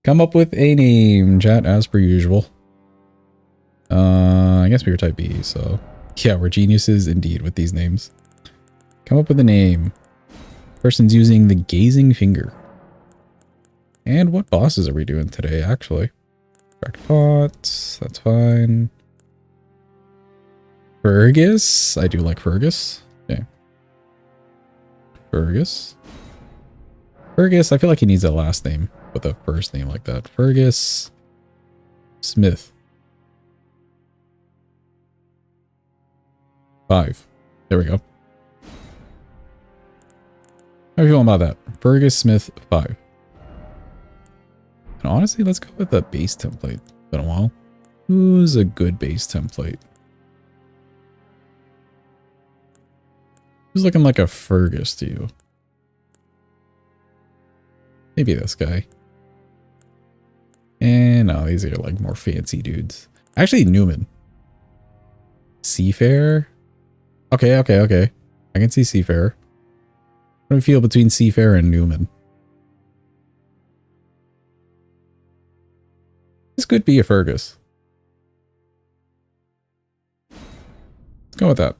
Come up with a name, chat, as per usual. I guess we were type B, so... Yeah, we're geniuses indeed with these names. Come up with a name. Person's using the gazing finger. And what bosses are we doing today, actually? Crackpot, that's fine. Fergus? I do like Fergus. Okay. Fergus. Fergus, I feel like he needs a last name with a first name like that. Fergus Smith. 5. There we go. How are you feeling about that? Fergus Smith 5. And honestly, let's go with the base template. Been a while. Who's a good base template? Who's looking like a Fergus to you? Maybe this guy. And no, these are like more fancy dudes. Actually, Newman. Seafair? Okay. I can see Seafair. How do you feel between Seafair and Newman? This could be a Fergus. Let's go with that.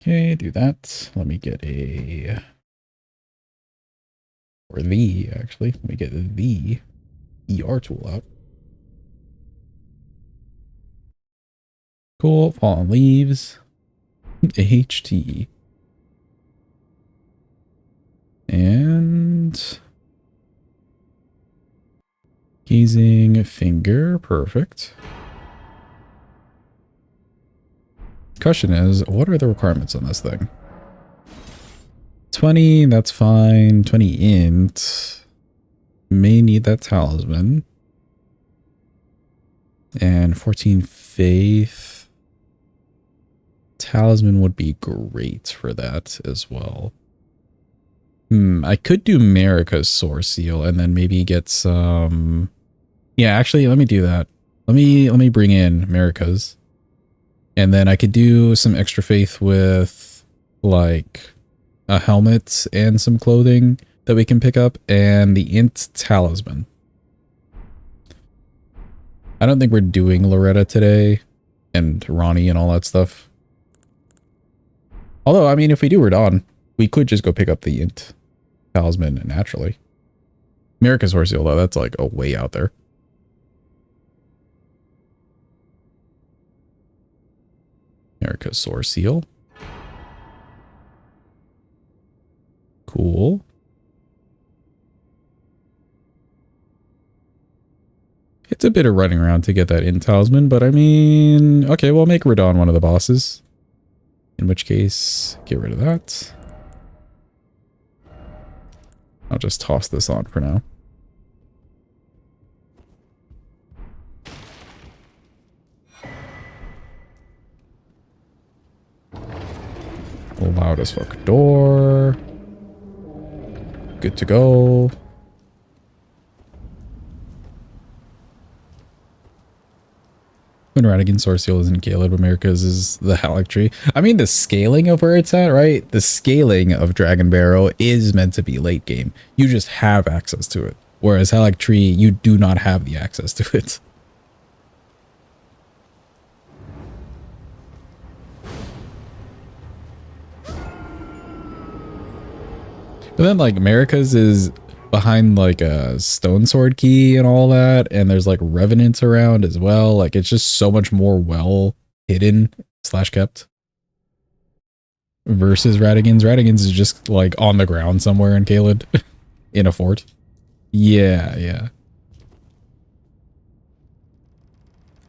Okay, do that. Let me get a... Or the, actually. Let me get the ER tool out. Cool. Fallen leaves. HT. And... Gazing finger. Perfect. Question is, what are the requirements on this thing? 20, that's fine. 20 int. May need that talisman. And 14 faith. Talisman would be great for that as well. I could do Marika's Source Seal and then maybe get some... Yeah, actually, let me do that. Let me bring in Marika's. And then I could do some extra faith with, like, a helmet and some clothing that we can pick up, and the int talisman. I don't think we're doing Loretta today, and Ronnie and all that stuff. Although, I mean, if we do Radon, we could just go pick up the int talisman naturally. Marika's Source Seal, though, that's like a way out there. Marika's Source Seal. Cool. It's a bit of running around to get that int talisman, but I mean, okay, we'll make Radon one of the bosses. In which case, get rid of that. I'll just toss this on for now. Loud as fuck door. Good to go. When Radigan's Source Seal isn't Caleb, America's is the Halleck Tree. I mean, the scaling of where it's at, right? The scaling of Dragon Barrow is meant to be late game. You just have access to it. Whereas Halleck Tree, you do not have the access to it. But then, like, America's is behind, like, a stone sword key and all that, and there's, like, revenants around as well. Like, it's just so much more well hidden / kept. Versus Radigan's. Radigan's is just, like, on the ground somewhere in Caelid. In a fort. Yeah.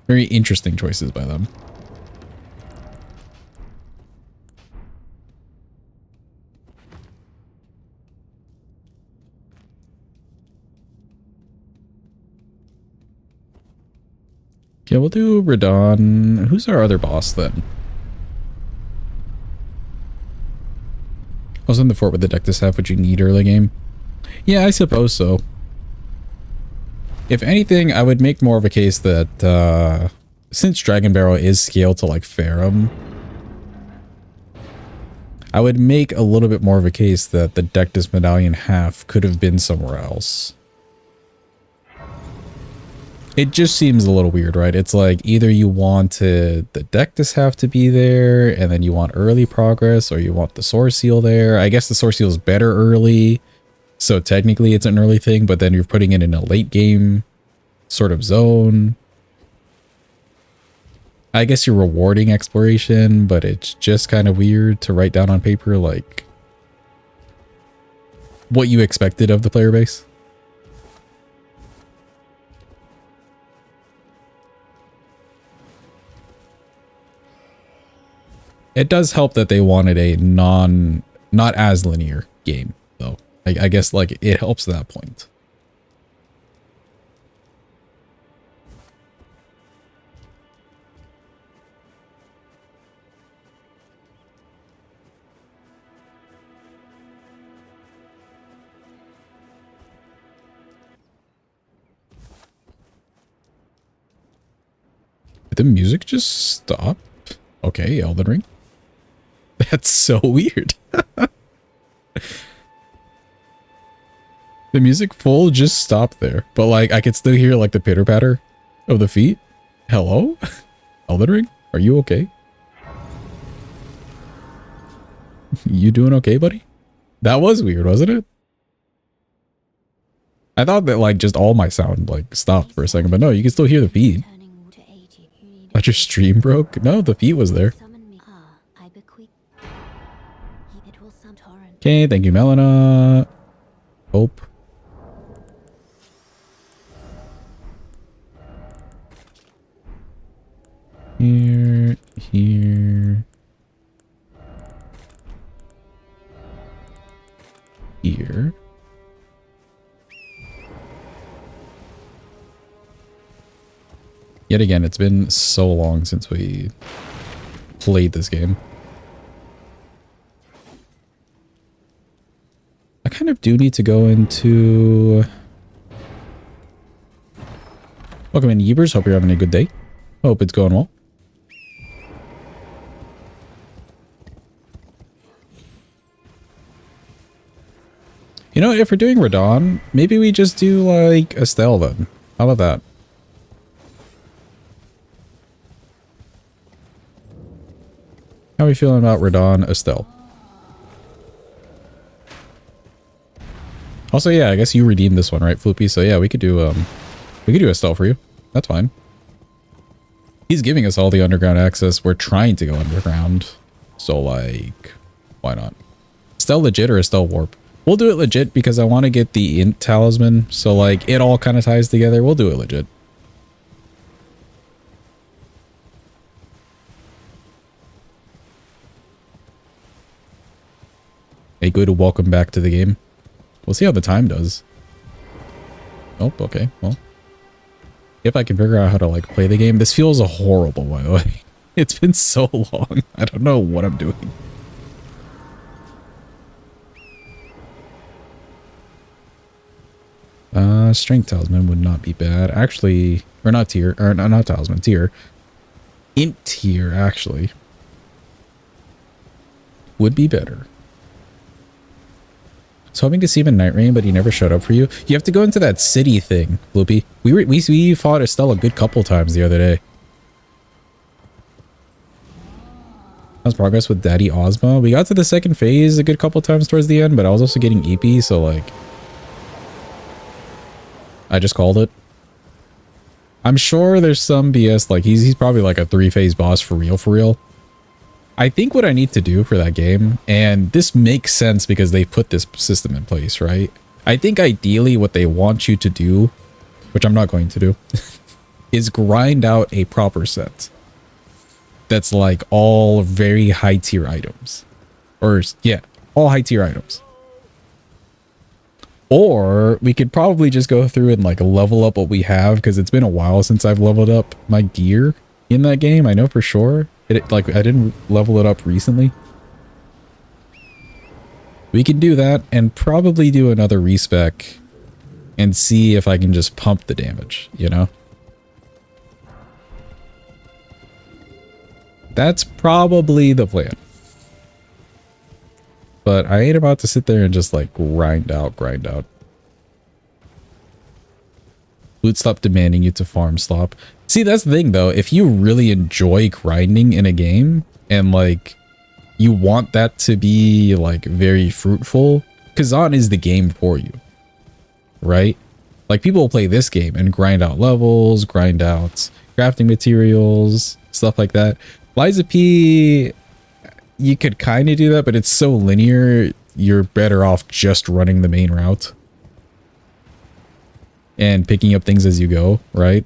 Very interesting choices by them. Yeah, we'll do Radon. Who's our other boss then? I was in the fort with the deck this half. Would you need early game? Yeah, I suppose so. If anything, I would make more of a case that since Dragon Barrow is scaled to like Farum, I would make a little bit more of a case that the Dectus Medallion half could have been somewhere else. It just seems a little weird, right? It's like either you wanted the Dectus half to be there and then you want early progress, or you want the Source Seal there. I guess the Source Seal is better early, so technically it's an early thing, but then you're putting it in a late game sort of zone. I guess you're rewarding exploration, but it's just kind of weird to write down on paper like what you expected of the player base. It does help that they wanted a not as linear game, though. I guess like it helps that point. Did the music just stop? Okay, Elden Ring. That's so weird. The music full just stopped there, but like I could still hear like the pitter patter of the feet. Hello? Elden Ring? Are you okay? You doing okay, buddy? That was weird, wasn't it? I thought that like just all my sound like stopped for a second, but no, you can still hear the feet. Thought your stream broke? No, the feet was there. Okay, thank you, Melina. Hope. Here. Here. Yet again, it's been so long since we played this game. I kind of do need to go into... Welcome in, Yeebers. Hope you're having a good day. Hope it's going well. You know, if we're doing Radahn, maybe we just do like Estelle then. How about that? How are we feeling about Radahn, Estelle? Also, yeah, I guess you redeemed this one, right, Floopy? So yeah, we could do Estelle for you. That's fine. He's giving us all the underground access. We're trying to go underground. So like, why not? Estelle legit or Estelle warp? We'll do it legit because I want to get the int talisman. So like, it all kind of ties together. We'll do it legit. Hey, good. Welcome back to the game. We'll see how the time does. Oh, okay. Well, if I can figure out how to like play the game. This feels horrible, by the way. It's been so long. I don't know what I'm doing. Strength talisman would not be bad. Actually, or not tier, or not talisman, tier. Int tier, actually. Would be better. I was hoping to see him in Night Rain, but he never showed up for you. You have to go into that city thing, Bloopy. We fought Estelle a good couple times the other day. How's progress with Daddy Ozma? We got to the second phase a good couple times towards the end, but I was also getting EP, so like... I just called it. I'm sure there's some BS, like he's probably like a 3-phase boss for real. I think what I need to do for that game, and this makes sense because they put this system in place, right? I think ideally what they want you to do, which I'm not going to do, is grind out a proper set. That's like all very high tier items. Or, yeah, all high tier items. Or we could probably just go through and like level up what we have, because it's been a while since I've leveled up my gear in that game. I know for sure. Like I didn't level it up recently. We can do that and probably do another respec and see if I can just pump the damage, you know? That's probably the plan. but I ain't about to sit there and just like grind out. Loot stop demanding you to farm stop. See, that's the thing though. If you really enjoy grinding in a game and like you want that to be like very fruitful, Kazan is the game for you, right? Like people will play this game and grind out levels, grind out crafting materials, stuff like that. Lies of P, you could kind of do that, but it's so linear, you're better off just running the main route and picking up things as you go, right?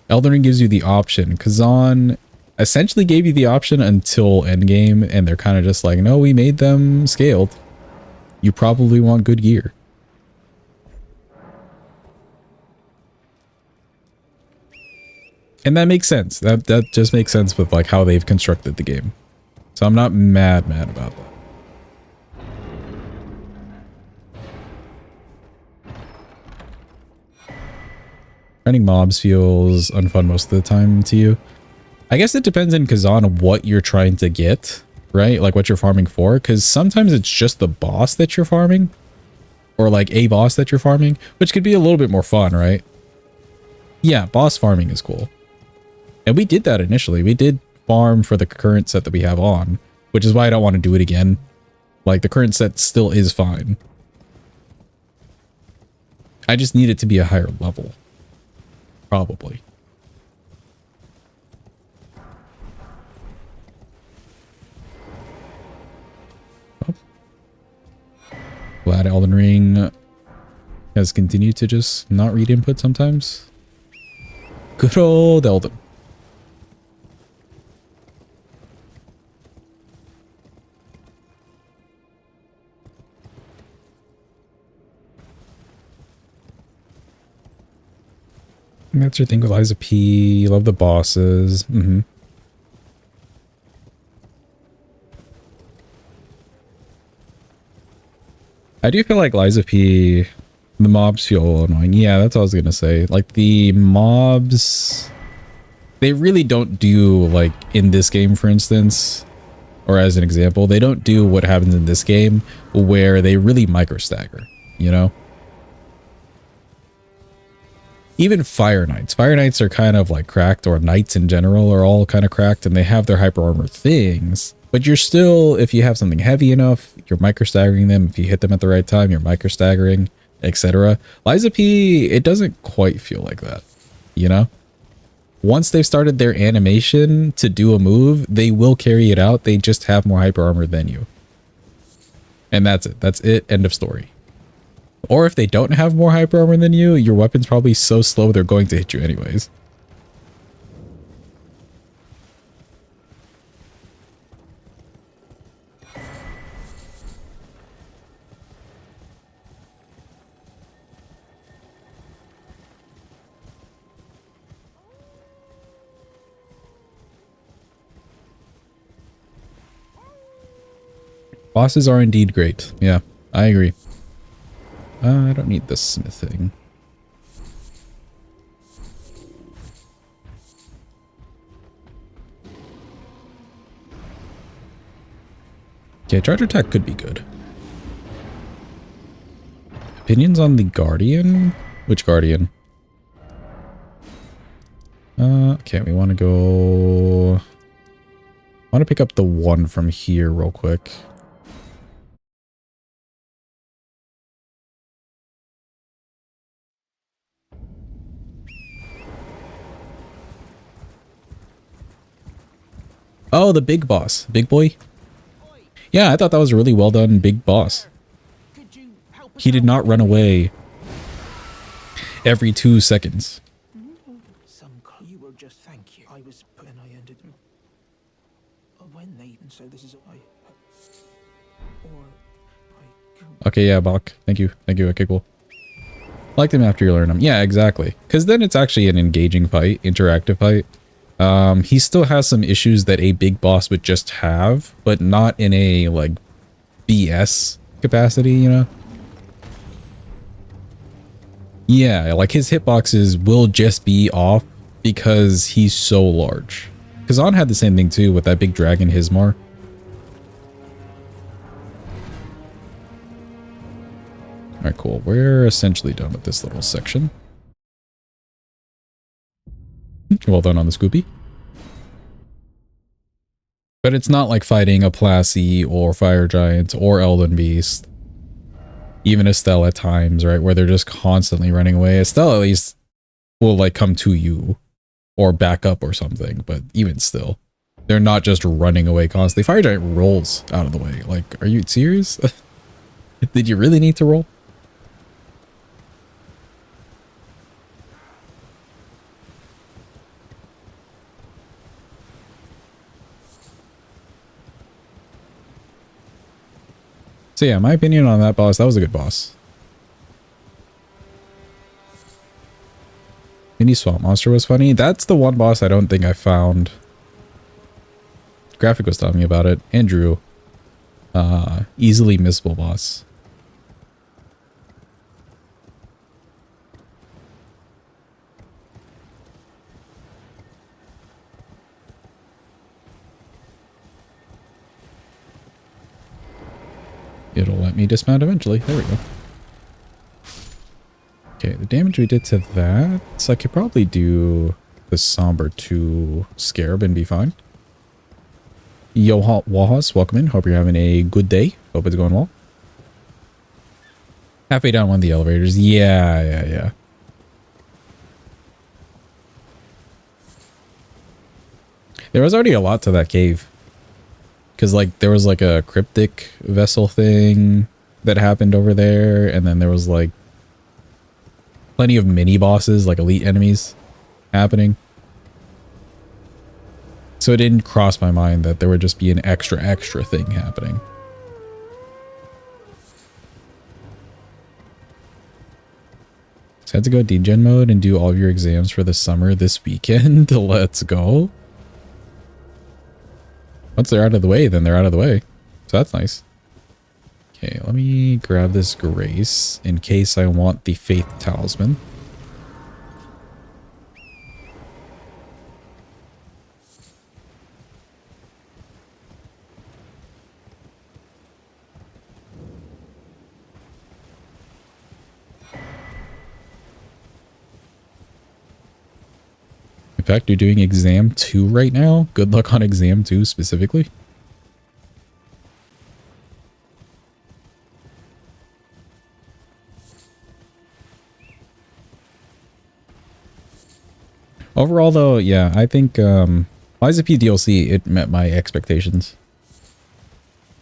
Elden Ring gives you the option. Kazan essentially gave you the option until endgame, and they're kind of just like, no, we made them scaled. You probably want good gear. And that makes sense. That just makes sense with like how they've constructed the game. So I'm not mad about that. Fighting mobs feels unfun most of the time to you. I guess it depends in Kazan what you're trying to get, right? Like what you're farming for, because sometimes it's just the boss that you're farming, or like a boss that you're farming, which could be a little bit more fun, right? Yeah, boss farming is cool. And we did that initially. We did farm for the current set that we have on, which is why I don't want to do it again. Like the current set still is fine. I just need it to be a higher level. Probably. Oh. Glad Elden Ring has continued to just not read input sometimes. Good old Elden. That's your thing with Lies of P. You love the bosses. I do feel like Lies of P, the mobs feel annoying. Yeah, that's what I was gonna say. Like the mobs, they really don't do, like in this game, for instance, or as an example, they don't do what happens in this game where they really micro stagger, you know? Even Fire Knights. Fire Knights are kind of like cracked, or Knights in general are all kind of cracked, and they have their hyper armor things. But you're still, if you have something heavy enough, you're micro staggering them. If you hit them at the right time, you're micro staggering, etc. Lies of P, it doesn't quite feel like that, you know? Once they've started their animation to do a move, they will carry it out. They just have more hyper armor than you. And that's it. That's it. End of story. Or if they don't have more hyper armor than you, your weapon's probably so slow they're going to hit you anyways. Bosses are indeed great. Yeah, I agree. I don't need this smithing. Okay, charge attack could be good. Opinions on the Guardian? Which Guardian? Okay, we want to go... I want to pick up the one from here real quick. Oh, the big boss. Big boy? Yeah, I thought that was a really well done big boss. He did not run away every 2 seconds. You will just thank you. I was when I ended when they so this is Okay, yeah, Bach. Thank you. Thank you. Okay, cool. Like them after you learn them. Yeah, exactly. Because then it's actually an engaging fight, interactive fight. He still has some issues that a big boss would just have, but not in a, like, BS capacity, you know? Yeah, like his hitboxes will just be off because he's so large. Kazan had the same thing too with that big dragon Hismar. All right, cool. We're essentially done with this little section. Well done on the Scoopy. But it's not like fighting a Plassie or Fire Giant or Elden Beast. Even Estelle at times, right? Where they're just constantly running away. Estelle at least will like come to you or back up or something. But even still, they're not just running away constantly. Fire Giant rolls out of the way. Like, are you serious? Did you really need to roll? So yeah, my opinion on that boss, that was a good boss. Mini Swamp Monster was funny. That's the one boss I don't think I found. Graphic was telling me about it. Andrew. Easily missable boss. It'll let me dismount eventually. There we go. Okay, the damage we did to that, so I could probably do the Somber 2 Scarab and be fine. Yo, Wahas, welcome in. Hope you're having a good day. Hope it's going well. Halfway down one of the elevators. Yeah. There was already a lot to that cave. Because, like, there was, like, a cryptic vessel thing that happened over there. And then there was, like, plenty of mini-bosses, like elite enemies, happening. So it didn't cross my mind that there would just be an extra thing happening. So I had to go degen mode and do all of your exams for the summer this weekend. Let's go. Once they're out of the way, then they're out of the way. So that's nice. Okay, let me grab this Grace in case I want the Faith Talisman. In fact, you're doing exam 2 right now. Good luck on exam 2 specifically. Overall, though, yeah, I think Lies of P DLC, it met my expectations.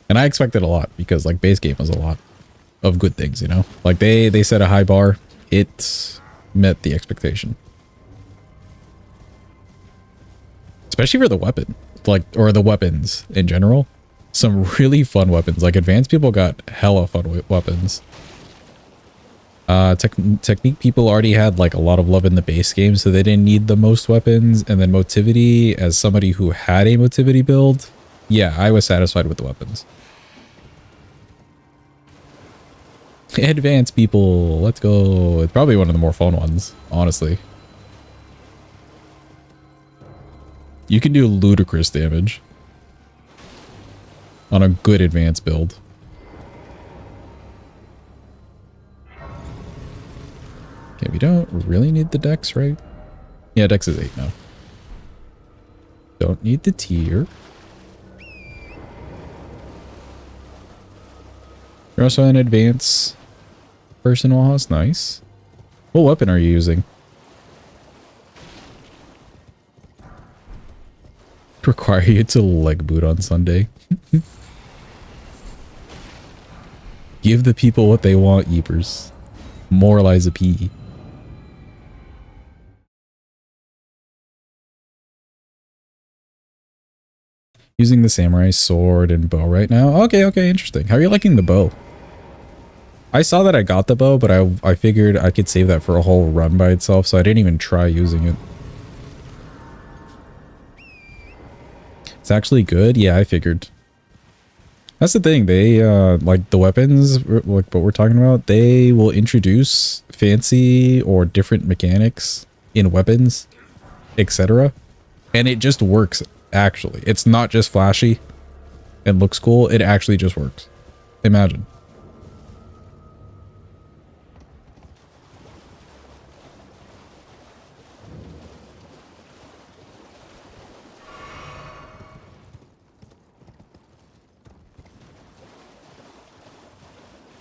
And I expected a lot because, like, base game was a lot of good things, you know? Like, they set a high bar. It met the expectation. Especially for the weapon. Like, or the weapons in general. Some really fun weapons. Like, advanced people got hella fun weapons. Technique people already had like a lot of love in the base game, so they didn't need the most weapons. And then motivity, as somebody who had a motivity build, yeah, I was satisfied with the weapons. Advanced people, let's go. It's probably one of the more fun ones, honestly. You can do ludicrous damage on a good advanced build. Okay, we don't really need the dex, right? Yeah, dex is 8 now. Don't need the tier. You're also an advanced person, Wahas. Nice. What weapon are you using? Require you to leg boot on Sunday. Give the people what they want, Yeepers. Moralize a P. Using the samurai sword and bow right now. Okay, interesting. How are you liking the bow? I saw that I got the bow, but I figured I could save that for a whole run by itself, so I didn't even try using it. It's actually good? Yeah, I figured. That's the thing. They, like the weapons, like what we're talking about, they will introduce fancy or different mechanics in weapons, etc. And it just works, actually. It's not just flashy and looks cool. It actually just works. Imagine.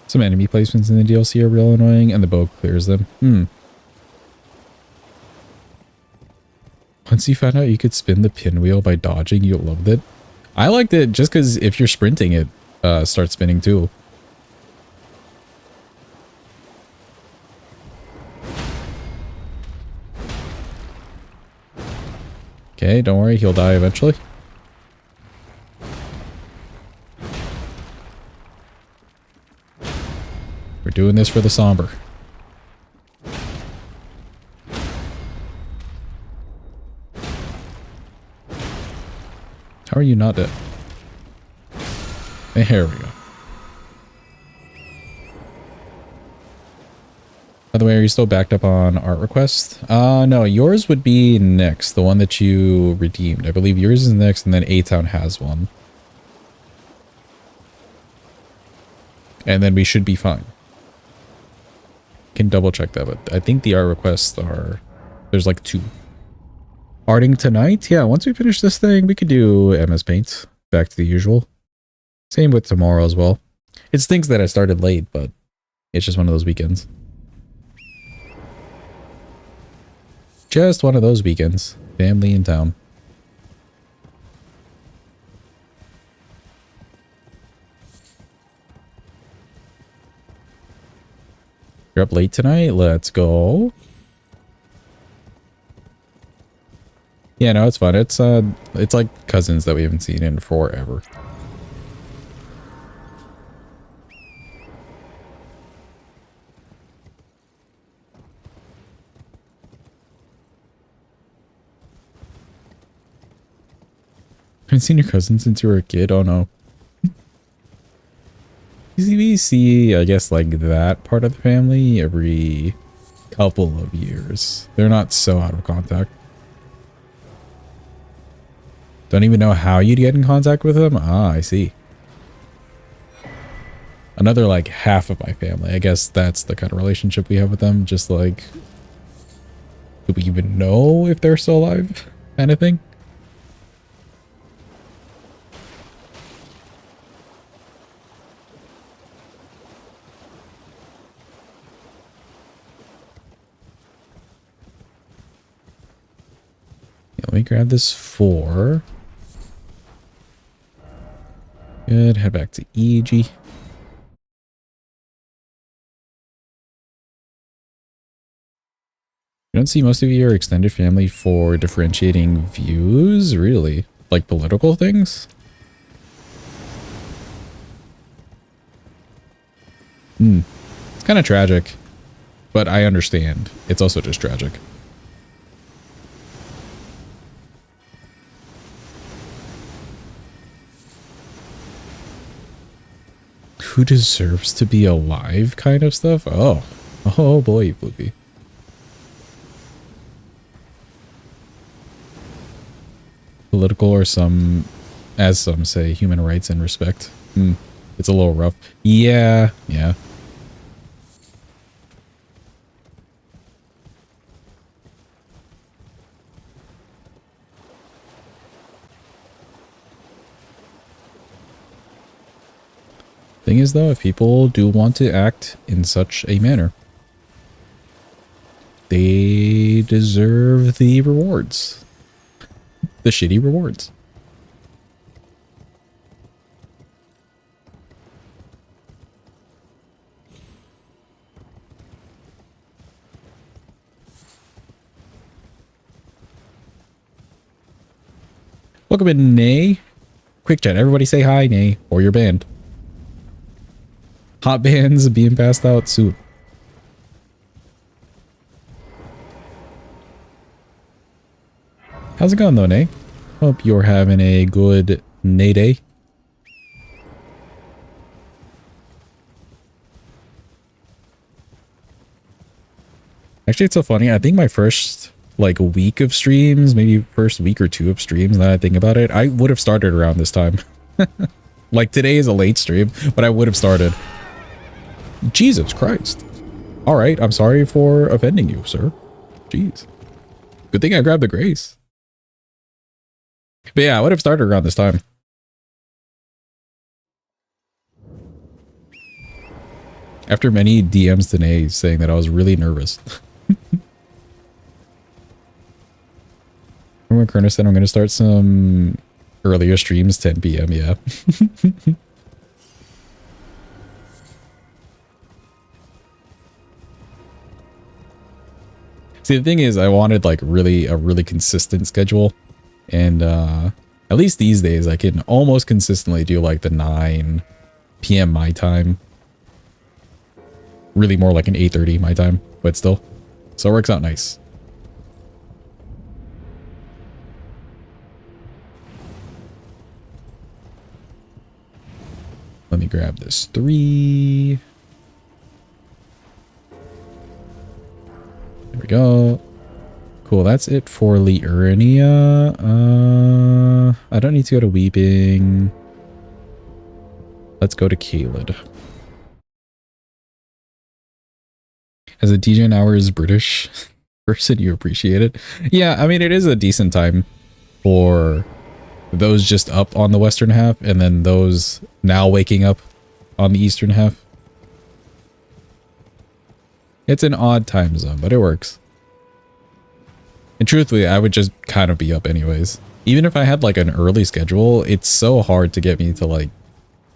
Some enemy placements in the DLC are real annoying, and the bow clears them. Once you found out you could spin the pinwheel by dodging, you loved it. I liked it just because if you're sprinting, it starts spinning too. Okay, don't worry, he'll die eventually. We're doing this for the somber. How are you not dead? Here we go. By the way, are you still backed up on art request? No, yours would be next. The one that you redeemed. I believe yours is next, and then A-Town has one. And then we should be fine. Can double check that, but I think the art requests are... There's like 2. Arting tonight? Yeah, once we finish this thing, we could do MS Paint. Back to the usual. Same with tomorrow as well. It's things that I started late, but it's just one of those weekends. Just one of those weekends. Family in town. You're up late tonight? Let's go. Yeah, no, it's fun. It's like cousins that we haven't seen in forever. Haven't seen your cousin since you were a kid? Oh no. We see, I guess, like that part of the family every couple of years. They're not so out of contact. Don't even know how you'd get in contact with them? Ah, I see. Another, like, half of my family. I guess that's the kind of relationship we have with them. Just like, do we even know if they're still alive? Kind of thing. Yeah, let me grab this 4. Good, head back to EG. You don't see most of your extended family for differentiating views, really? Like political things? It's kind of tragic, but I understand. It's also just tragic. Who deserves to be alive kind of stuff? Oh boy, Bloopy. Political or some, as some say, human rights and respect. It's a little rough. Yeah. Thing is though, if people do want to act in such a manner, they deserve the rewards. The shitty rewards. Welcome in, Nay. Quick chat, everybody say hi, Nay, or your band. Hot bands being passed out soon. How's it going though, Nay? Hope you're having a good Nay day. Actually, it's so funny. I think my first like week of streams, maybe first week or 2 of streams, now that I think about it, I would have started around this time. Like today is a late stream, but I would have started. Jesus Christ. All right, I'm sorry for offending you, sir. Jeez. Good thing I grabbed the grace. But yeah, I would have started around this time. After many DMs today saying that I was really nervous. Remember when Kerner said I'm going to start some earlier streams, 10 p.m. Yeah. See, the thing is, I wanted like a really consistent schedule, and at least these days I can almost consistently do like the 9 p.m. my time. Really more like an 8:30 my time, but still. So it works out nice. Let me grab this 3. There we go. Cool, that's it for Liurnia. I don't need to go to Weeping. Let's go to Caelid. As a DJ Hours British person, you appreciate it. Yeah, I mean, it is a decent time for those just up on the western half, and then those now waking up on the eastern half. It's an odd time zone, but it works. And truthfully, I would just kind of be up anyways. Even if I had like an early schedule, it's so hard to get me to like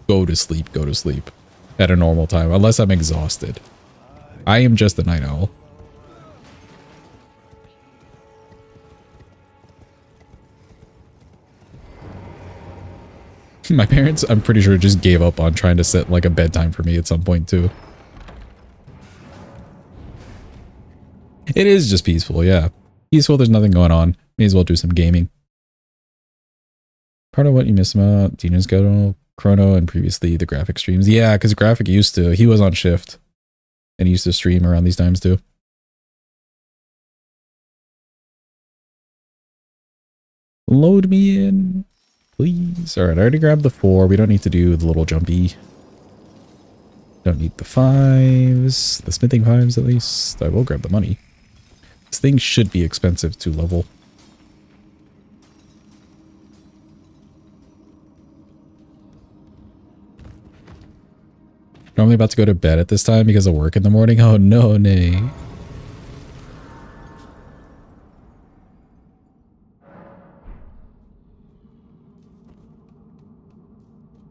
go to sleep at a normal time, unless I'm exhausted. I am just a night owl. My parents, I'm pretty sure, just gave up on trying to set like a bedtime for me at some point too. It is just peaceful, yeah. Peaceful, there's nothing going on. May as well do some gaming. Part of what you miss about Dino's schedule, Chrono, and previously the Graphic streams. Yeah, because Graphic he was on shift. And he used to stream around these times too. Load me in, please. Alright, I already grabbed the 4. We don't need to do the little jumpy. Don't need the 5s. The smithing 5s at least. I will grab the money. This thing should be expensive to level. Normally about to go to bed at this time because of work in the morning. Oh no, nay.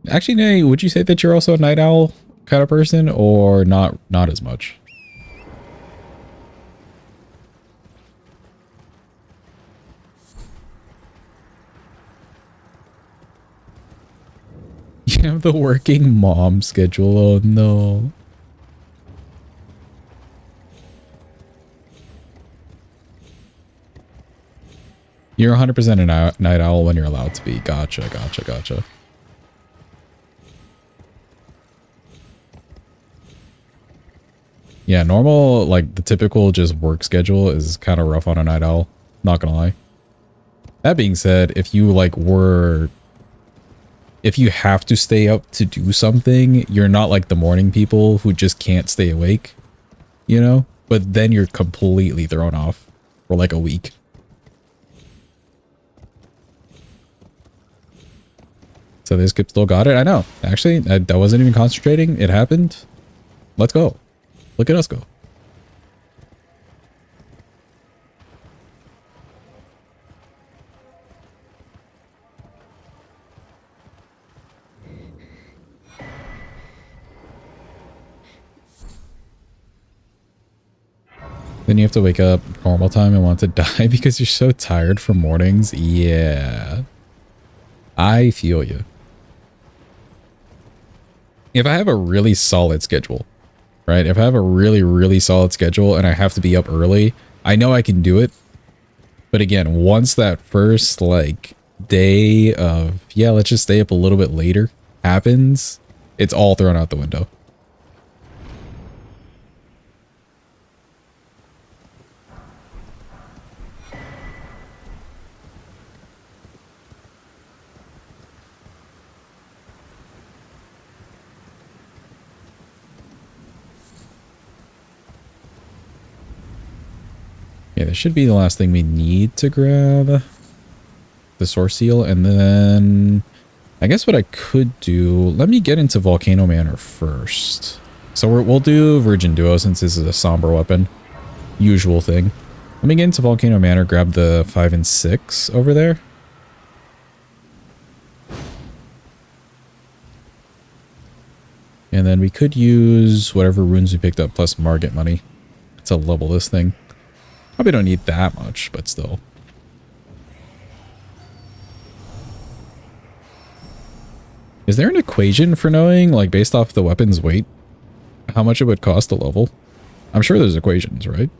Actually, nay, would you say that you're also a night owl kind of person, or not as much? You have the working mom schedule. Oh no. You're 100% a night owl when you're allowed to be. Gotcha. Yeah, normal, like the typical just work schedule is kind of rough on a night owl. Not gonna lie. That being said, if you have to stay up to do something, you're not like the morning people who just can't stay awake, you know? But then you're completely thrown off for like a week. So this kid still got it? I know. Actually, I wasn't even concentrating. It happened. Let's go. Look at us go. Then you have to wake up normal time and want to die because you're so tired from mornings. Yeah. I feel you. If I have a really solid schedule, right? If I have a really solid schedule and I have to be up early, I know I can do it. But again, once that first like day of, yeah, let's just stay up a little bit later happens, it's all thrown out the window. Yeah, this should be the last thing we need to grab. The source seal, and then I guess what I could do, let me get into Volcano Manor first. So we'll do Virgin Duo since this is a somber weapon. Usual thing. Let me get into Volcano Manor, grab the 5 and 6 over there. And then we could use whatever runes we picked up plus Margit money to level this thing. Probably don't need that much, but still. Is there an equation for knowing, like based off the weapon's weight, how much it would cost to level? I'm sure there's equations, right?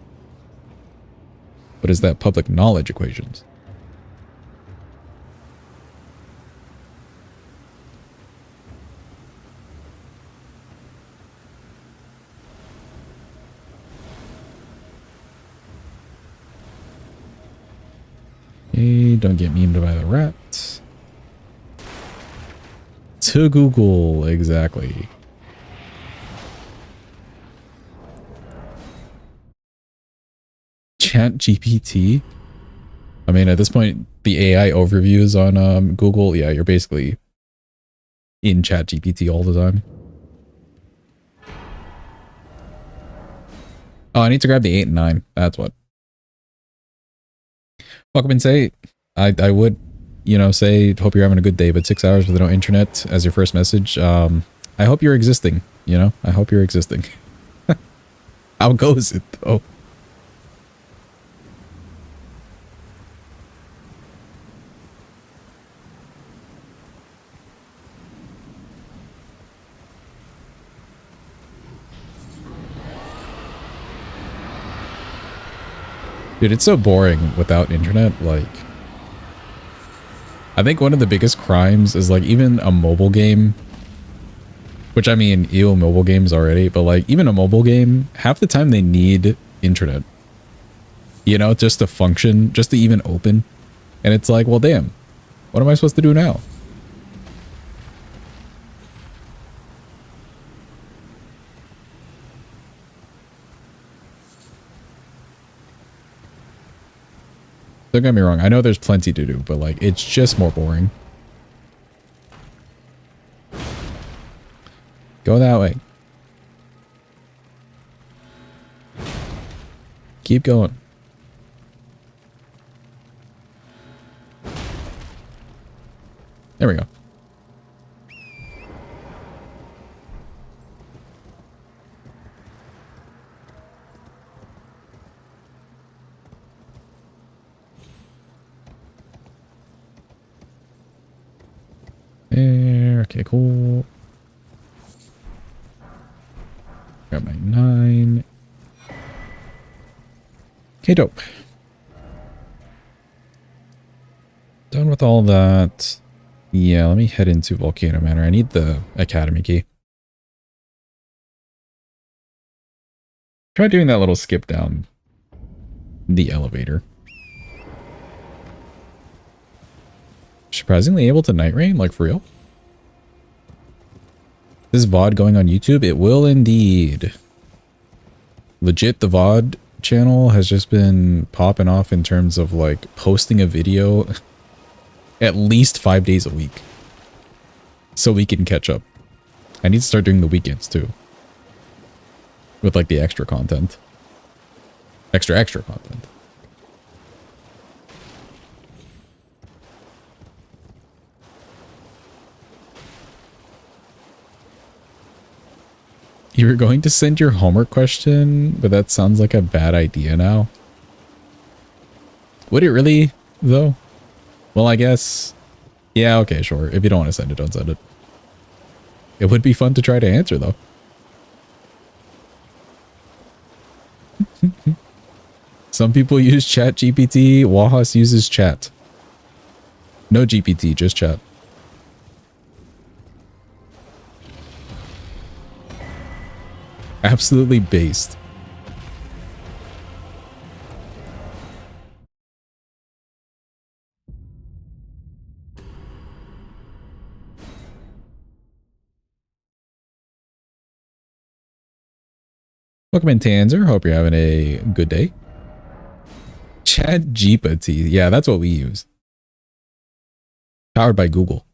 But is that public knowledge equations? Okay, don't get memed by the rat. To Google, exactly. Chat GPT. I mean, at this point, the AI overviews on Google, yeah, you're basically in Chat GPT all the time. Oh, I need to grab the 8 and 9. That's what. Welcome and say, I would, you know, say, hope you're having a good day, but 6 hours with no internet as your first message. I hope you're existing, you know? I hope you're existing. How goes it, though? Dude, it's so boring without internet, like... I think one of the biggest crimes is, like, even a mobile game... Which, I mean, ew, mobile games already, but, like, even a mobile game, half the time they need internet. You know, just to function, just to even open. And it's like, well, damn. What am I supposed to do now? Don't get me wrong, I know there's plenty to do, but like, it's just more boring. Go that way. Keep going. There we go. There. Okay, cool. Grab my 9. Okay, dope. Done with all that. Yeah, let me head into Volcano Manor. I need the Academy key. Try doing that little skip down the elevator. Surprisingly able to night rain, like for real. This VOD going on YouTube? It will indeed. Legit, the VOD channel has just been popping off in terms of like posting a video at least 5 days a week. So we can catch up. I need to start doing the weekends too. With like the extra content. Extra content. You were going to send your homework question, but that sounds like a bad idea now. Would it really, though? Well, I guess... Yeah, okay, sure. If you don't want to send it, don't send it. It would be fun to try to answer, though. Some people use Chat GPT. Wahas uses chat. No GPT, just chat. Absolutely based. Welcome in, Tanzer. Hope you're having a good day. Chat GPT. Yeah, that's what we use. Powered by Google.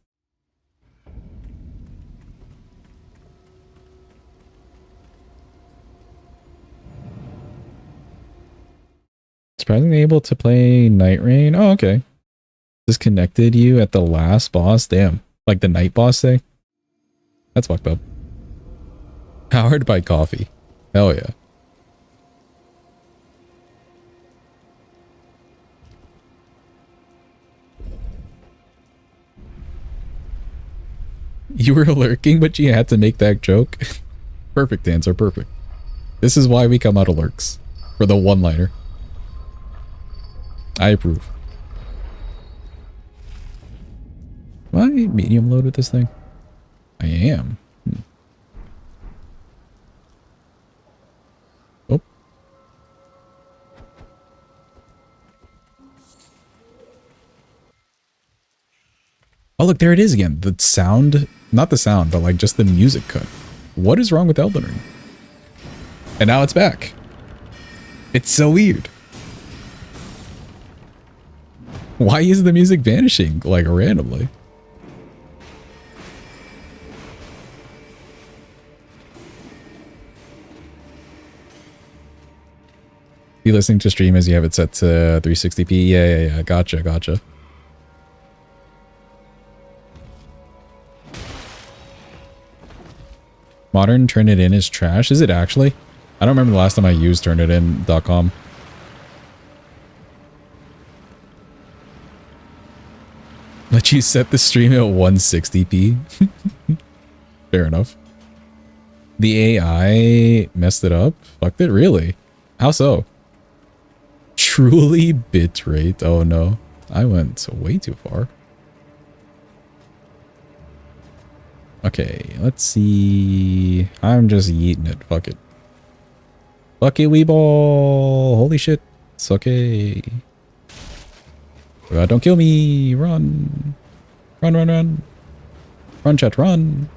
Surprisingly able to play Night Rain. Oh, okay. Disconnected you at the last boss. Damn. Like the night boss thing. That's fucked up. Powered by coffee. Hell yeah. You were lurking, but you had to make that joke. Perfect answer. Perfect. This is why we come out of lurks. For the one-liner. I approve. Am I medium load with this thing? I am. Oh. Oh, look, there it is again. The sound, not the sound, but like just the music cut. What is wrong with Elden Ring? And now it's back. It's so weird. Why is the music vanishing like randomly? You listening to stream as you have it set to 360p? Yeah. Gotcha. Modern Turnitin is trash. Is it actually? I don't remember the last time I used Turnitin.com. Let you set the stream at 160p. Fair enough. The AI messed it up? Fucked it? Really? How so? Truly bitrate. Oh no. I went way too far. Okay, let's see. I'm just yeeting it. Fuck it. Fuck it, Weeball. Holy shit. It's okay. Don't kill me. Run. Run. Run, chat, run.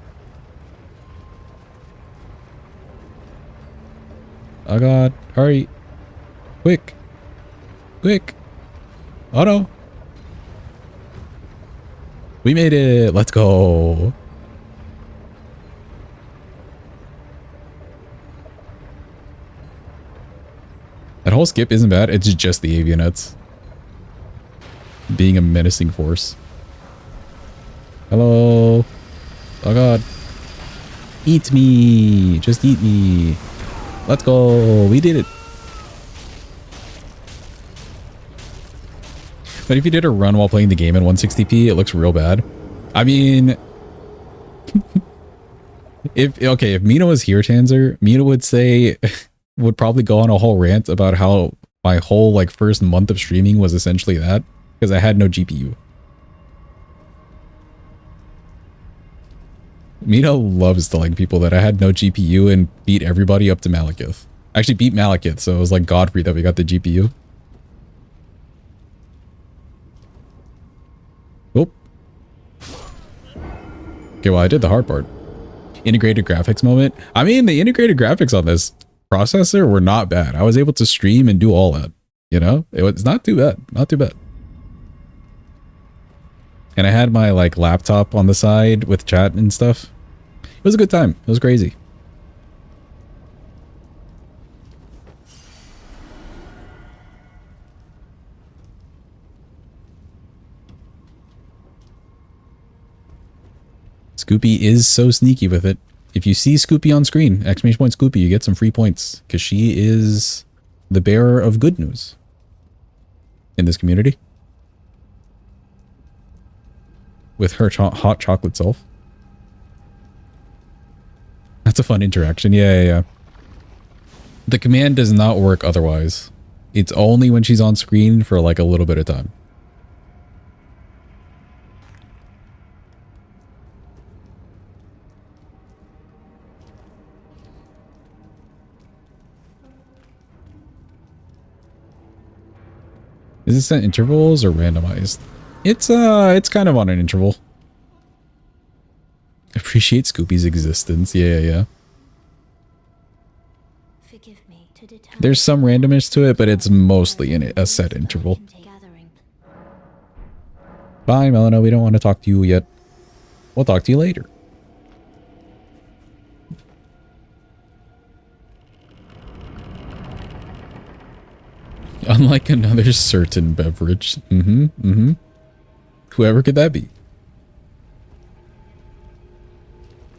Oh god. Hurry. Quick. Oh no. We made it. Let's go. That whole skip isn't bad. It's just the Avionets being a menacing force. Hello. Oh god. Eat me. Just eat me. Let's go. We did it. But if you did a run while playing the game in 160p, it looks real bad. I mean, if Mina was here, Tanzer, Mina would say, would probably go on a whole rant about how my whole like first month of streaming was essentially that because I had no GPU. Mina loves telling people that I had no GPU and beat everybody up to Malekith. I actually beat Malekith, so it was like Godfrey that we got the GPU. Oop. Okay, well I did the hard part. Integrated graphics moment. I mean, the integrated graphics on this processor were not bad. I was able to stream and do all that. You know, it was not too bad. Not too bad. And I had my like laptop on the side with chat and stuff. It was a good time. It was crazy. Scoopy is so sneaky with it. If you see Scoopy on screen, exclamation point Scoopy, you get some free points because she is the bearer of good news in this community. With her hot chocolate self. That's a fun interaction. Yeah. The command does not work otherwise. It's only when she's on screen for like a little bit of time. Is this at intervals or randomized? It's kind of on an interval. Appreciate Scoopy's existence. Yeah. Forgive me to There's some randomness to it, but it's mostly in a set interval. Bye, Melina. We don't want to talk to you yet. We'll talk to you later. Unlike another certain beverage. Whoever could that be?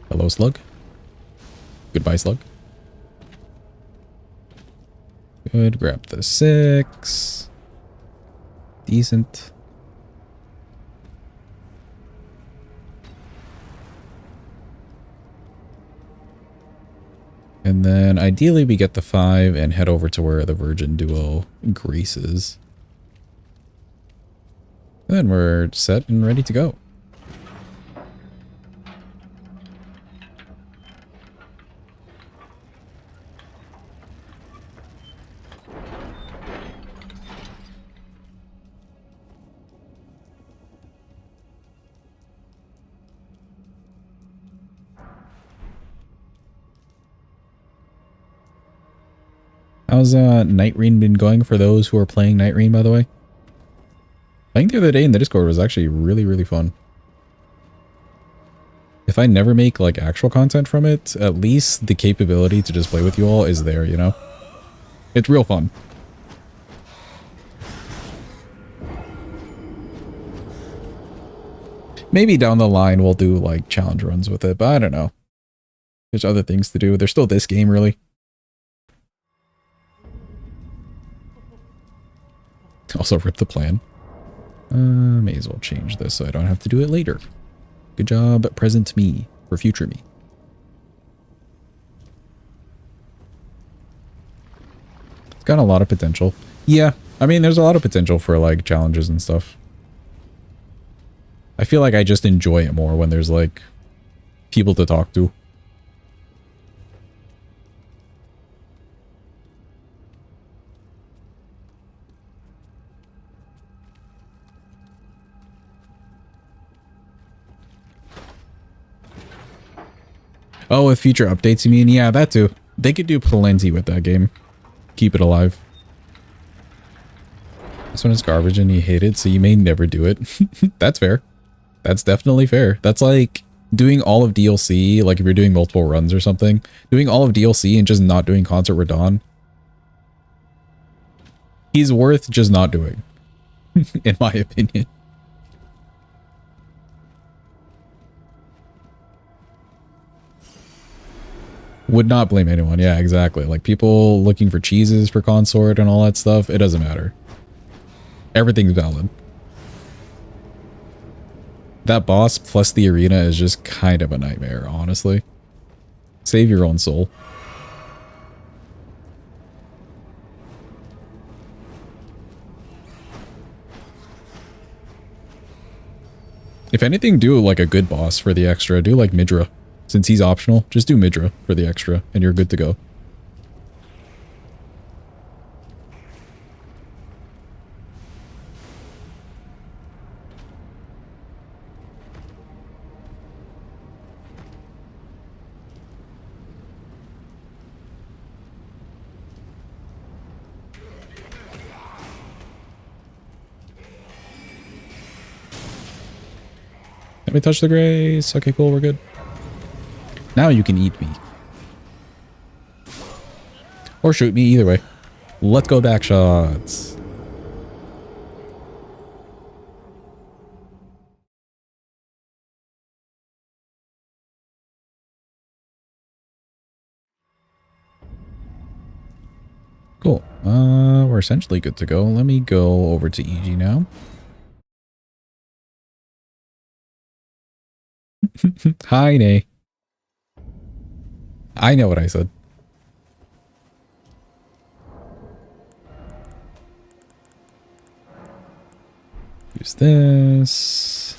Hello, slug. Goodbye, slug. Good. Grab the 6. Decent. And then ideally we get the 5 and head over to where the Virgin Duo graces. And then we're set and ready to go. How's Night Rain been going for those who are playing Night Rain, by the way? Playing the other day in the Discord was actually really, really fun. If I never make like actual content from it, at least the capability to just play with you all is there, you know? It's real fun. Maybe down the line we'll do like challenge runs with it, but I don't know. There's other things to do. There's still this game, really. Also rip the plan. May as well change this so I don't have to do it later. Good job, present me, for future me. It's got a lot of potential. Yeah, I mean, there's a lot of potential for like challenges and stuff. I feel like I just enjoy it more when there's like people to talk to. Oh, with future updates, you mean? Yeah, that too. They could do plenty with that game. Keep it alive. This one is garbage and you hate it, so you may never do it. That's fair. That's definitely fair. That's like doing all of DLC, like if you're doing multiple runs or something, doing all of DLC and just not doing Concert Radon. He's worth just not doing, in my opinion. Would not blame anyone. Yeah, exactly. Like people looking for cheeses for Consort and all that stuff. It doesn't matter. Everything's valid. That boss plus the arena is just kind of a nightmare, honestly. Save your own soul. If anything, do like a good boss for the extra. Do like Midra. Since he's optional, just do Midra for the extra and you're good to go. Let me touch the grace. Okay, cool, we're good. Now you can eat me. Or shoot me, either way. Let's go back shots. Cool. We're essentially good to go. Let me go over to EG now. Hi, Nay. I know what I said. Use this.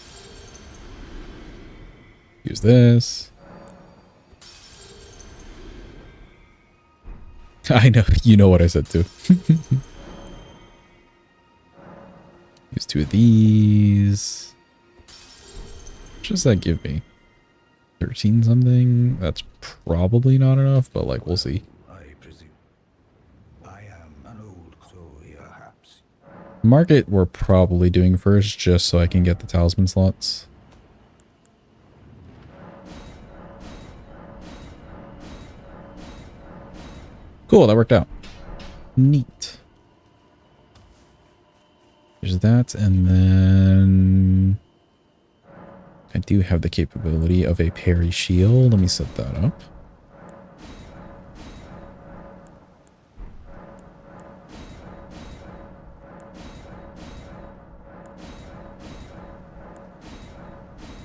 Use this. I know, you know what I said too. Use 2 of these. What does that give me? 13 something? That's probably not enough, but like, we'll see. I presume. I am an old crow, perhaps. Market we're probably doing first, just so I can get the talisman slots. Cool, that worked out. Neat. There's that, and then I do have the capability of a parry shield. Let me set that up.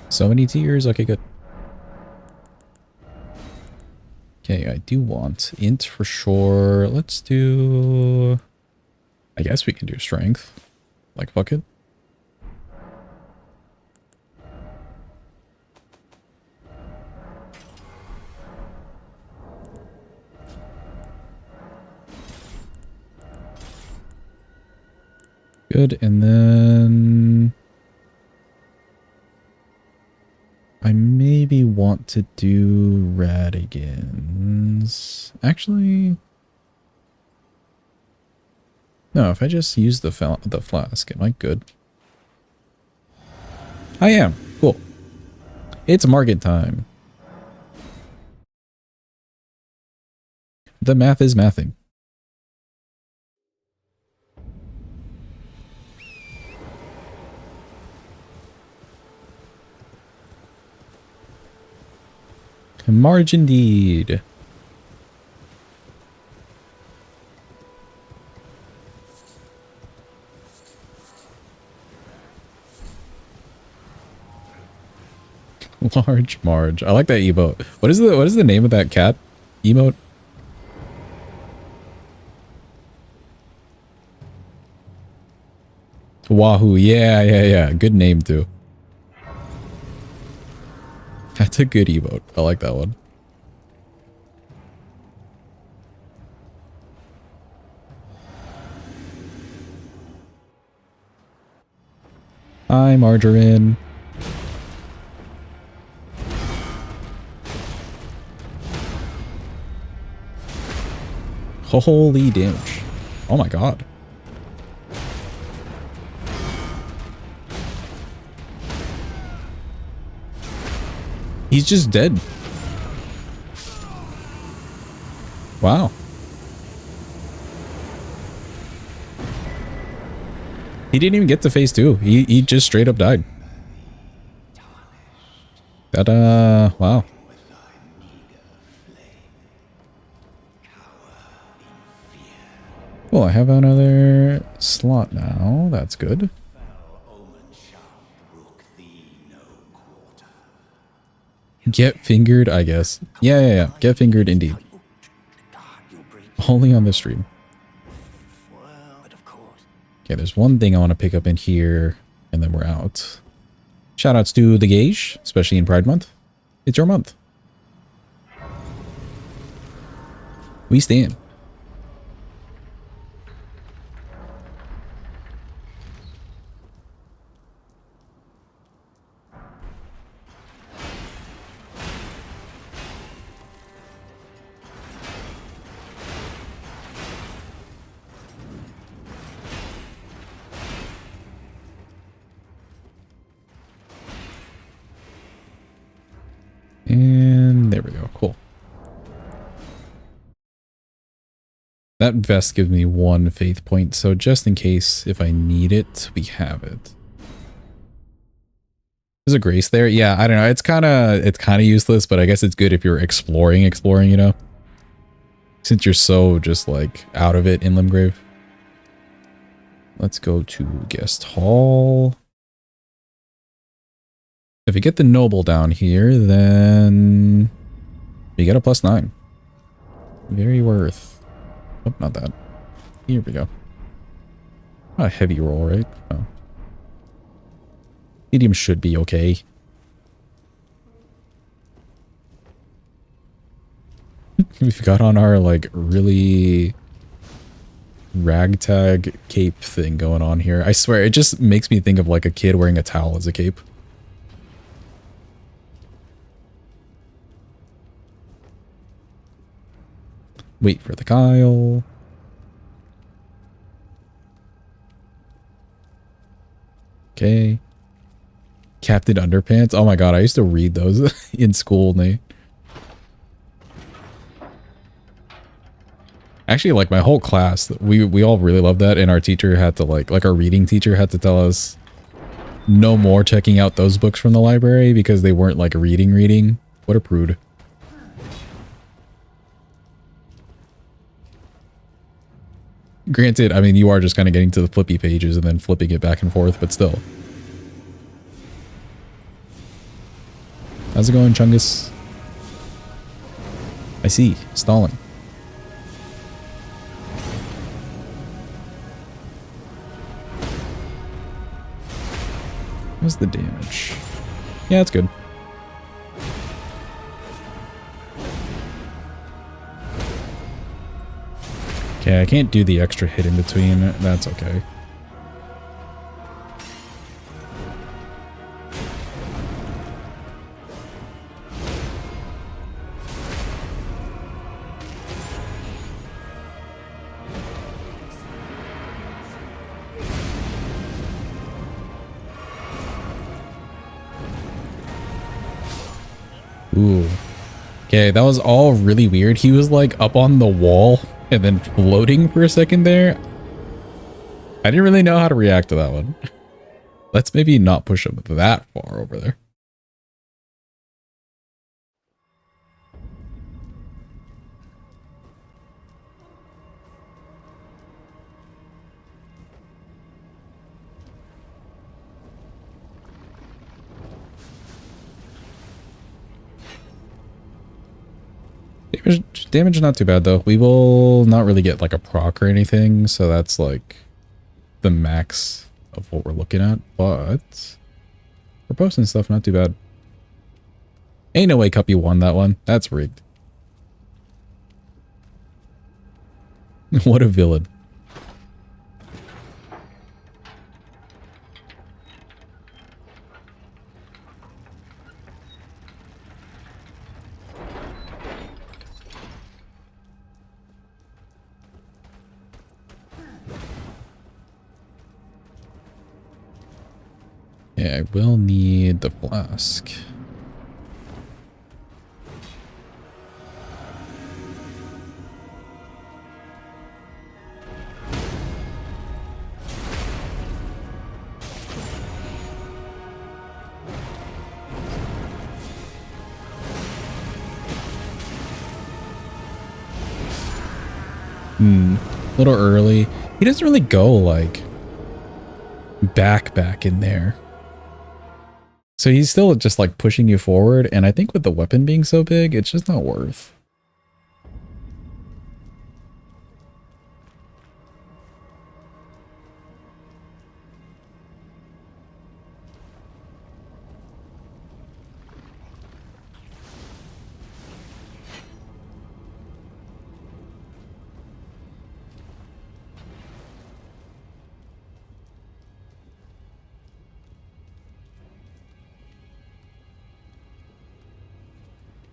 So many tiers. Okay, good. Okay, I do want int for sure. Let's do... I guess we can do strength. Like, fuck it. Good, and then... I maybe want to do Radigans. Actually... No, if I just use the flask, am I good? I am. Cool. It's market time. The math is mathing. Marge indeed. Large Marge. I like that emote. What is the name of that cat emote? Wahoo. Yeah. Good name too. That's a good emote. I like that one. Hi, Margarine. Holy damage. Oh my god. He's just dead. Wow. He didn't even get to phase 2. He just straight up died. Ta-da. Wow. Cool, I have another slot now. That's good. Get fingered, I guess. Yeah. Get fingered indeed. Only on the stream. Okay, there's one thing I want to pick up in here, and then we're out. Shoutouts to the Gage, especially in Pride Month. It's your month. We stand. And there we go. Cool. That vest gives me 1 faith point, so just in case if I need it, we have it. There's a grace there. Yeah, I don't know. It's kind of useless, but I guess it's good if you're exploring, you know? Since you're so just like out of it in Limgrave. Let's go to guest hall. If you get the noble down here, then you get a +9. Very worth. Oh, not that. Here we go. A heavy roll, right? Oh. Medium should be okay. We've got on our like really ragtag cape thing going on here. I swear, it just makes me think of like a kid wearing a towel as a cape. Wait for the Kyle. Okay. Captain Underpants. Oh my god, I used to read those in school, Nate. Actually, like my whole class, we all really loved that, and our teacher had to like our reading teacher had to tell us no more checking out those books from the library because they weren't like reading. What a prude. Granted, I mean, you are just kind of getting to the flippy pages and then flipping it back and forth, but still. How's it going, Chungus? I see. Stalling. What's the damage? Yeah, it's good. Okay, I can't do the extra hit in between. That's okay. Ooh. Okay, that was all really weird. He was like up on the wall and then floating for a second there. I didn't really know how to react to that one. Let's maybe not push him that far over there. Damage not too bad though. We will not really get like a proc or anything, so that's like the max of what we're looking at, but for posting stuff, not too bad. Ain't no way Cuppy won that one. That's rigged. What a villain. Yeah, I will need the flask. A little early. He doesn't really go like back in there. So he's still just like pushing you forward, and I think with the weapon being so big, it's just not worth.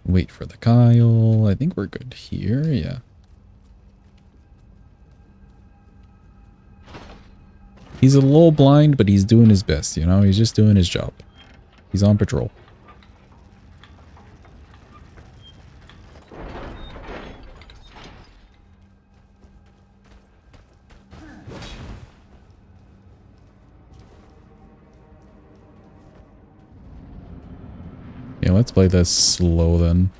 Wait for the Kyle. I think we're good here. Yeah. He's a little blind, but he's doing his best, you know? He's just doing his job. He's on patrol. Yeah, let's play this slow then.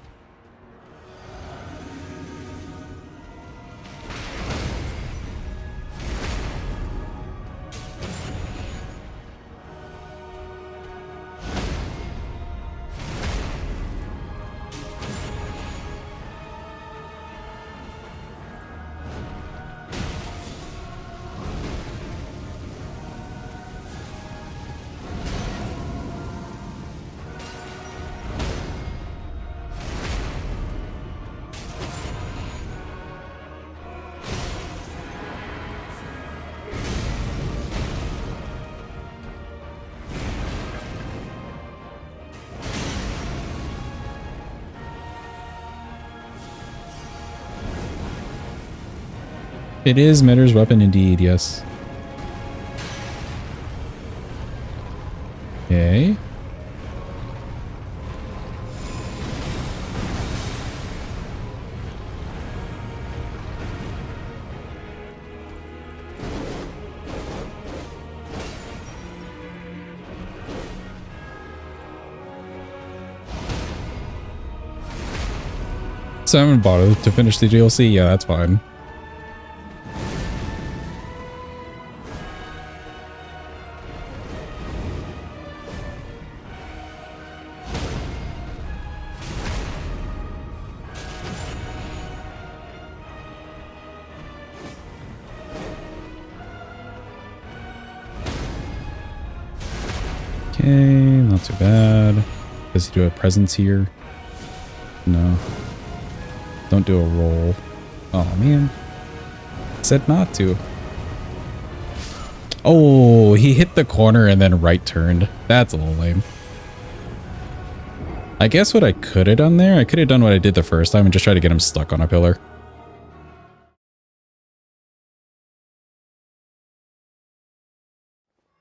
It is Mitter's weapon indeed, yes. Okay. So I haven't bothered to finish the DLC? Yeah, that's fine. Okay, not too bad. Does he do a presence here? No. Don't do a roll. Oh, man. Said not to. Oh, he hit the corner and then right turned. That's a little lame. I guess what I could have done there, I could have done what I did the first time and just try to get him stuck on a pillar.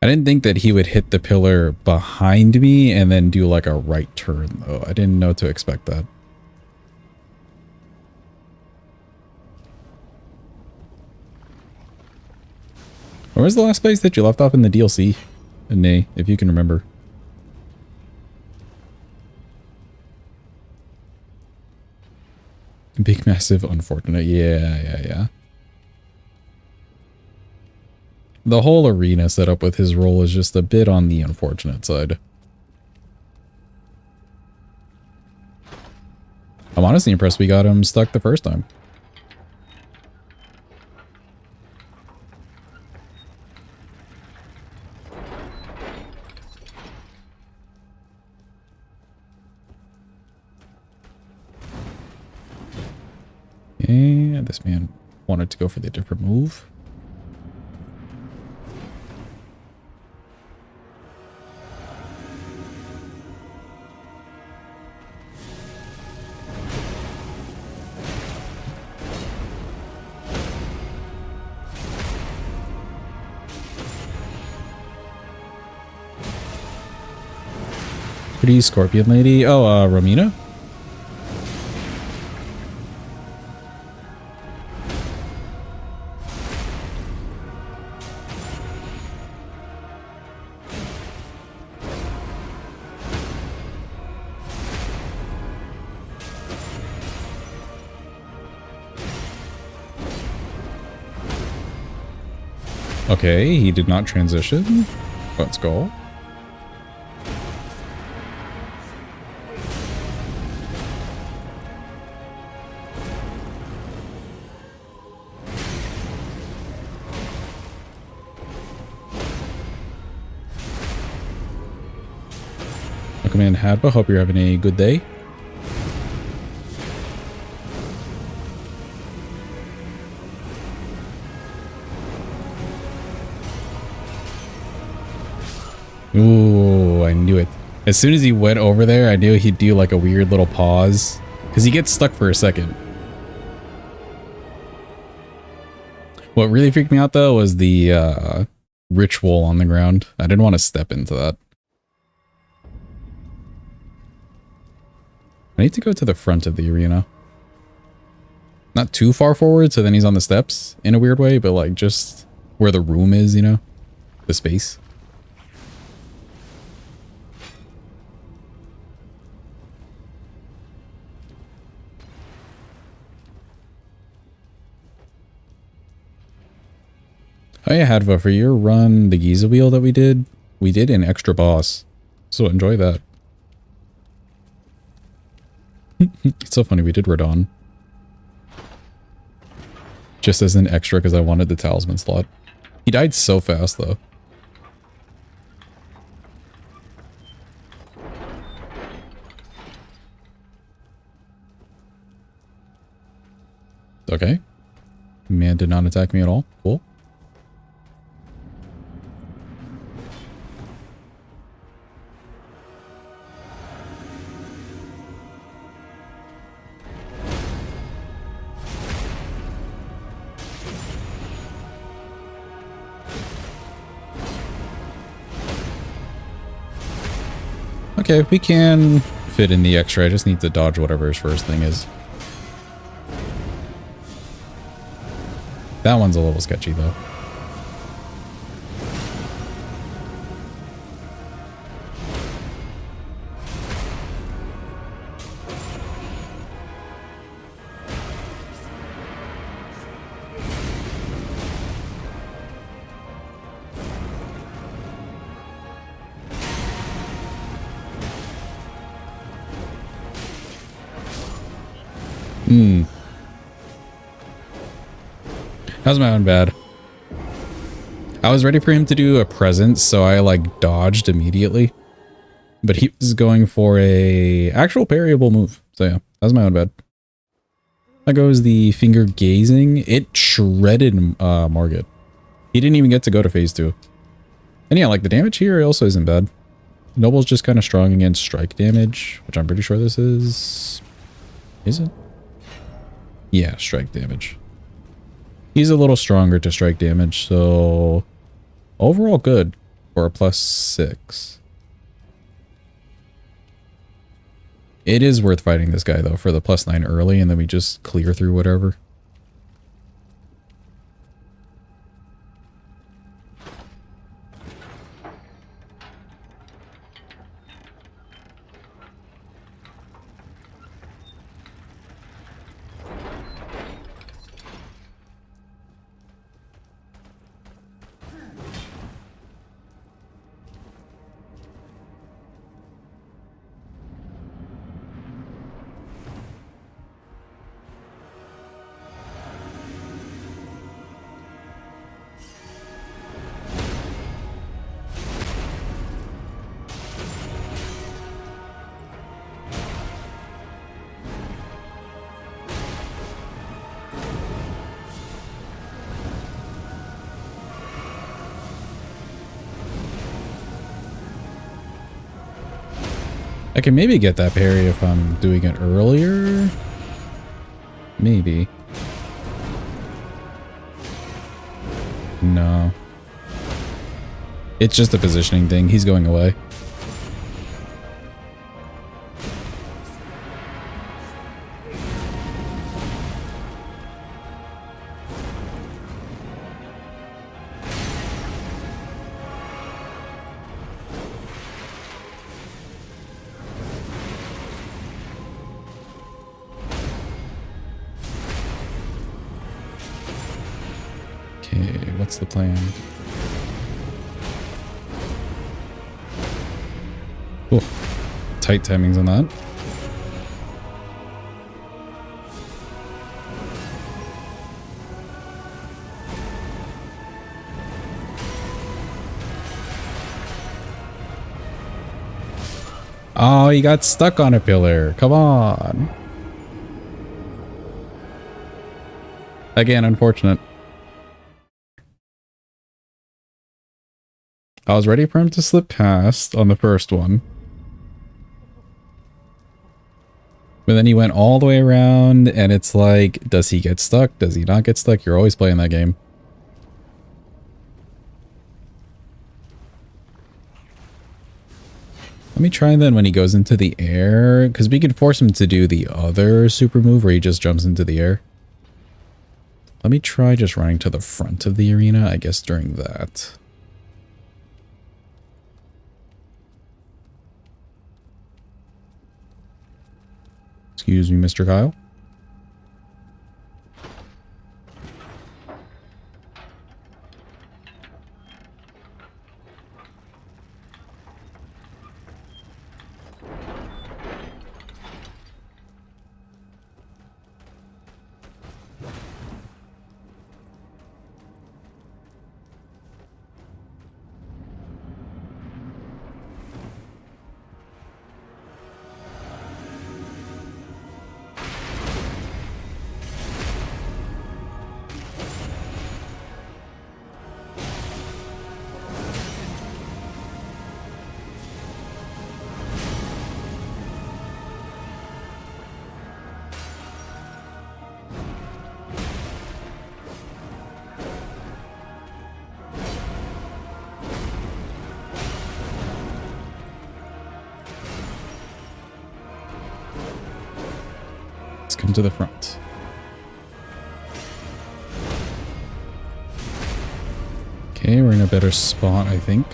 I didn't think that he would hit the pillar behind me and then do like a right turn, though. I didn't know to expect that. Where was the last place that you left off in the DLC? Nay, if you can remember. Big, massive, unfortunate. Yeah. The whole arena setup with his role is just a bit on the unfortunate side. I'm honestly impressed we got him stuck the first time. Okay, this man wanted to go for the different move. Pretty Scorpion Lady. Oh, Romina? Okay, he did not transition. Let's go. Welcome in, Hadba. Hope you're having a good day. Ooh, I knew it. As soon as he went over there, I knew he'd do like a weird little pause. Because he gets stuck for a second. What really freaked me out though was the ritual on the ground. I didn't want to step into that. I need to go to the front of the arena. Not too far forward, so then he's on the steps in a weird way, but like just where the room is, you know? The space. Oh yeah, Hadva, for your run, the Giza wheel that we did an extra boss. So enjoy that. It's so funny, we did Radon. Just as an extra because I wanted the talisman slot. He died so fast though. Okay. Man did not attack me at all. Cool. Okay, we can fit in the extra. I just need to dodge whatever his first thing is. That one's a little sketchy though. That was my own bad. I was ready for him to do a presence, so I like dodged immediately. But he was going for a actual parryable move. So yeah, that was my own bad. That goes the finger gazing. It shredded Margit. He didn't even get to go to phase 2. And yeah, like the damage here also isn't bad. Noble's just kind of strong against strike damage, which I'm pretty sure this is... Is it? Yeah, strike damage. He's a little stronger to strike damage, so... Overall good for a +6. It is worth fighting this guy, though, for the +9 early, and then we just clear through whatever. I can maybe get that parry if I'm doing it earlier. Maybe. No. It's just a positioning thing. He's going away. What's the plan? Cool. Tight timings on that. Oh, he got stuck on a pillar. Come on. Again, unfortunate. I was ready for him to slip past on the first one. But then he went all the way around, and it's like, does he get stuck? Does he not get stuck? You're always playing that game. Let me try then when he goes into the air, because we can force him to do the other super move where he just jumps into the air. Let me try just running to the front of the arena, I guess, during that. Excuse me, Mr. Kyle. Come to the front. Okay, we're in a better spot, I think.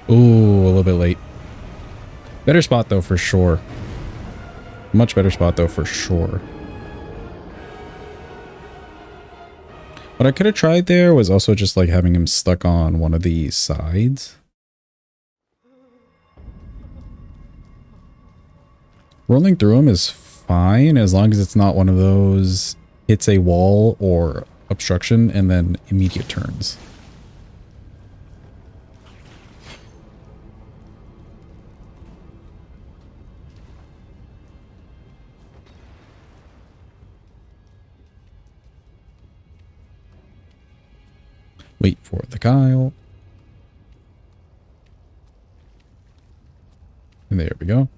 Ooh, a little bit late. Better spot though, for sure. Much better spot though, for sure. What I could have tried there was also just like having him stuck on one of these sides. Rolling through him is fine as long as it's not one of those hits a wall or obstruction and then immediate turns. Wait for the Kyle. And there we go.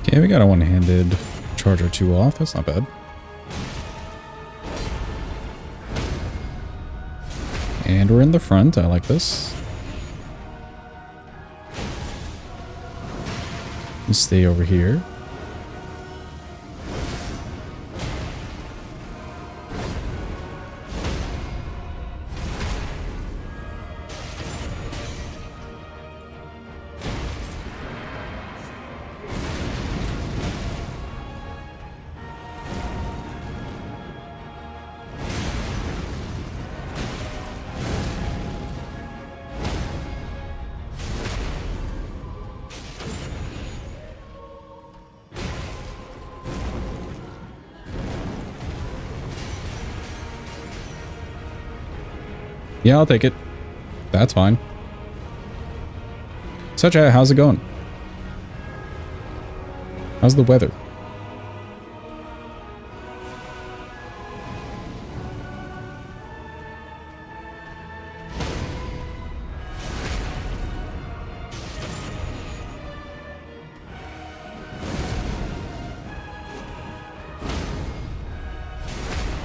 Okay, we got a one-handed charge or two off. That's not bad. And we're in the front. I like this. Let's stay over here. Yeah, I'll take it. That's fine. So, chat, how's it going? How's the weather?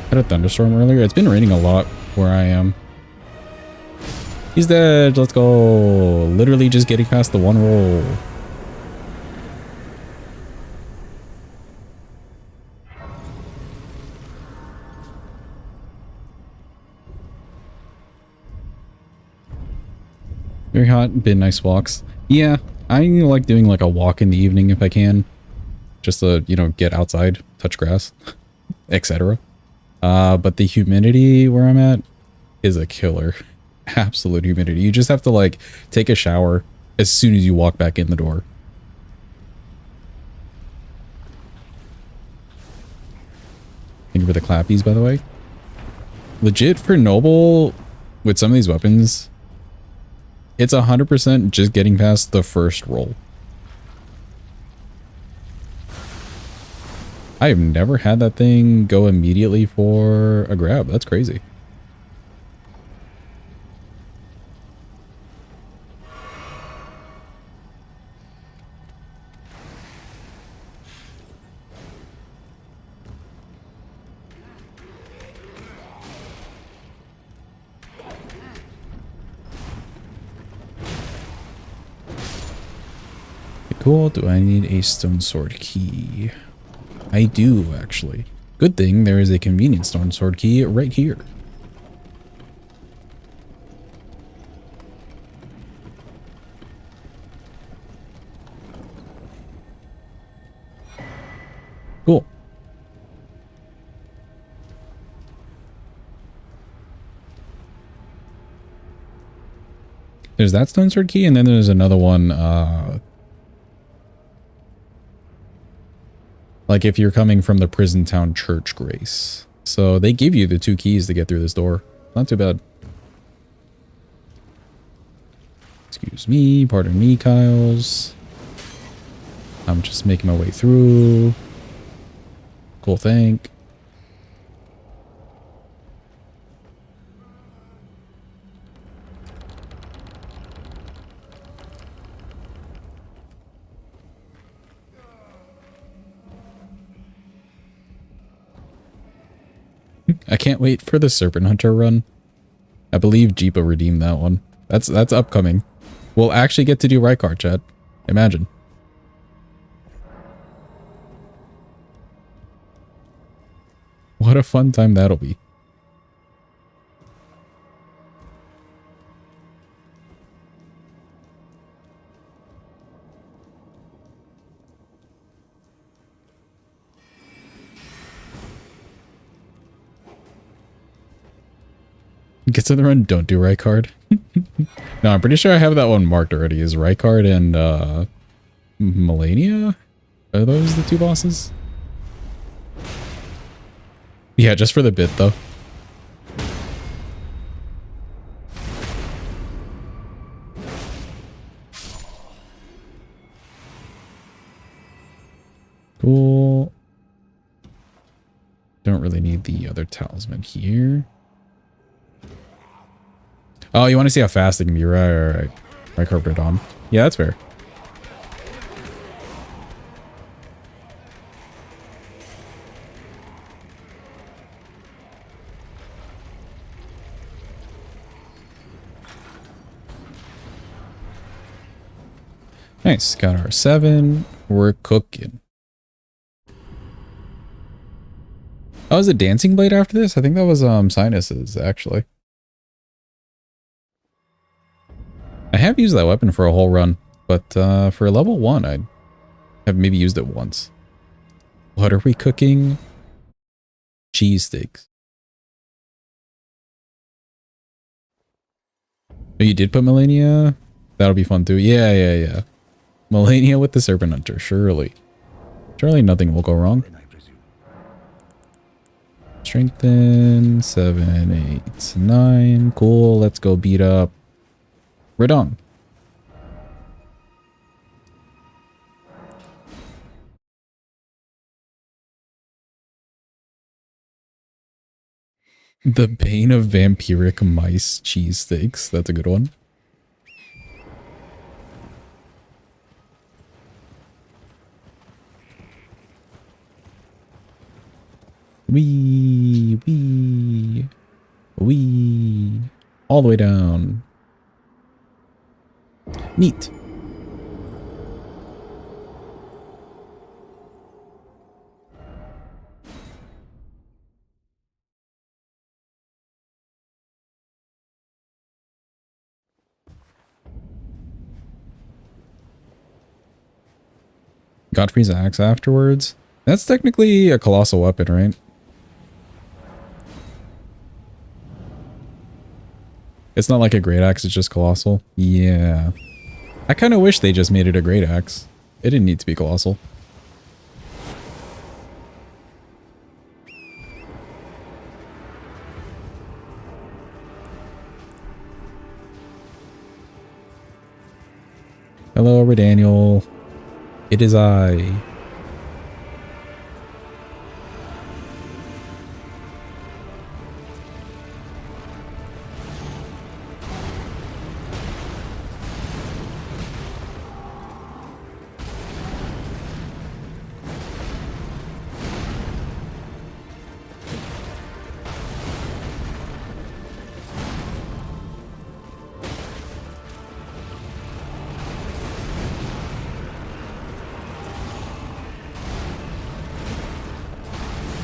Had a thunderstorm earlier. It's been raining a lot where I am. He's dead. Let's go. Literally just getting past the one roll. Very hot. Been nice walks. Yeah, I like doing like a walk in the evening if I can. Just to, you know, get outside, touch grass, etc. But the humidity where I'm at is a killer. Absolute humidity. You just have to like take a shower as soon as you walk back in the door. Thank you for the clappies, by the way. Legit for Noble, with some of these weapons, it's 100% just getting past the first roll. I have never had that thing go immediately for a grab. That's crazy. Cool. Do I need a stone sword key? I do, actually. Good thing there is a convenient stone sword key right here. Cool. There's that stone sword key, and then there's another one, like if you're coming from the Prison Town Church Grace. So they give you the 2 keys to get through this door. Not too bad. Excuse me, pardon me, Kyles. I'm just making my way through. Cool, thank. I can't wait for the Serpent Hunter run. I believe Jeepa redeemed that one. That's upcoming. We'll actually get to do Rykar, chat. Imagine. What a fun time that'll be. Get to the run, don't do Rykard. No, I'm pretty sure I have that one marked already. Is Rykard and Melania? Are those the two bosses? Yeah, just for the bit though. Cool. Don't really need the other talisman here. Oh, you want to see how fast they can be? Right. Rykard Radon. Yeah, that's fair. Nice. Got our 7. We're cooking. Oh, is it Dancing Blade after this? I think that was Sinus's, actually. I have used that weapon for a whole run, but for level 1, I have maybe used it once. What are we cooking? Cheese sticks. Oh, you did put Melania? That'll be fun too. Yeah. Melania with the Serpent Hunter, surely. Surely nothing will go wrong. Strengthen, 7, 8, 9. Cool, let's go beat up Radon. The Bane of Vampiric Mice cheesesteaks. That's a good one. Wee. All the way down. Neat. Godfrey's axe afterwards. That's technically a colossal weapon, right? It's not like a great axe, it's just colossal. Yeah. I kind of wish they just made it a great axe. It didn't need to be colossal. Hello, Redaniel. It is I.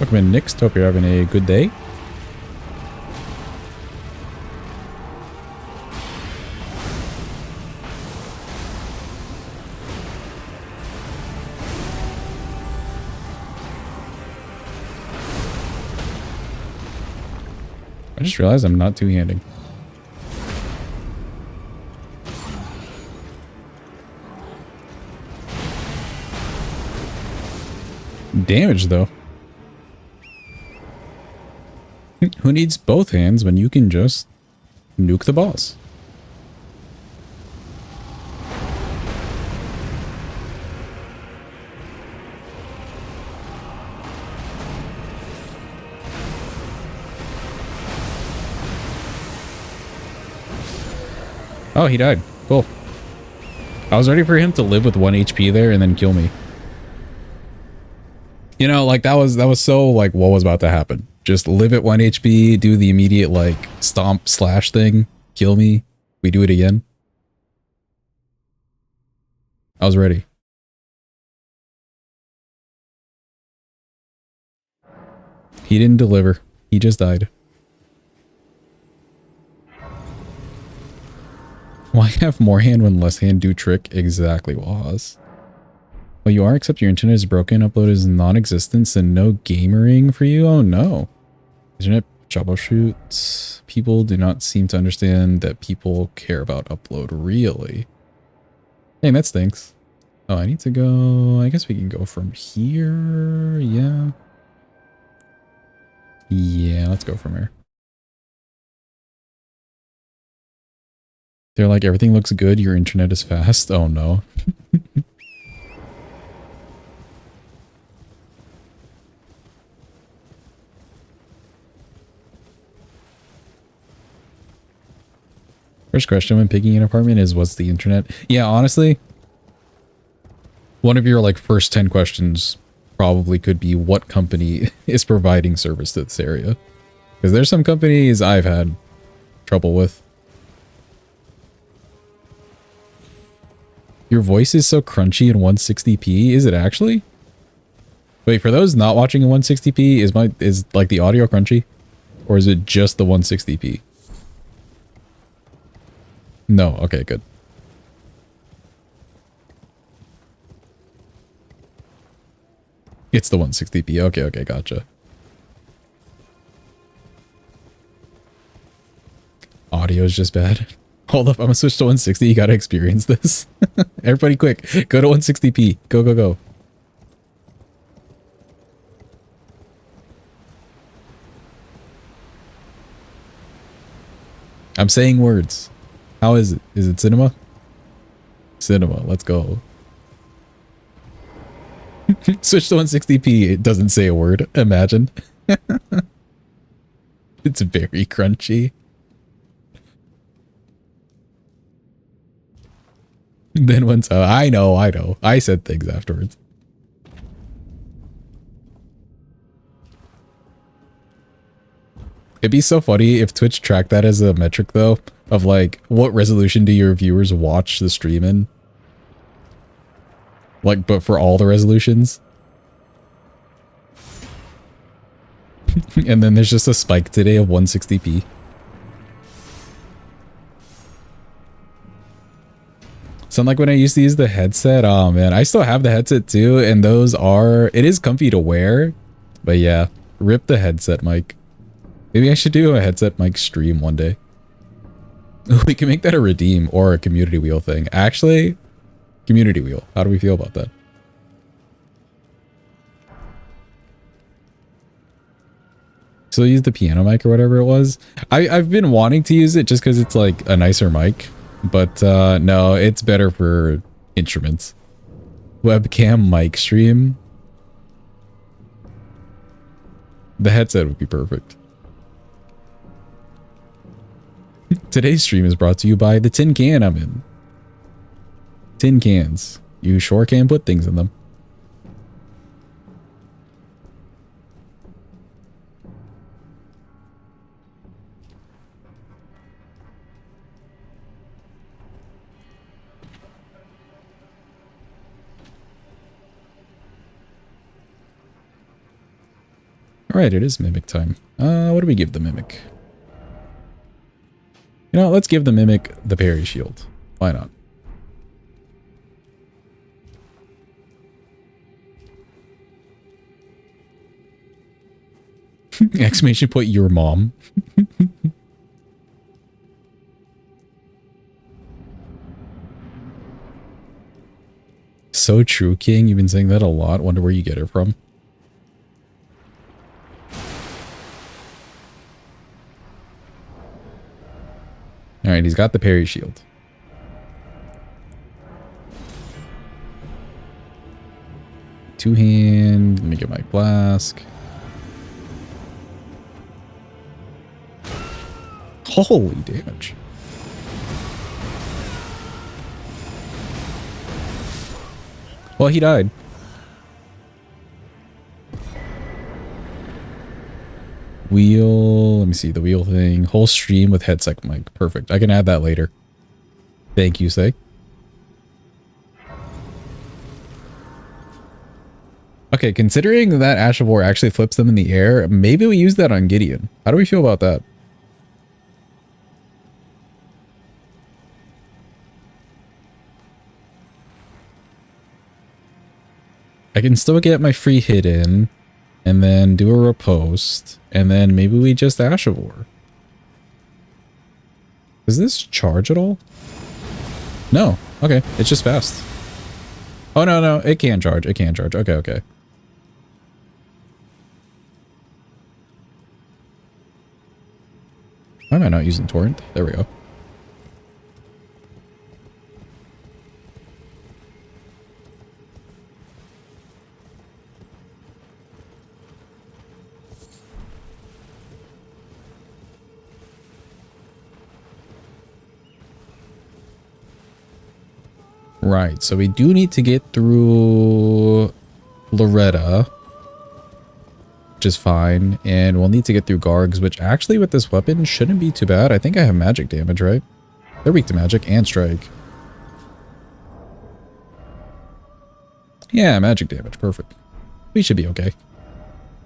Welcome in, Nix. Hope you're having a good day. I just realized I'm not two-handing. Damage, though. Who needs both hands when you can just nuke the boss? Oh, he died. Cool. I was ready for him to live with 1 HP there and then kill me. You know, like that was so like what was about to happen. Just live at 1 HP, do the immediate like stomp slash thing, kill me, we do it again. I was ready. He didn't deliver. He just died. Why have more hand when less hand do trick? Exactly, Wahaz. Well, you are, except your internet is broken, upload is non-existent, and no gamering for you? Oh no. Internet troubleshoots. People do not seem to understand that people care about upload, really. Dang, that stinks. Oh, I need to go... I guess we can go from here. Yeah. Yeah, let's go from here. They're like, everything looks good, your internet is fast. Oh no. First question when picking an apartment is, what's the internet? Yeah, honestly, one of your like first 10 questions probably could be what company is providing service to this area. Because there's some companies I've had trouble with. Your voice is so crunchy in 160p. Is it actually? Wait, for those not watching in 160p, is like the audio crunchy? Or is it just the 160p? No, okay, good. It's the 160p. Okay, okay, gotcha. Audio is just bad. Hold up, I'm gonna switch to 160. You gotta experience this. Everybody quick, go to 160p. Go, go, go. I'm saying words. How is it? Is it cinema? Cinema, let's go. Switch to 160p. It doesn't say a word. Imagine. It's very crunchy. Then once I know. I said things afterwards. It'd be so funny if Twitch tracked that as a metric though, of like, what resolution do your viewers watch the stream in? Like, but for all the resolutions. And then there's just a spike today of 160p. Sound like when I used to use the headset. Oh man, I still have the headset too, and those are, it is comfy to wear, but yeah, rip the headset mic. Maybe I should do a headset mic stream one day. We can make that a redeem or a community wheel thing. Actually, community wheel. How do we feel about that? So use the piano mic or whatever it was. I've been wanting to use it just because it's like a nicer mic. But no, it's better for instruments. Webcam mic stream. The headset would be perfect. Today's stream is brought to you by the tin can I'm in. Tin cans. You sure can put things in them. Alright, it is Mimic time. What do we give the Mimic? You know, let's give the Mimic the parry shield. Why not? Exclamation point, your mom. So true, King. You've been saying that a lot. Wonder where you get it from. Alright, he's got the parry shield. Two hand. Let me get my flask. Holy damage. Well, he died. Wheel, let me see the wheel thing. Whole stream with headset mic. Perfect. I can add that later. Thank you, Say. Okay, considering that Ash of War actually flips them in the air, maybe we use that on Gideon. How do we feel about that? I can still get my free hit in, and then do a riposte, and then maybe we just Ash of War. Does this charge at all? No. Okay, it's just fast. Oh, no, no, it can charge. It can charge. Okay, okay. Why am I not using Torrent? There we go. Right, so we do need to get through Loretta, which is fine, and we'll need to get through Gargs, which actually with this weapon shouldn't be too bad. I think I have magic damage, right? They're weak to magic and strike. Yeah, magic damage, perfect. We should be okay.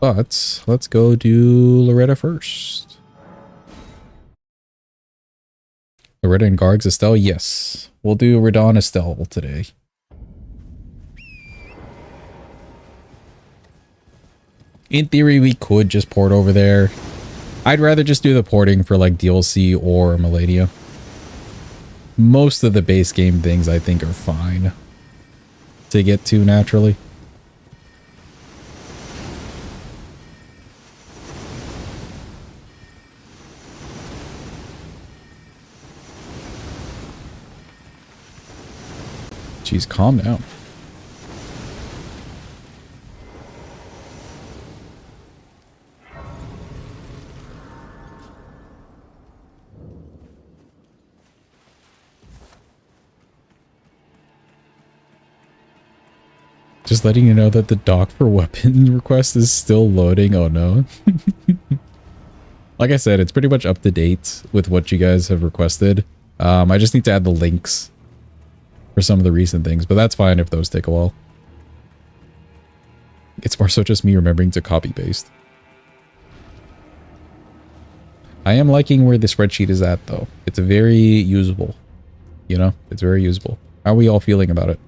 But let's go do Loretta first. Loretta and Gargs Estelle, yes. We'll do Radon Estelle today. In theory, we could just port over there. I'd rather just do the porting for like DLC or Malenia. Most of the base game things I think are fine to get to naturally. Jeez, calm down. Just letting you know that the dock for weapon request is still loading. Oh no. Like I said, it's pretty much up to date with what you guys have requested. I just need to add the links for some of the recent things, but that's fine if those take a while. It's more so just me remembering to copy paste. I am liking where the spreadsheet is at though. It's very usable. You know, it's very usable. How are we all feeling about it?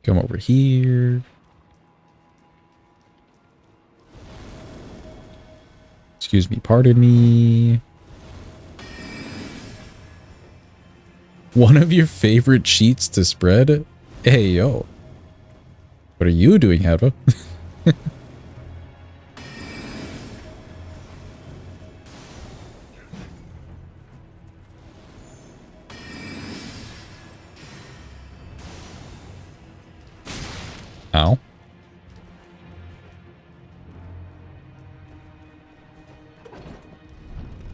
Come over here. Excuse me, pardon me. One of your favorite sheets to spread? Hey, yo. What are you doing, Hadva? Ow.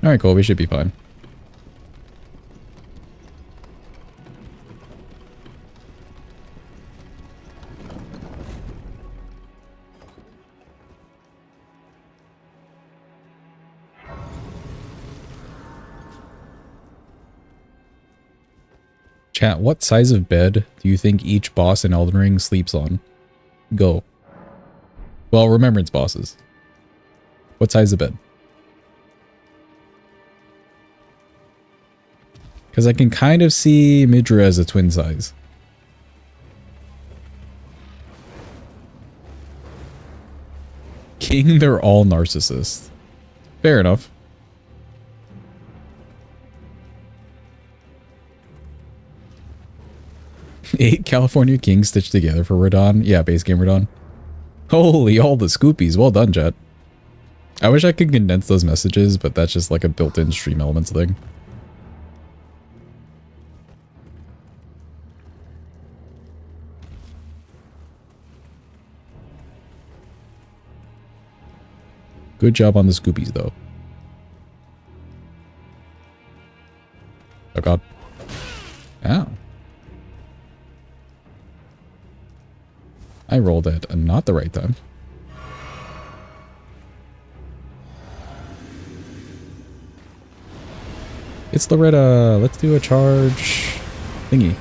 Alright, cool. We should be fine. Chat, what size of bed do you think each boss in Elden Ring sleeps on? Go. Well, remembrance bosses. What size of bed? Because I can kind of see Midra as a twin size. King, they're all narcissists. Fair enough. 8 California Kings stitched together for Radon. Yeah, base game Radon. Holy, all the scoopies. Well done, chat. I wish I could condense those messages, but that's just like a built-in stream elements thing. Good job on the scoopies, though. Oh god. Ow. I rolled at not the right time. It's Loretta. Let's do a charge thingy.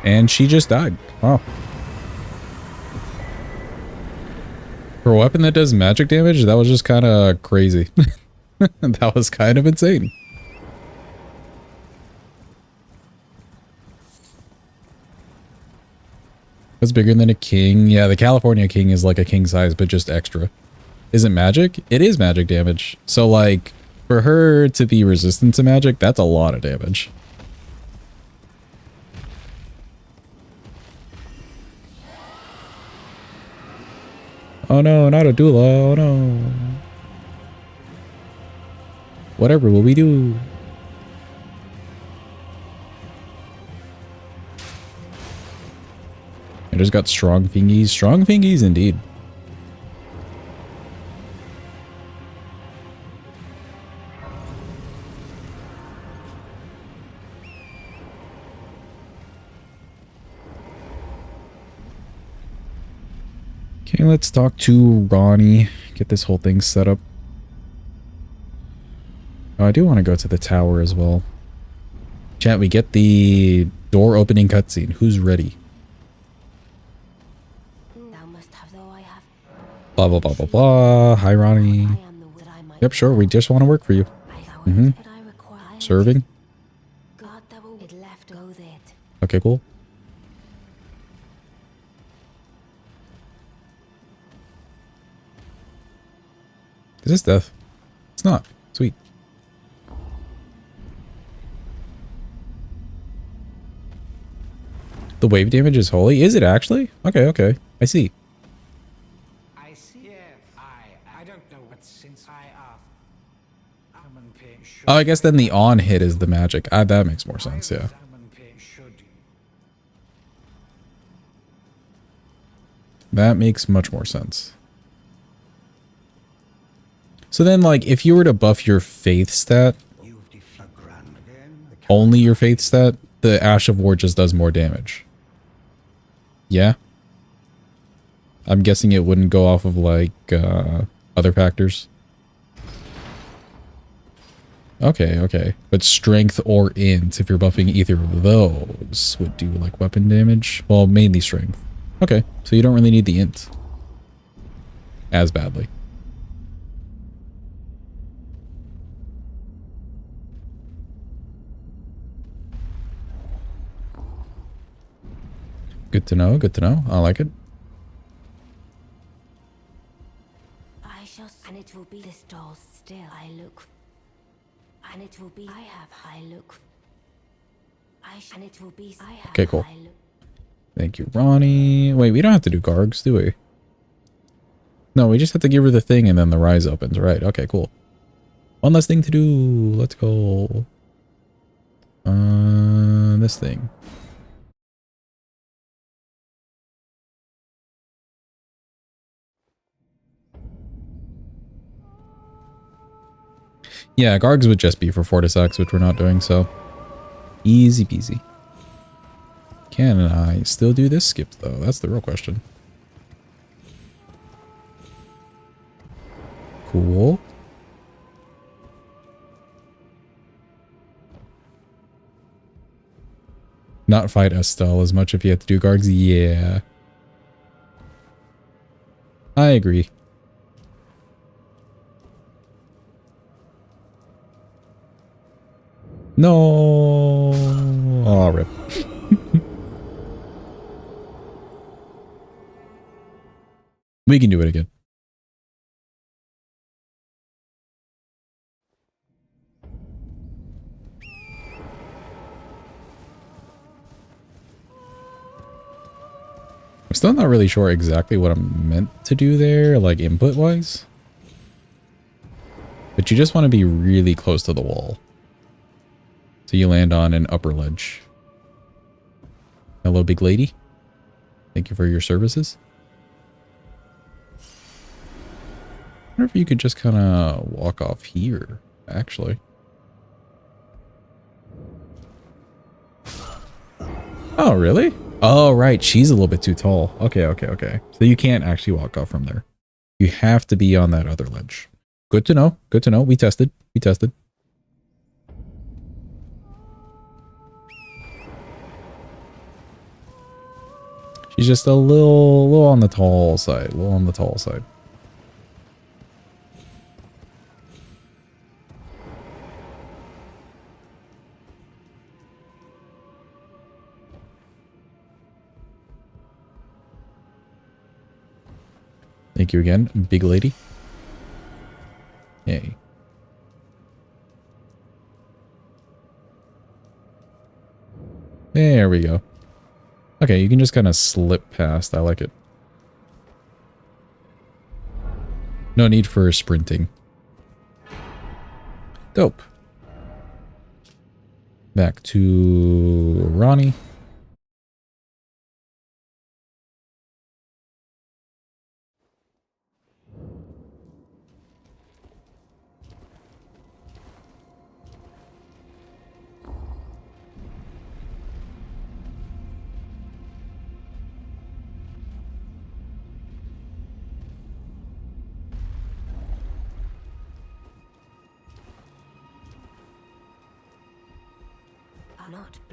And she just died. Wow. For a weapon that does magic damage, that was just kind of crazy. That was kind of insane. That's bigger than a king. Yeah, the California king is like a king size, but just extra. Is it magic? It is magic damage. So like, for her to be resistant to magic, that's a lot of damage. Oh no, not a doula. Oh no. Whatever will we do? I just got strong fingies. Strong fingies indeed. Okay, let's talk to Ronnie. Get this whole thing set up. Oh, I do want to go to the tower as well. Chat, we get the door opening cutscene. Who's ready? Blah, blah, blah, blah, blah. Hi, Ronnie. Yep, sure. We just want to work for you. Serving? Okay, cool. Is this death? It's not. Sweet. The wave damage is holy? Is it actually? Okay, okay. I see. I see. Yeah, I don't know what since Oh, I guess then the on hit is the magic. That makes more sense, yeah. That makes much more sense. So then, like, if you were to buff your faith stat, only your faith stat, the Ash of War just does more damage. Yeah? I'm guessing it wouldn't go off of, like, other factors. Okay, okay. But strength or int, if you're buffing either of those, would do, like, weapon damage. Well, mainly strength. Okay, so you don't really need the int as badly. Good to know, good to know. I like it. I shall, and it will be this doll still. I look, and it will be. I have high look. And it will be. I have. Okay, cool. Thank you, Ronnie. Wait, we don't have to do Gargs, do we? No, we just have to give her the thing and then the rise opens. Right, okay, cool. One less thing to do. Let's go. This thing. Yeah, Gargs would just be for Fortissax, which we're not doing, so easy peasy. Can I still do this skip, though? That's the real question. Cool. Not fight Estelle as much if you have to do Gargs. Yeah. I agree. No. Oh, rip. We can do it again. I'm still not really sure exactly what I'm meant to do there, like input-wise. But But you just want to be really close to the wall. So you land on an upper ledge. Hello, big lady. Thank you for your services. I wonder if you could just kind of walk off here, actually. Oh, really? Oh, right. She's a little bit too tall. Okay, okay, okay. So you can't actually walk off from there. You have to be on that other ledge. Good to know. Good to know. We tested. We tested. She's just a little on the tall side. A little on the tall side. Thank you again, big lady. Yay. There we go. Okay, you can just kind of slip past. I like it. No need for sprinting. Dope. Back to Ronnie.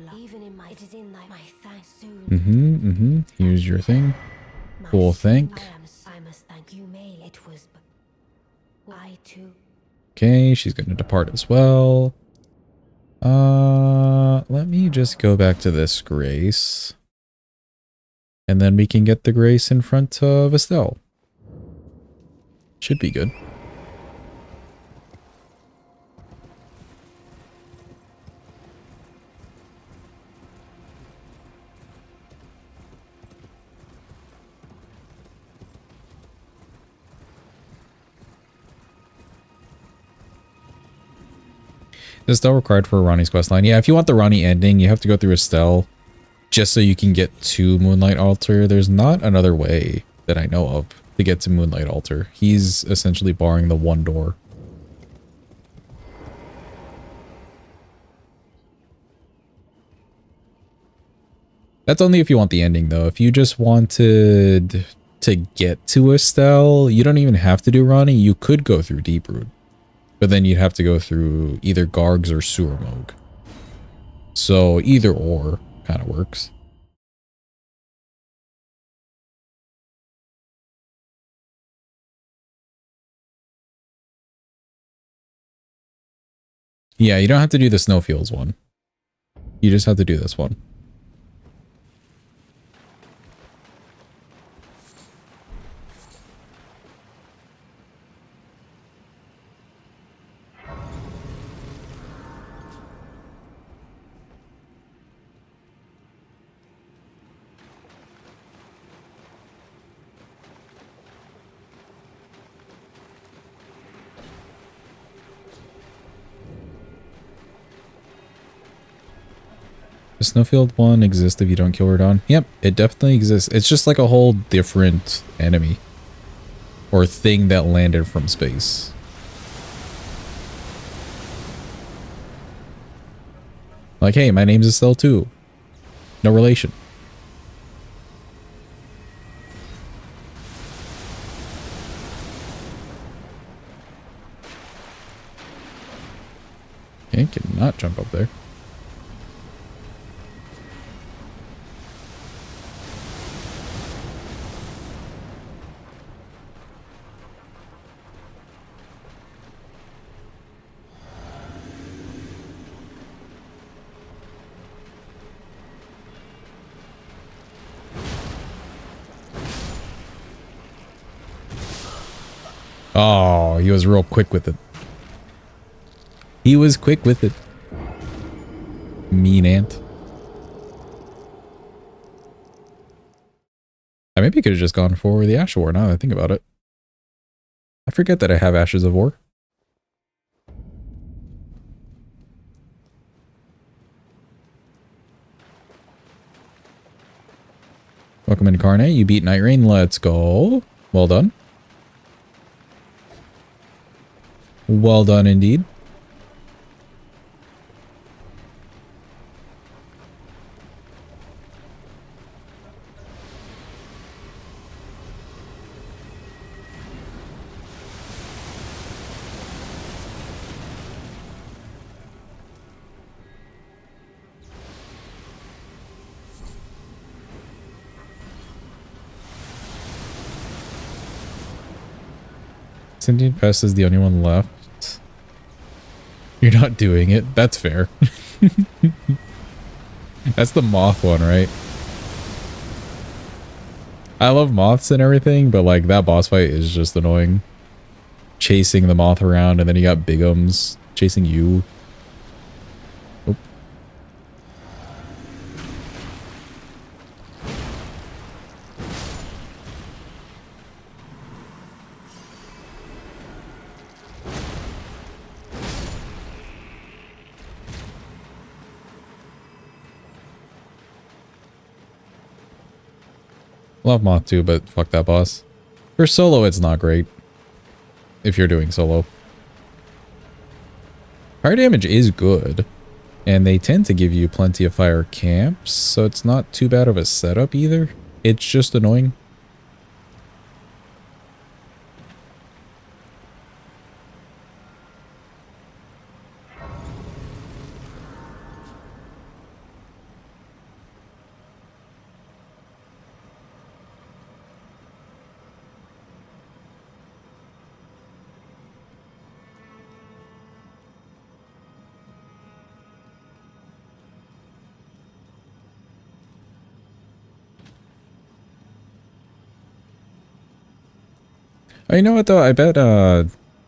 Not even in my, it is in my thanks soon. Here's your thing. Cool, thank. I must thank you, May. It was, I too. Okay, she's going to depart as well. Let me just go back to this Grace. And then we can get the Grace in front of Estelle. Should be good. Is Estelle required for Ronnie's questline? Yeah, if you want the Ronnie ending, you have to go through Estelle just so you can get to Moonlight Altar. There's not another way that I know of to get to Moonlight Altar. He's essentially barring the one door. That's only if you want the ending, though. If you just wanted to get to Estelle, you don't even have to do Ronnie. You could go through Deeproot. But then you'd have to go through either Gargs or Suramog. So either or kind of works. Yeah, you don't have to do the Snowfields one. You just have to do this one. The Snowfield one exists if you don't kill Radon. Yep, it definitely exists. It's just like a whole different enemy. Or thing that landed from space. Like, hey, my name's Estelle too. No relation. Okay, cannot jump up there. Oh, he was real quick with it. He was quick with it. Mean ant. I maybe could have just gone for the Ash of War now that I think about it. I forget that I have Ashes of War. Welcome Incarnate. You beat Night Rain. Let's go. Well done. Well done indeed. Sentient Pest is the only one left. You're not doing it. That's fair. That's the moth one, right? I love moths and everything, but like that boss fight is just annoying. Chasing the moth around and then you got Bigums chasing you. Oh. Love Moth too, but fuck that boss. For solo, it's not great. If you're doing solo. Fire damage is good. And they tend to give you plenty of fire camps, so it's not too bad of a setup either. It's just annoying. Oh, you know what though? I bet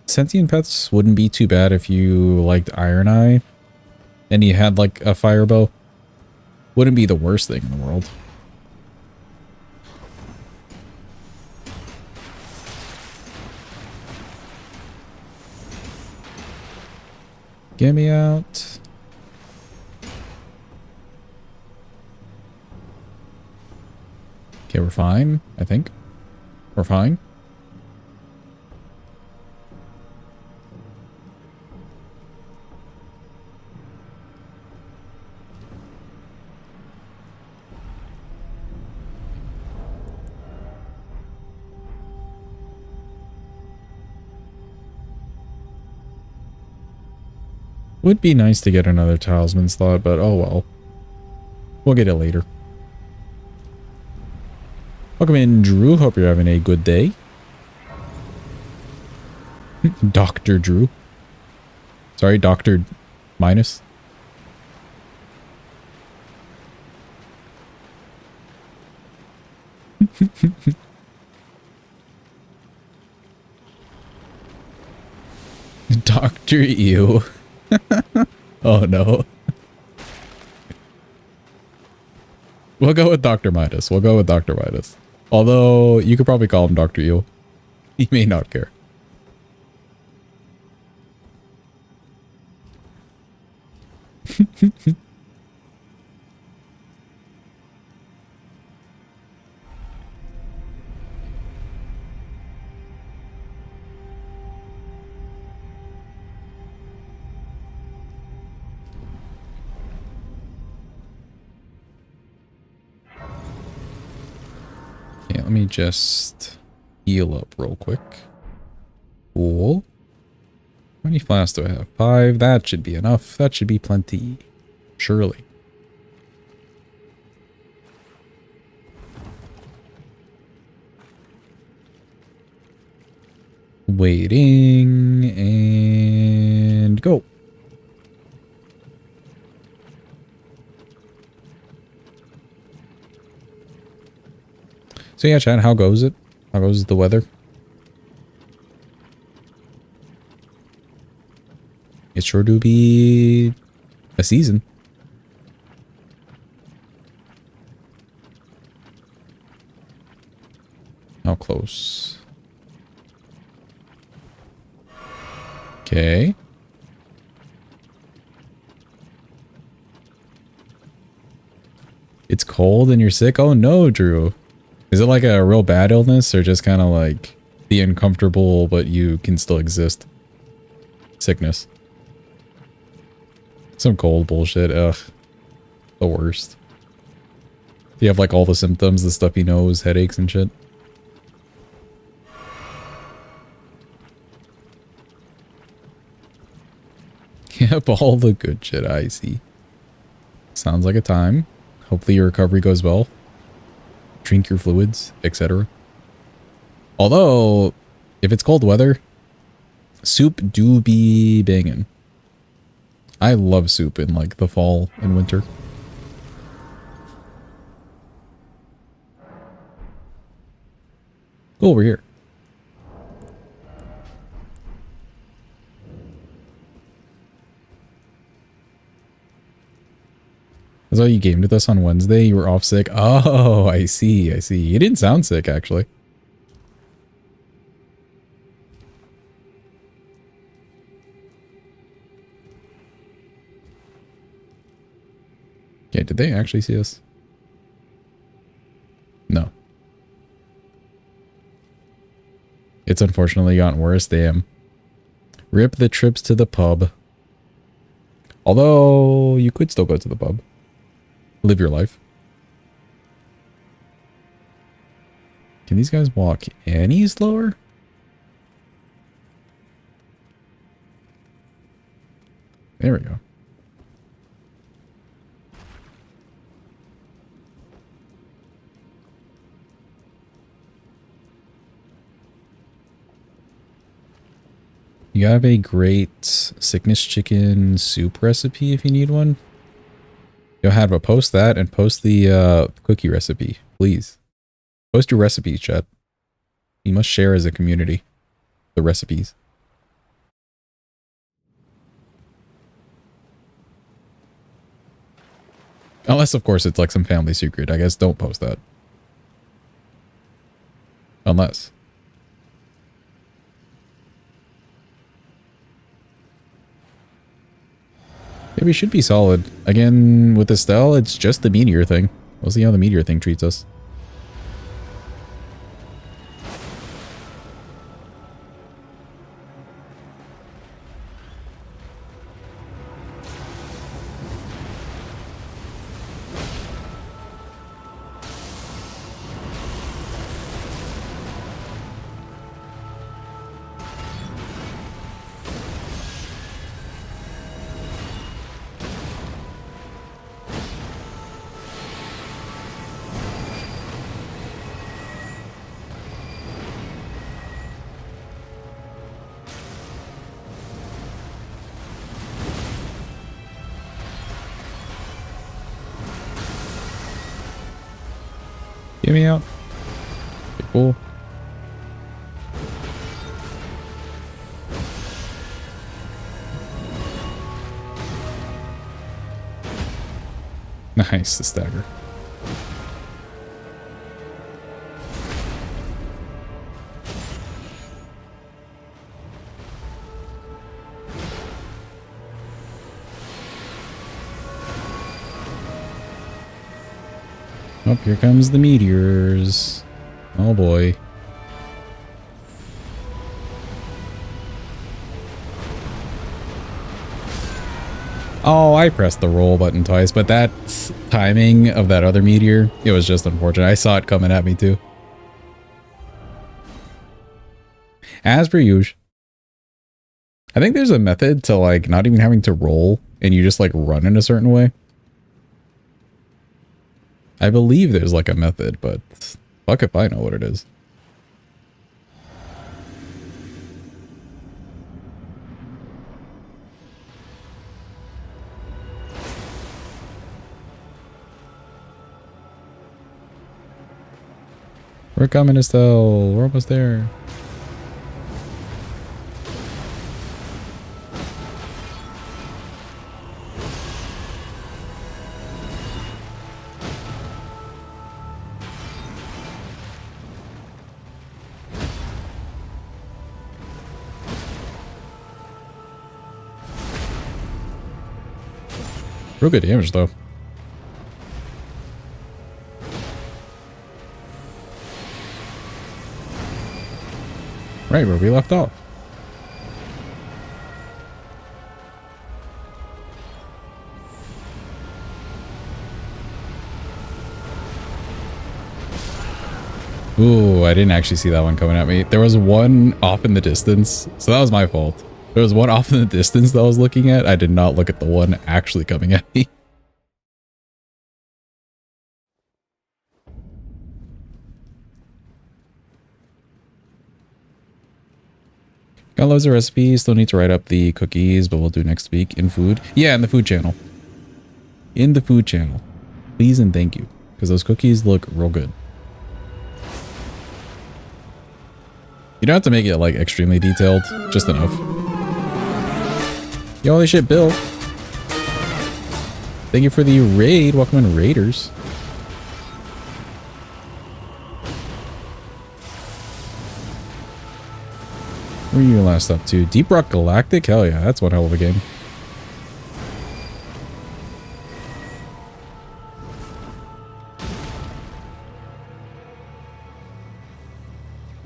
Sentient Pets wouldn't be too bad if you liked Iron Eye and you had like a fire bow. Wouldn't be the worst thing in the world. Get me out. Okay, we're fine, I think. We're fine. Would be nice to get another talisman slot, but oh well. We'll get it later. Welcome in, Drew. Hope you're having a good day. Dr. Drew. Sorry, Dr. Minus. Dr. Ew. Oh no. We'll go with Dr. Midas. We'll go with Dr. Midas. Although, you could probably call him Dr. Eel. He may not care. Yeah, let me just heal up real quick. Cool. How many flasks do I have? 5. That should be enough. That should be plenty. Surely. Waiting and go. So yeah, chat, how goes it? How goes the weather? It's sure to be a season. How close? Okay. It's cold and you're sick? Oh no, Drew. Is it like a real bad illness or just kind of like the uncomfortable but you can still exist sickness? Some cold bullshit. Ugh. The worst. You have like all the symptoms, the stuffy nose, headaches and shit. Yep, all the good shit, I see. Sounds like a time. Hopefully your recovery goes well. Drink your fluids, etc. Although, if it's cold weather, soup do be banging. I love soup in like the fall and winter. Go over here. I saw you gamed with us on Wednesday. You were off sick. Oh, I see. I see. You didn't sound sick, actually. Okay, did they actually see us? No. It's unfortunately gotten worse. Damn. Rip the trips to the pub. Although, you could still go to the pub. Live your life. Can these guys walk any slower? There we go. You have a great sickness chicken soup recipe if you need one. You'll have a post that and post the cookie recipe, please. Post your recipes, chat. You must share as a community the recipes. Unless, of course, it's like some family secret. I guess don't post that. Unless. Yeah, we should be solid. Again, with Estelle, it's just the meteor thing. We'll see how the meteor thing treats us. Get me out. Okay, cool. Nice, the stagger. Oh, here comes the meteors. Oh boy. Oh, I pressed the roll button twice, but that timing of that other meteor, it was just unfortunate. I saw it coming at me too. As per usual. I think there's a method to like not even having to roll and you just like run in a certain way. I believe there's like a method, but fuck if I know what it is. We're coming, Estelle. We're almost there. Real good damage, though. Right where we left off. Ooh, I didn't actually see that one coming at me. There was one off in the distance, so that was my fault. There was one off in the distance that I was looking at. I did not look at the one actually coming at me. Got loads of recipes. Still need to write up the cookies, but we'll do next week in food. Yeah, in the food channel. In the food channel. Please and thank you, because those cookies look real good. You don't have to make it like extremely detailed, just enough. Yo, holy shit, Bill. Thank you for the raid. Welcome in, Raiders. Where are you last up to? Deep Rock Galactic? Hell yeah, that's one hell of a game.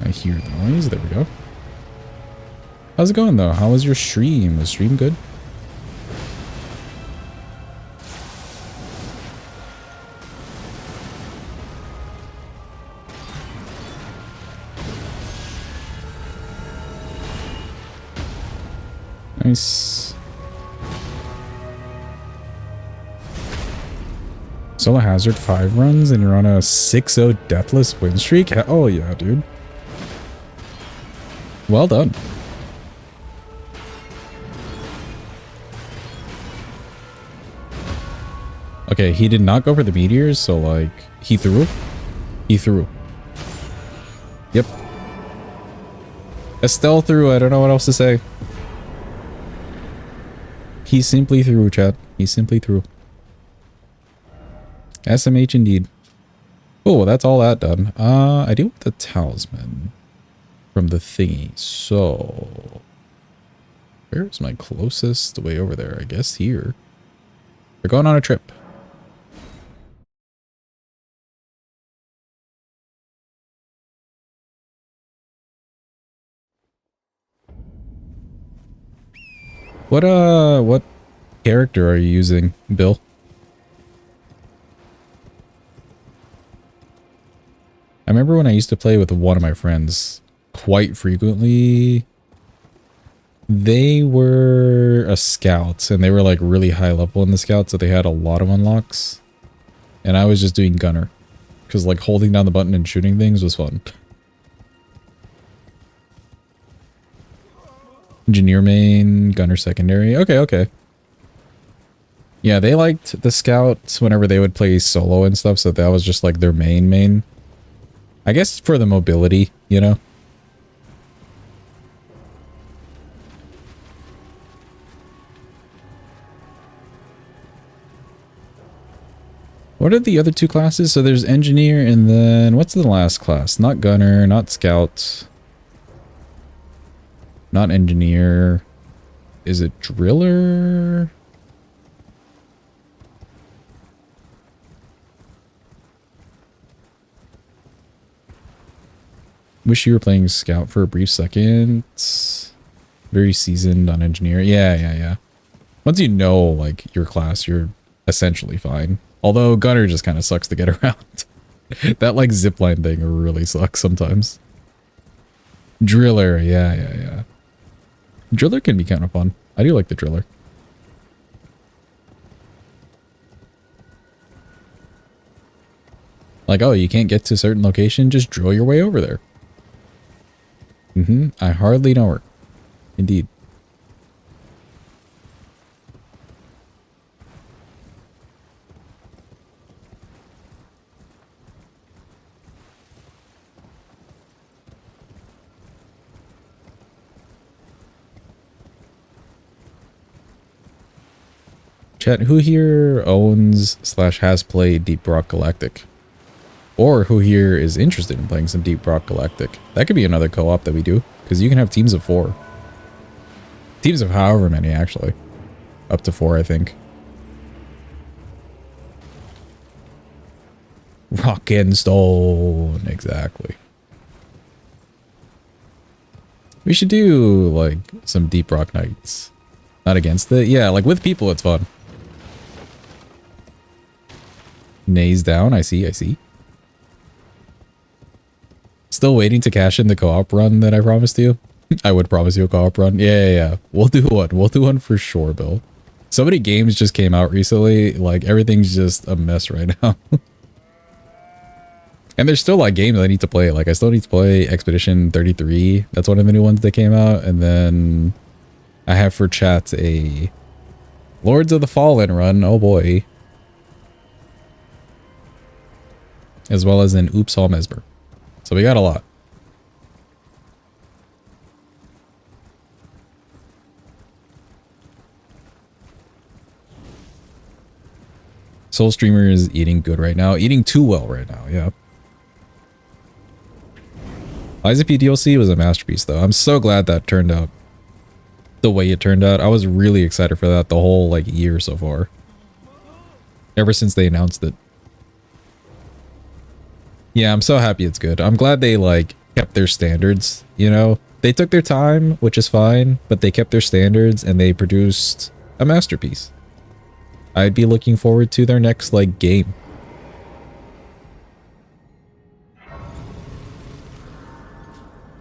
I hear noise. There we go. How's it going though? How was your stream? Was stream good? Nice. Solo Hazard 5 runs and you're on a 6-0 deathless win streak? Oh yeah, dude. Well done. Okay, he did not go for the meteors, so like, he threw. He threw. Yep. Estelle threw, I don't know what else to say. He simply threw, chat. He simply threw. SMH indeed. Oh, well, that's all that done. I do want the talisman from the thingy. So, where's my closest way over there? I guess here. We're going on a trip. What character are you using, Bill? I remember when I used to play with one of my friends quite frequently. They were a scout and they were like really high level in the scout, so they had a lot of unlocks. And I was just doing gunner because like holding down the button and shooting things was fun. Engineer main, gunner secondary. Okay, okay. Yeah, they liked the scouts whenever they would play solo and stuff, so that was just like their main. I guess for the mobility, you know? What are the other two classes? So there's engineer and then what's the last class? Not gunner, not scout. Not engineer. Is it driller? Wish you were playing scout for a brief second. Very seasoned on engineer. Yeah. Once you know like your class, you're essentially fine. Although gunner just kind of sucks to get around. That like zipline thing really sucks sometimes. Driller, yeah. Driller can be kind of fun. I do like the driller. Like, oh, you can't get to a certain location? Just drill your way over there. I hardly know her. Indeed. Chat, who here owns / has played Deep Rock Galactic? Or who here is interested in playing some Deep Rock Galactic? That could be another co-op that we do, because you can have teams of 4. Teams of however many, actually. Up to 4, I think. Rock and Stone, exactly. We should do like some Deep Rock Knights. Not against it. Yeah, like with people it's fun. Nays down. I see. I see. Still waiting to cash in the co-op run that I promised you. I would promise you a co-op run. Yeah. We'll do one. We'll do one for sure, Bill. So many games just came out recently. Like everything's just a mess right now. And there's still like games I need to play. Like I still need to play Expedition 33. That's one of the new ones that came out. And then I have for chat a Lords of the Fallen run. Oh boy. As well as an Oops All Mesmer. So we got a lot. Soul Streamer is eating good right now. Eating too well right now, yeah. Lies of P DLC was a masterpiece though. I'm so glad that turned out the way it turned out. I was really excited for that the whole like year so far. Ever since they announced it. Yeah, I'm so happy it's good. I'm glad they like kept their standards, you know? They took their time, which is fine, but they kept their standards and they produced a masterpiece. I'd be looking forward to their next like game.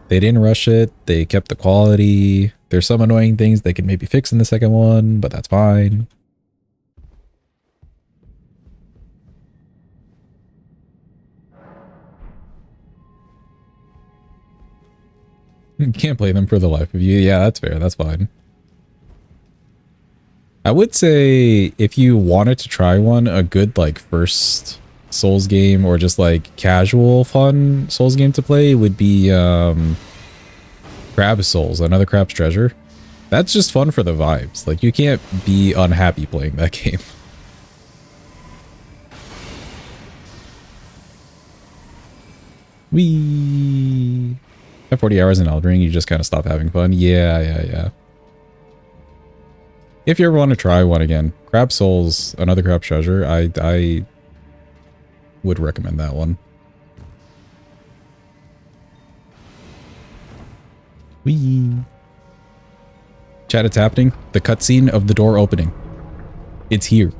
They didn't rush it. They kept the quality. There's some annoying things they could maybe fix in the second one, but that's fine. You can't play them for the life of you. Yeah, that's fair. That's fine. I would say if you wanted to try one, a good like first Souls game or just like casual fun Souls game to play would be Crab Souls, another Crab's Treasure. That's just fun for the vibes. Like you can't be unhappy playing that game. Wee. At 40 hours in Elden Ring, you just kind of stop having fun. Yeah. If you ever want to try one again, Crab Souls, another Crab Treasure, I would recommend that one. Whee! Chat, it's happening. The cutscene of the door opening. It's here.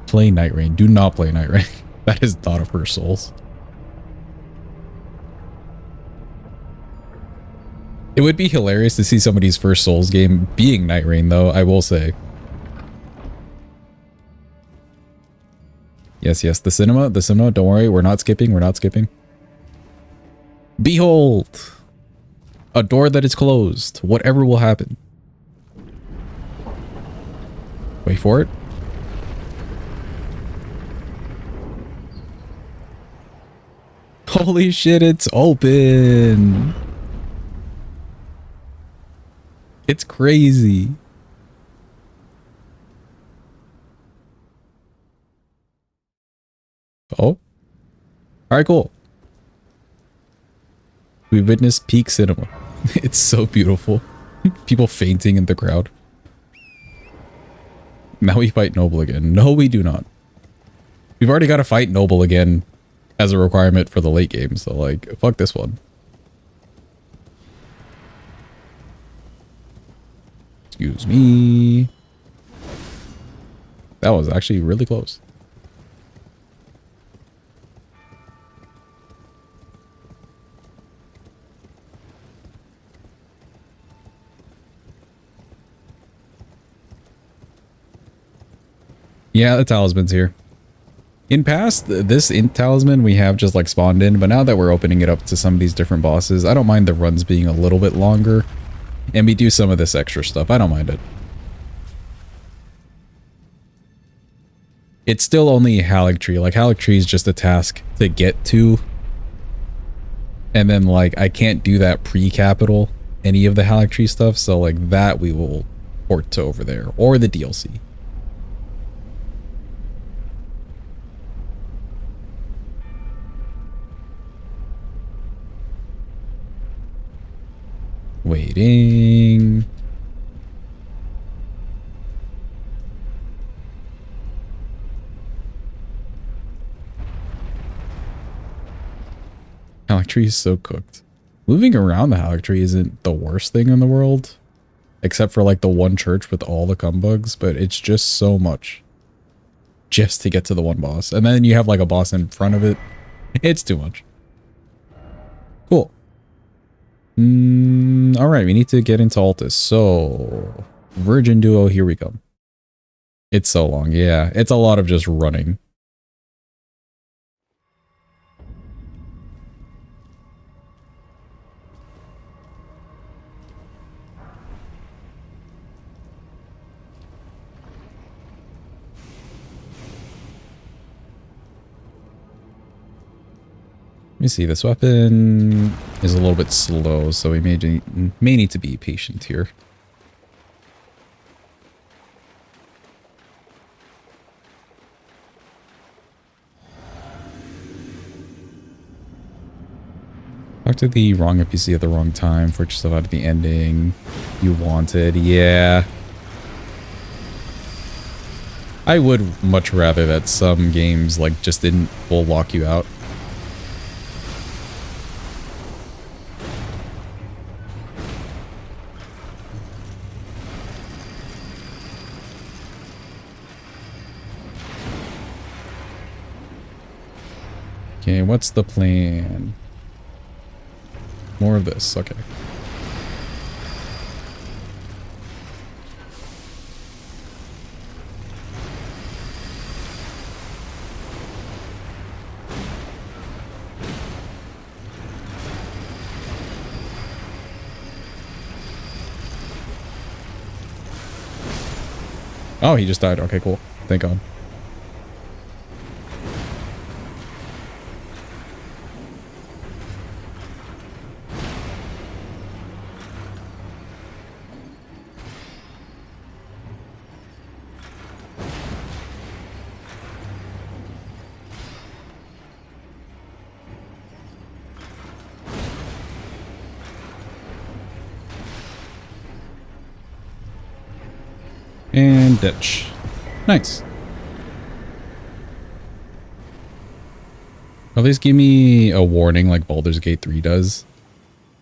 Play Night Rain. Do not play Night Rain. That is not a first Souls. It would be hilarious to see somebody's first Souls game being Night Rain, though, I will say. Yes, the cinema, don't worry, we're not skipping. Behold! A door that is closed. Whatever will happen. Wait for it. Holy shit, it's open! It's crazy. Oh. Alright, cool. We witnessed peak cinema. It's so beautiful. People fainting in the crowd. Now we fight Noble again. No, we do not. We've already got to fight Noble again as a requirement for the late game, so like, fuck this one. Excuse me. That was actually really close. Yeah, the talisman's here. In past, this talisman we have just like spawned in, but now that we're opening it up to some of these different bosses, I don't mind the runs being a little bit longer. And we do some of this extra stuff. I don't mind it. It's still only Haligtree. Like, Haligtree is just a task to get to. And then, like, I can't do that pre-capital, any of the Haligtree stuff. So, like, that we will port to over there. Or the DLC. Waiting. Haligtree is so cooked. Moving around the Haligtree isn't the worst thing in the world, except for like the one church with all the cumbugs, but it's just so much just to get to the one boss. And then you have like a boss in front of it. It's too much. Cool. All right, we need to get into Altus. So, Virgin Duo, here we go. It's so long. Yeah, it's a lot of just running. Let me see, this weapon is a little bit slow, so we may need to be patient here. Talk to the wrong NPC at the wrong time for yourself out of the ending you wanted. Yeah. I would much rather that some games like just didn't full lock you out. Okay, what's the plan? More of this, okay. Oh, he just died. Okay, cool. Thank God. And ditch. Nice. At least give me a warning like Baldur's Gate 3 does.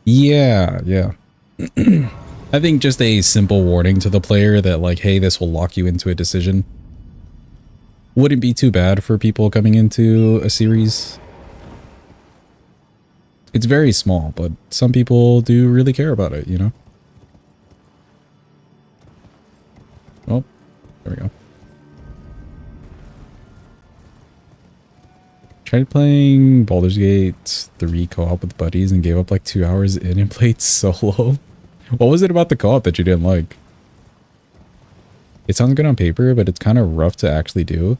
Yeah, yeah. I think just a simple warning to the player that like, hey, this will lock you into a decision wouldn't be too bad for people coming into a series. It's very small, but some people do really care about it, you know? Oh, there we go. Tried playing Baldur's Gate 3 co-op with buddies and gave up like 2 hours in and played solo. What was it about the co-op that you didn't like? It sounds good on paper, but it's kind of rough to actually do.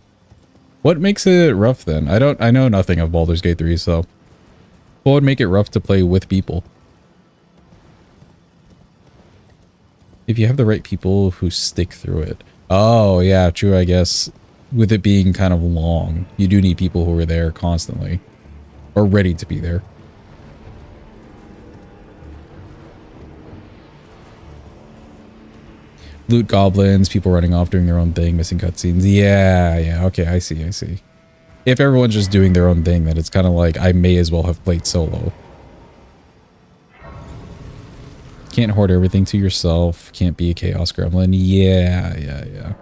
What makes it rough then? I know nothing of Baldur's Gate 3, so what would make it rough to play with people? If you have the right people who stick through it. Oh, yeah, true, I guess. With it being kind of long, you do need people who are there constantly. Or ready to be there. Loot goblins, people running off doing their own thing, missing cutscenes. Yeah, yeah, okay, I see, I see. If everyone's just doing their own thing, then it's kind of like, I may as well have played solo. Can't hoard everything to yourself. Can't be a chaos gremlin. Yeah, yeah, yeah.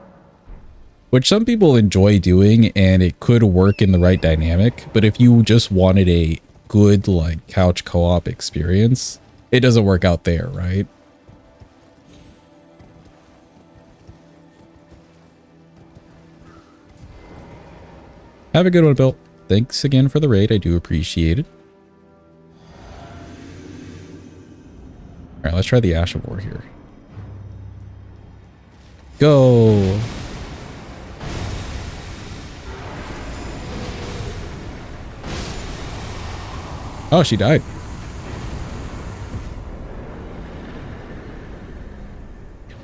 Which some people enjoy doing, and it could work in the right dynamic. But if you just wanted a good, like, couch co-op experience, it doesn't work out there, right? Have a good one, Bill. Thanks again for the raid. I do appreciate it. All right, let's try the Ash of War here. Go. Oh, she died.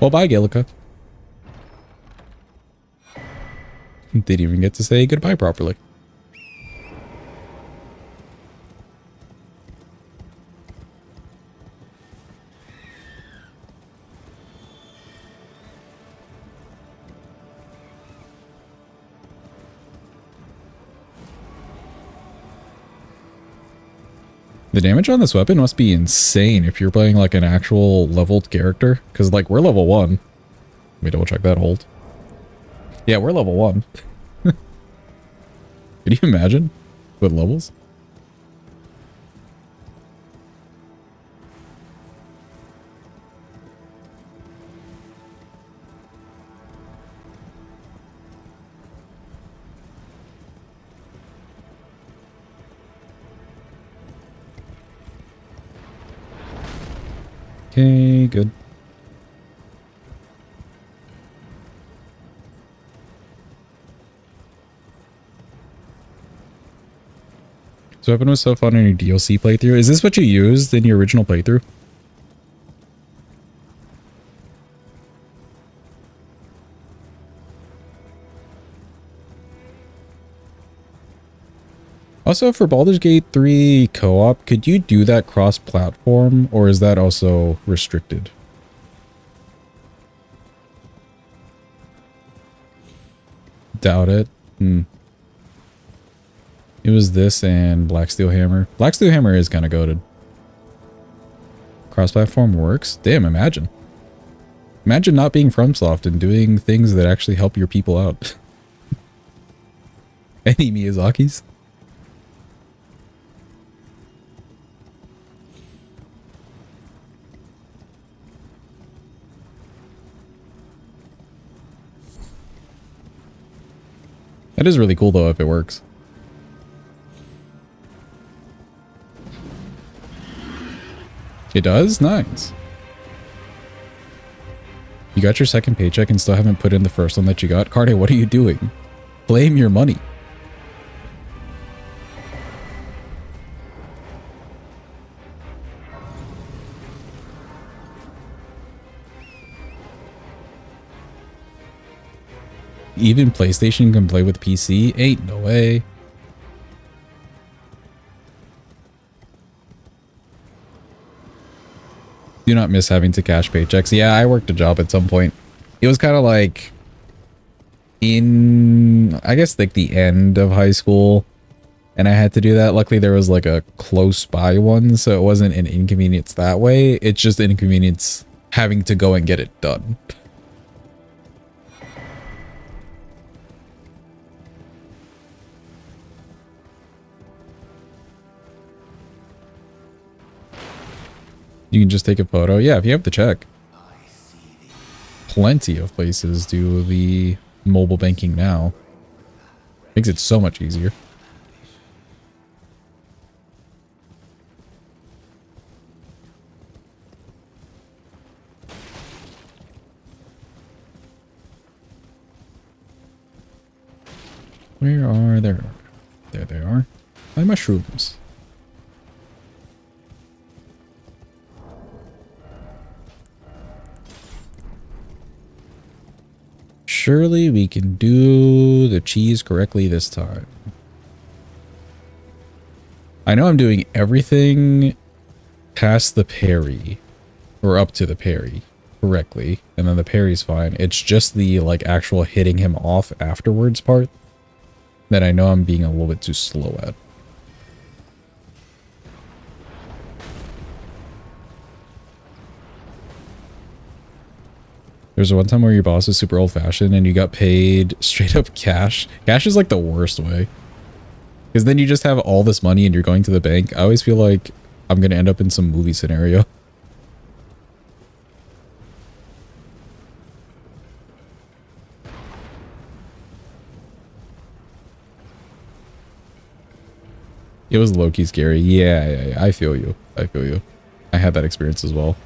Well, bye, Gallica. Didn't even get to say goodbye properly. The damage on this weapon must be insane if you're playing like an actual leveled character. Because like we're level 1. Let me double check that hold. Yeah, we're level 1. Could you imagine? With levels? Okay, good. So weapon was so fun in your DLC playthrough. Is this what you used in your original playthrough? Also, for Baldur's Gate 3 co-op, could you do that cross-platform, or is that also restricted? Doubt it. It was this and Black Steel Hammer. Black Steel Hammer is kind of goated. Cross-platform works? Damn, imagine. Imagine not being FromSoft and doing things that actually help your people out. Any Miyazakis? That is really cool though if it works. It does? Nice. You got your second paycheck and still haven't put in the first one that you got? Carde, what are you doing? Blame your money. Even PlayStation can play with PC? Ain't no way. Do not miss having to cash paychecks. Yeah, I worked a job at some point. It was kind of like in, I guess like the end of high school. And I had to do that. Luckily there was like a close by one. So it wasn't an inconvenience that way. It's just an inconvenience having to go and get it done. You can just take a photo. Yeah, if you have the check. Plenty of places do the mobile banking now. Makes it so much easier. Where are they? There they are. My mushrooms. Surely we can do the cheese correctly this time. I know I'm doing everything past the parry, or up to the parry correctly, and then the parry's fine. It's just the like actual hitting him off afterwards part that I know I'm being a little bit too slow at. There's one time where your boss is super old-fashioned and you got paid straight up cash. Cash is like the worst way. Because then you just have all this money and you're going to the bank. I always feel like I'm going to end up in some movie scenario. It was low-key scary. Yeah, I feel you. I feel you. I had that experience as well.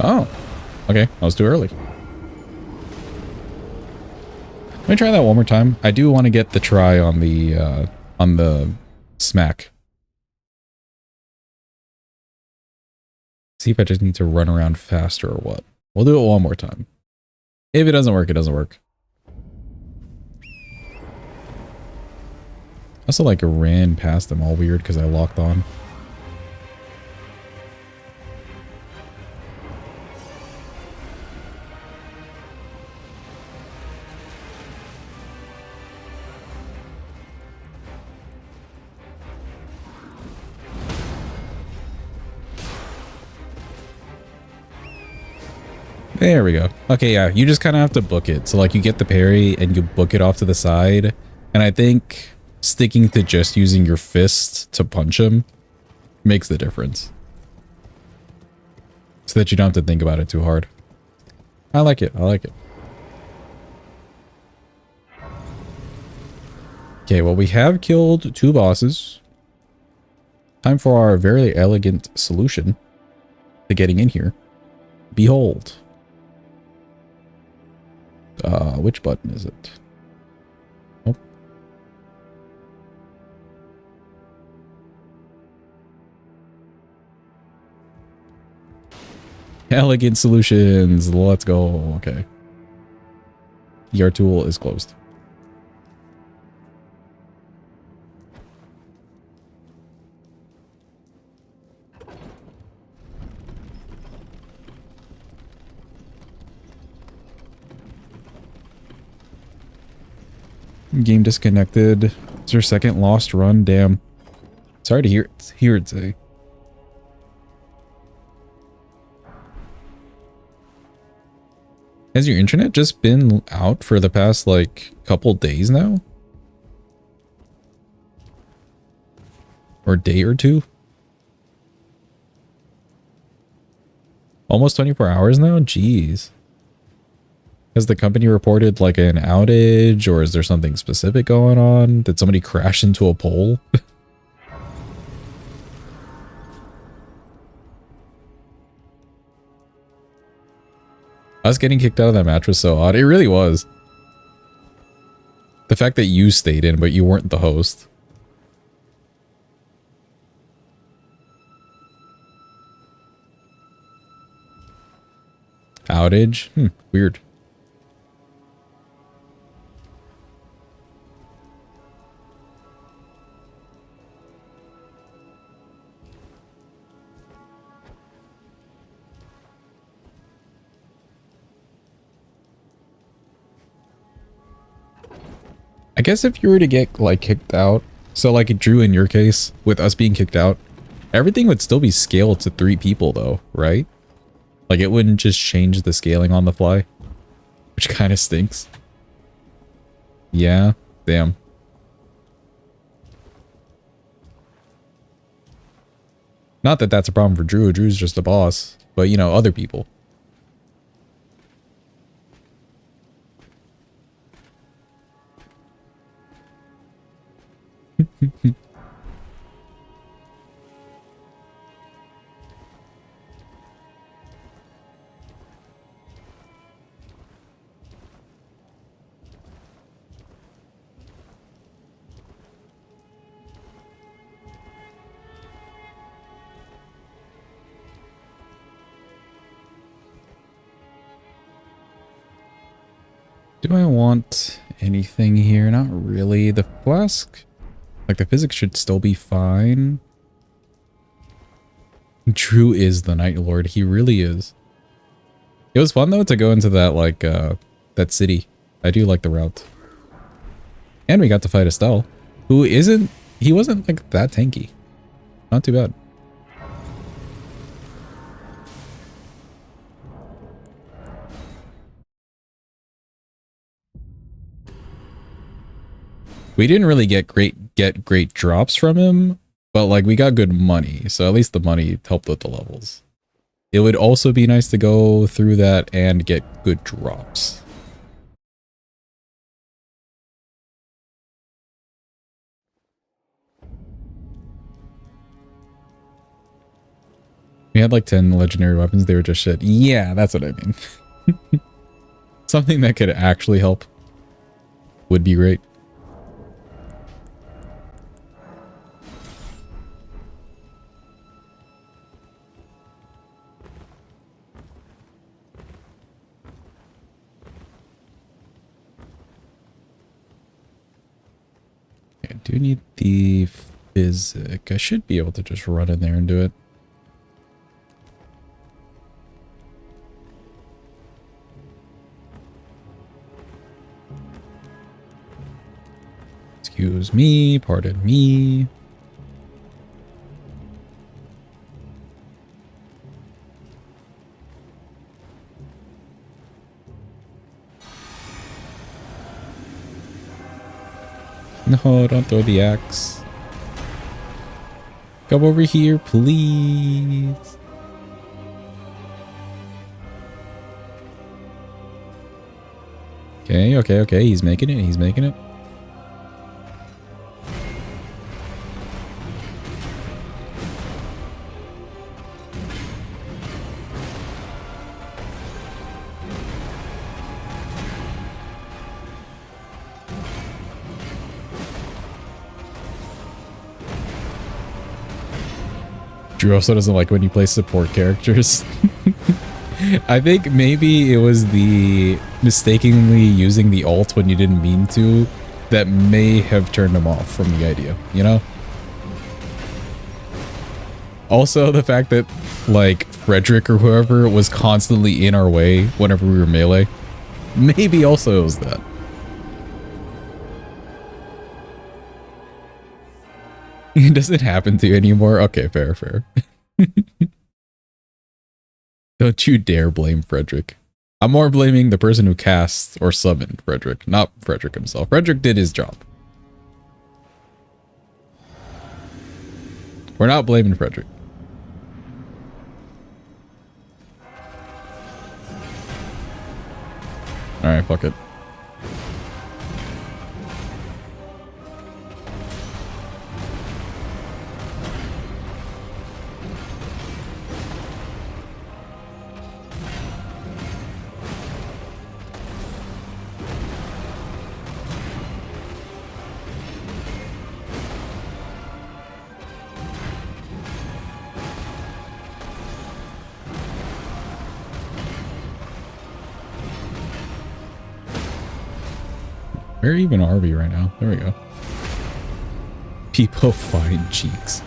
Oh, okay. I was too early. Let me try that one more time. I do want to get the try on the smack. See if I just need to run around faster or what. We'll do it one more time. If it doesn't work, it doesn't work. Also, like, ran past them all weird because I locked on. There we go. Okay, yeah, you just kind of have to book it. So, like, you get the parry and you book it off to the side. And I think sticking to just using your fist to punch him makes the difference. So that you don't have to think about it too hard. I like it. I like it. Okay, well, we have killed 2 bosses. Time for our very elegant solution to getting in here. Behold. Which button is it? Nope. Elegant solutions. Let's go. Okay. ER tool is closed. Game disconnected. It's your second lost run. Damn. Sorry to hear it say. Has your internet just been out for the past, like, couple days now? Or a day or two? Almost 24 hours now? Jeez. Has the company reported, like, an outage, or is there something specific going on? Did somebody crash into a pole? Us getting kicked out of that match was so odd. It really was. The fact that you stayed in, but you weren't the host. Outage? Weird. I guess if you were to get, like, kicked out, so like Drew in your case, with us being kicked out, everything would still be scaled to 3 people though, right? Like, it wouldn't just change the scaling on the fly, which kind of stinks. Yeah, damn. Not that that's a problem for Drew. Drew's just a boss, but you know, other people. Do I want anything here? Not really. The flask, like, the physics should still be fine. Drew is the Night Lord. He really is. It was fun though to go into that, like, that city. I do like the route. And we got to fight Estelle, who he wasn't like that tanky. Not too bad. We didn't really get great drops from him, but like we got good money, so at least the money helped with the levels. It would also be nice to go through that and get good drops. We had like 10 legendary weapons, they were just shit. Yeah, that's what I mean. Something that could actually help would be great. do need the physic. I should be able to just run in there and do it. Excuse me, pardon me. No, don't throw the axe. Come over here, please. Okay, okay, okay. He's making it. He's making it. Drew also doesn't like when you play support characters. I think maybe it was the mistakenly using the ult when you didn't mean to that may have turned him off from the idea, you know? Also, the fact that, like, Frederick or whoever was constantly in our way whenever we were melee. Maybe also it was that. Does it happen to you anymore? Okay, fair, fair. Don't you dare blame Frederick. I'm more blaming the person who cast or summoned Frederick, not Frederick himself. Frederick did his job. We're not blaming Frederick. Alright, fuck it. Where even are we right now? There we go. People find cheeks.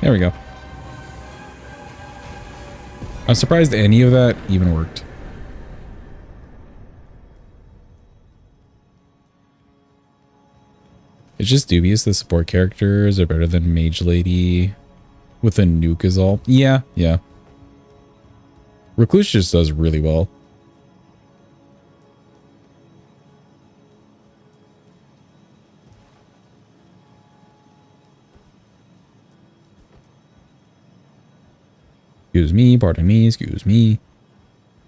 There we go. I'm surprised any of that even worked. It's just dubious the support characters are better than Mage Lady with a nuke is all. Yeah, yeah. Recluse just does really well. Excuse me, pardon me, excuse me.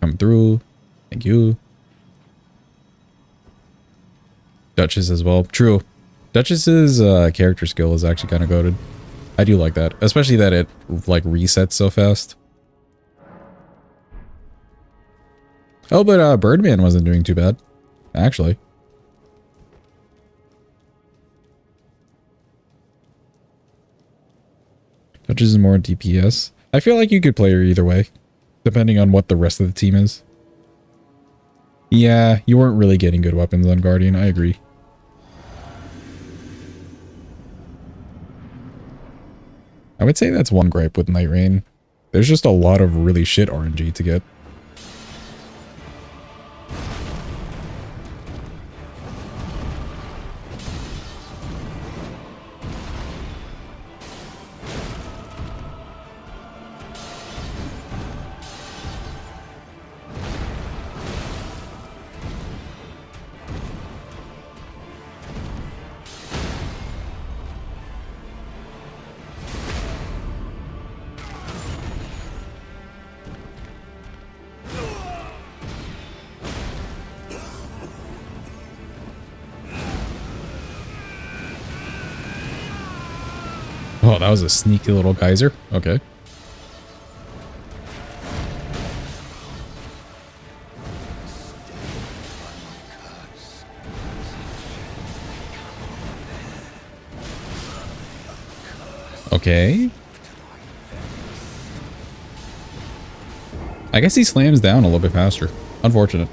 Come through. Thank you. Duchess as well. True. Duchess's character skill is actually kind of goated. I do like that. Especially that it, like, resets so fast. Oh, but Birdman wasn't doing too bad. Actually. Duchess is more DPS. I feel like you could play her either way. Depending on what the rest of the team is. Yeah, you weren't really getting good weapons on Guardian. I agree. I would say that's one gripe with Night Rain. There's just a lot of really shit RNG to get. Oh, that was a sneaky little geyser. Okay. Okay. I guess he slams down a little bit faster. Unfortunate.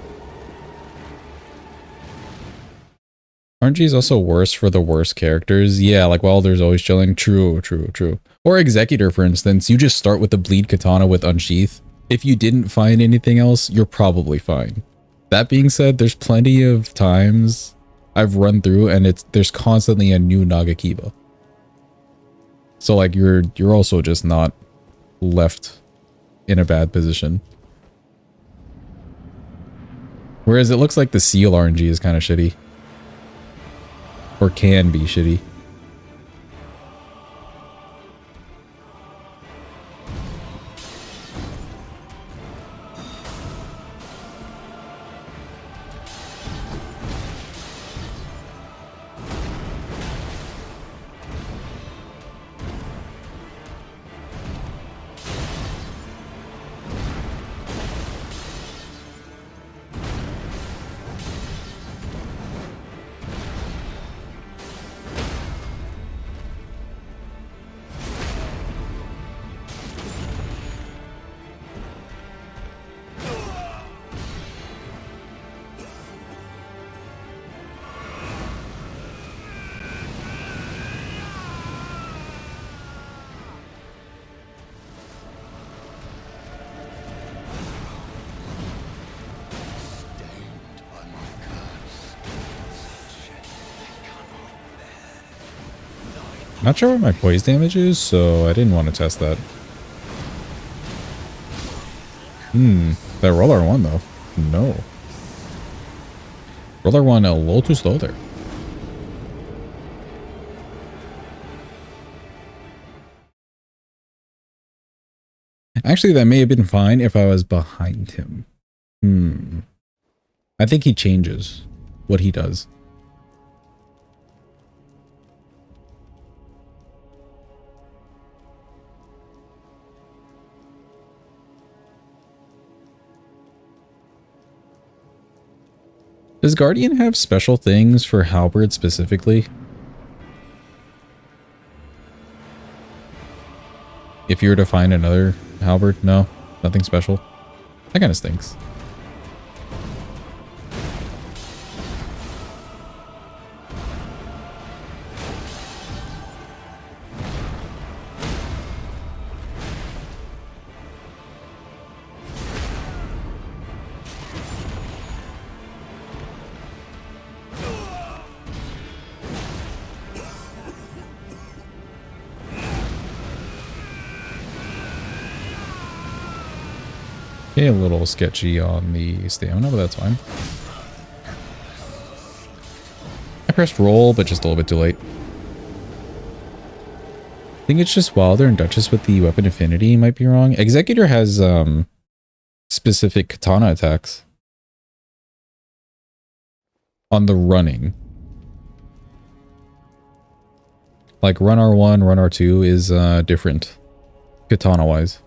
RNG is also worse for the worst characters. Yeah, like Wilder's always chilling. True, true, true. Or Executor, for instance. You just start with the Bleed Katana with Unsheath. If you didn't find anything else, you're probably fine. That being said, there's plenty of times I've run through and there's constantly a new Nagakiba. So like you're also just not left in a bad position. Whereas it looks like the Seal RNG is kind of shitty. Or can be shitty. Not sure what my poise damage is, so I didn't want to test that. That roller one though. No. Roller one a little too slow there. Actually, that may have been fine if I was behind him. I think he changes what he does. Does Guardian have special things for Halberd specifically? If you were to find another Halberd? No, nothing special. That kind of stinks. Okay, a little sketchy on the stamina, but that's fine. I pressed roll, but just a little bit too late. I think it's just Wilder and Duchess with the weapon affinity might be wrong. Executor has specific katana attacks on the running. Like run R1, run R2 is different katana-wise.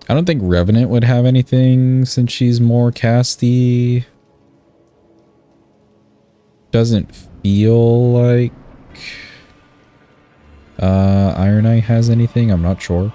I don't think Revenant would have anything since she's more casty. Doesn't feel like Iron Eye has anything. I'm not sure.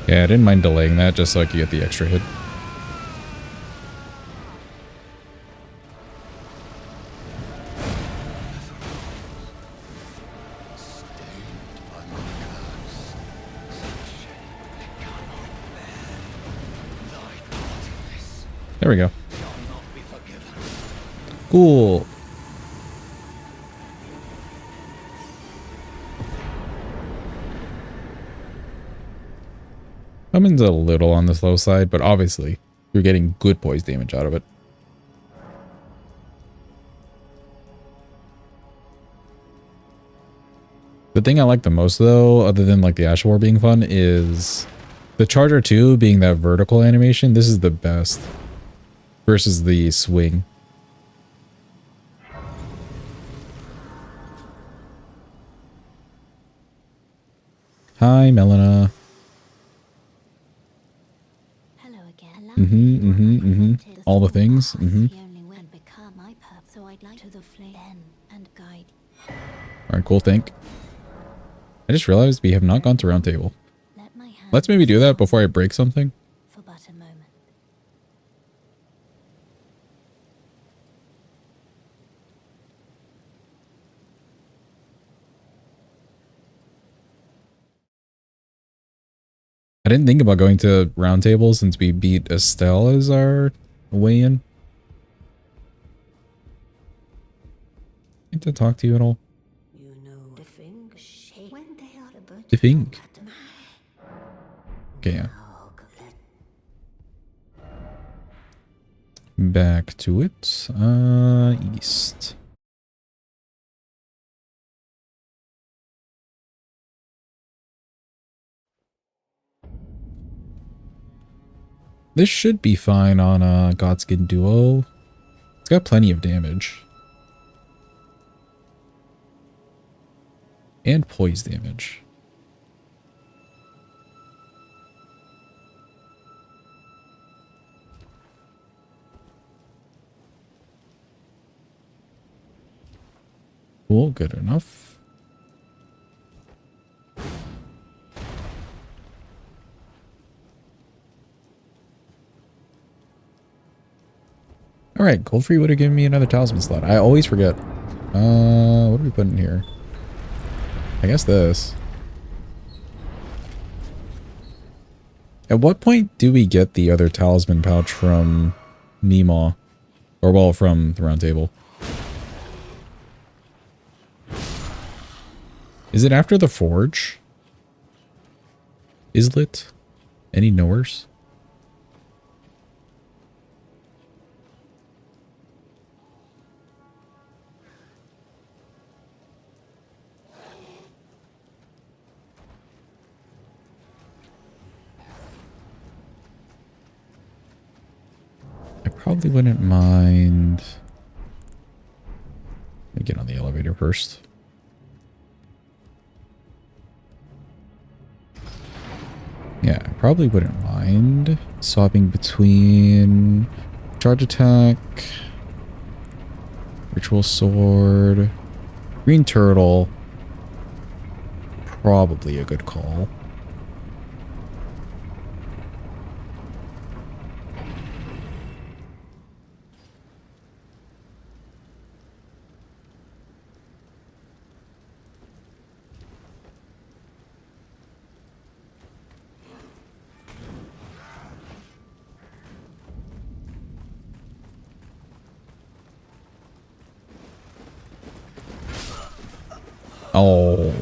Yeah, I didn't mind delaying that just so I could get the extra hit. There we go. Cool. Summon's a little on the slow side, but obviously you're getting good poise damage out of it. The thing I like the most though, other than like the Ash War being fun, is the Charger 2 being that vertical animation. This is the best versus the swing. Hi, Melina. Hello again. All the things. So I'd like to the flame and guide. Alright, cool, think. I just realized we have not gone to round table. Let my hand Let's maybe do that before I break something. for but a moment. I didn't think about going to round table since we beat Estelle as our way in. Need to talk to you at all? You know the finger shake when they are about The think. Okay, yeah. Back to it. East. This should be fine on a Godskin Duo. It's got plenty of damage. And poise damage. Cool, good enough. Alright, Goldfree would have given me another talisman slot. I always forget. What do we put in here? I guess this. At what point do we get the other talisman pouch from Mima? Or, well, from the round table? Is it after the forge? Islet? Any knowers? I probably wouldn't mind. Let me get on the elevator first. Yeah, I probably wouldn't mind swapping between charge attack, ritual sword, green turtle. Probably a good call. Oh.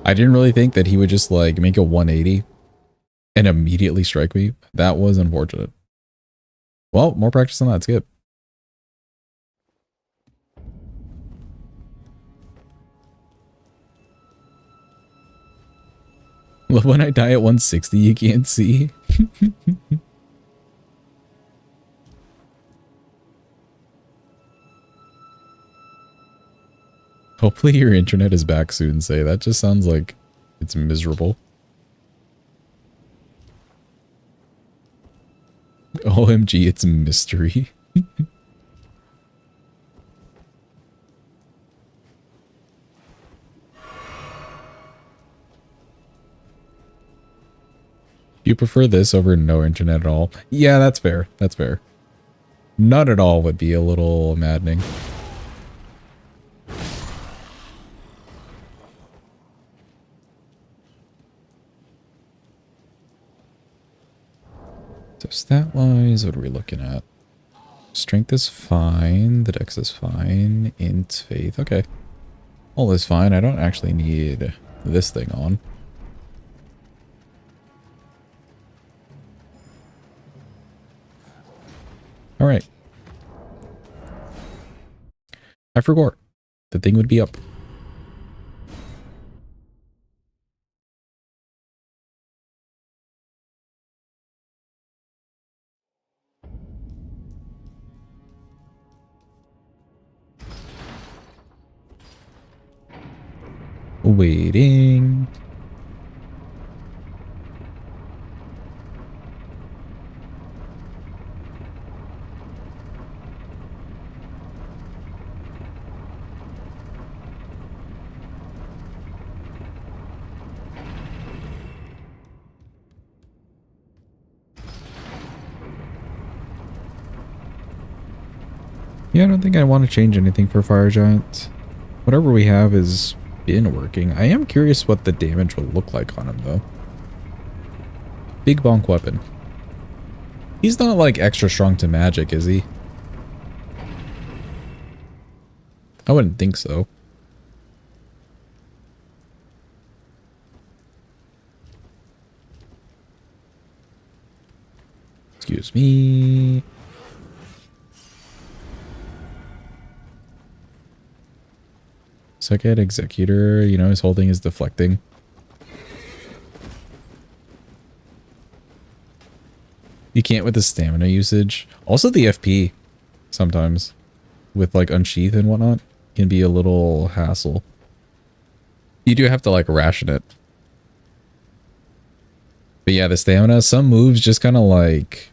I didn't really think that he would just like make a 180 and immediately strike me. That was unfortunate. Well, more practice on that. Skip. Love when I die at 160, you can't see. Hopefully your internet is back soon, Say. That just sounds like it's miserable. OMG, it's mystery. You prefer this over no internet at all? Yeah, that's fair. That's fair. None at all would be a little maddening. So stat-wise, what are we looking at? Strength is fine. The dex is fine. Int, faith. Okay. All is fine. I don't actually need this thing on. I forgot. The thing would be up. Waiting. Yeah, I don't think I want to change anything for Fire Giant. Whatever we have has been working. I am curious what the damage will look like on him, though. Big bonk weapon. He's not, like, extra strong to magic, is he? I wouldn't think so. Excuse me. Second Executor, you know, his whole thing is deflecting. You can't with the stamina usage. Also the FP sometimes with like Unsheath and whatnot can be a little hassle. You do have to like ration it. But yeah, the stamina, some moves just kind of like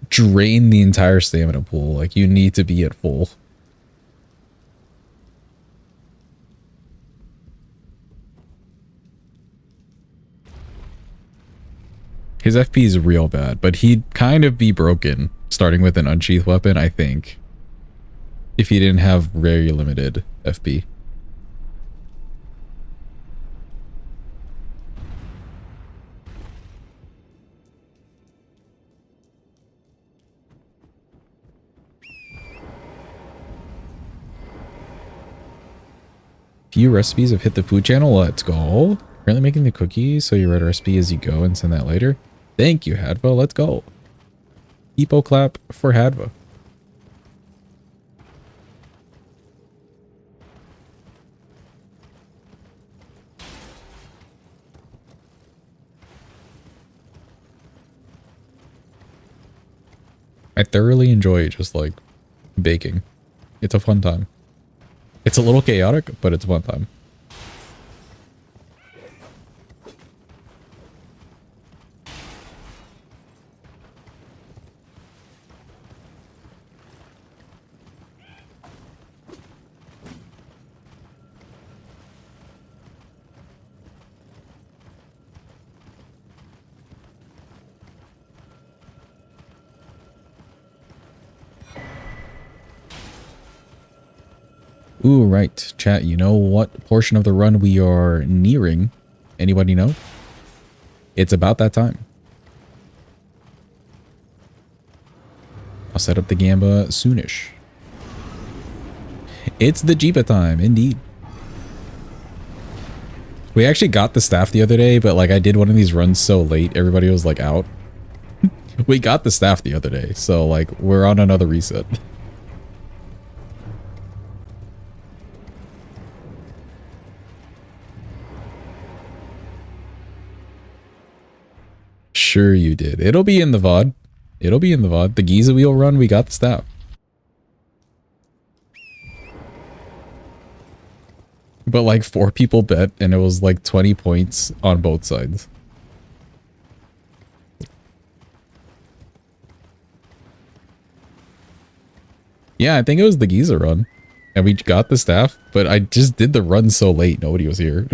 drain the entire stamina pool. Like you need to be at full. His FP is real bad, but he'd kind of be broken starting with an unsheath weapon, I think, if he didn't have very limited FP. Few recipes have hit the food channel. Let's go. Currently making the cookies, so you write a recipe as you go and send that later. Thank you, Hadva. Let's go. Epo clap for Hadva. I thoroughly enjoy just like baking. It's a fun time. It's a little chaotic, but it's a fun time. Ooh, right. Chat, you know what portion of the run we are nearing? Anybody know? It's about that time. I'll set up the Gamba soonish. It's the Jeepa time, indeed. We actually got the staff the other day, but like I did one of these runs so late, everybody was like out. We got the staff the other day, so like we're on another reset. Sure you did. It'll be in the VOD. It'll be in the VOD. The Giza wheel run, we got the staff. But like 4 people bet and it was like 20 points on both sides. Yeah, I think it was the Giza run. And we got the staff, but I just did the run so late, nobody was here.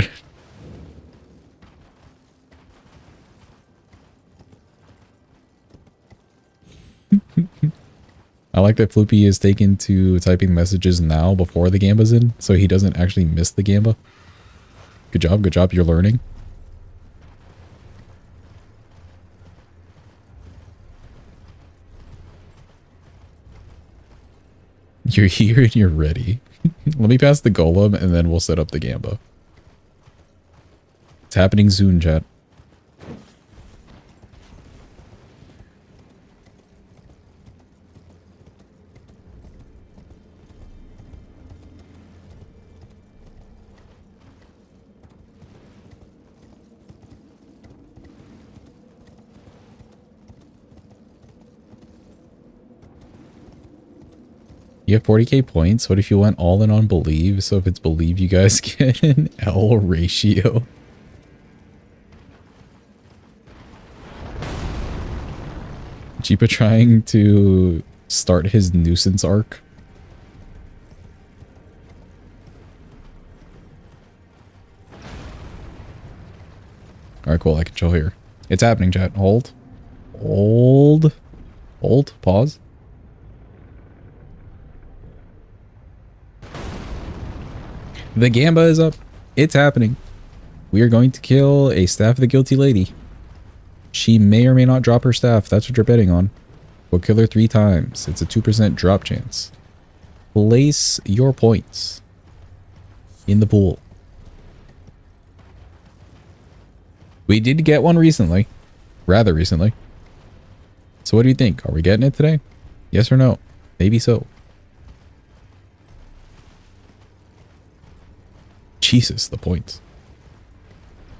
I like that Floopy is taken to typing messages now before the Gamba's in, so he doesn't actually miss the Gamba. Good job, you're learning. You're here and you're ready. Let me pass the Golem and then we'll set up the Gamba. It's happening soon, chat. You have 40k points. What if you went all in on believe? So if it's believe, you guys get an L ratio. Jeepa trying to start his nuisance arc. Alright, cool. I can chill here. It's happening, chat. Hold. Hold. Hold. Pause. The Gamba is up. It's happening. We are going to kill a Staff of the Guilty Lady. She may or may not drop her staff. That's what you're betting on. We'll kill her 3 times. It's a 2% drop chance. Place your points in the pool. We did get one recently. Rather recently. So what do you think? Are we getting it today? Yes or no? Maybe so. Jesus, the points.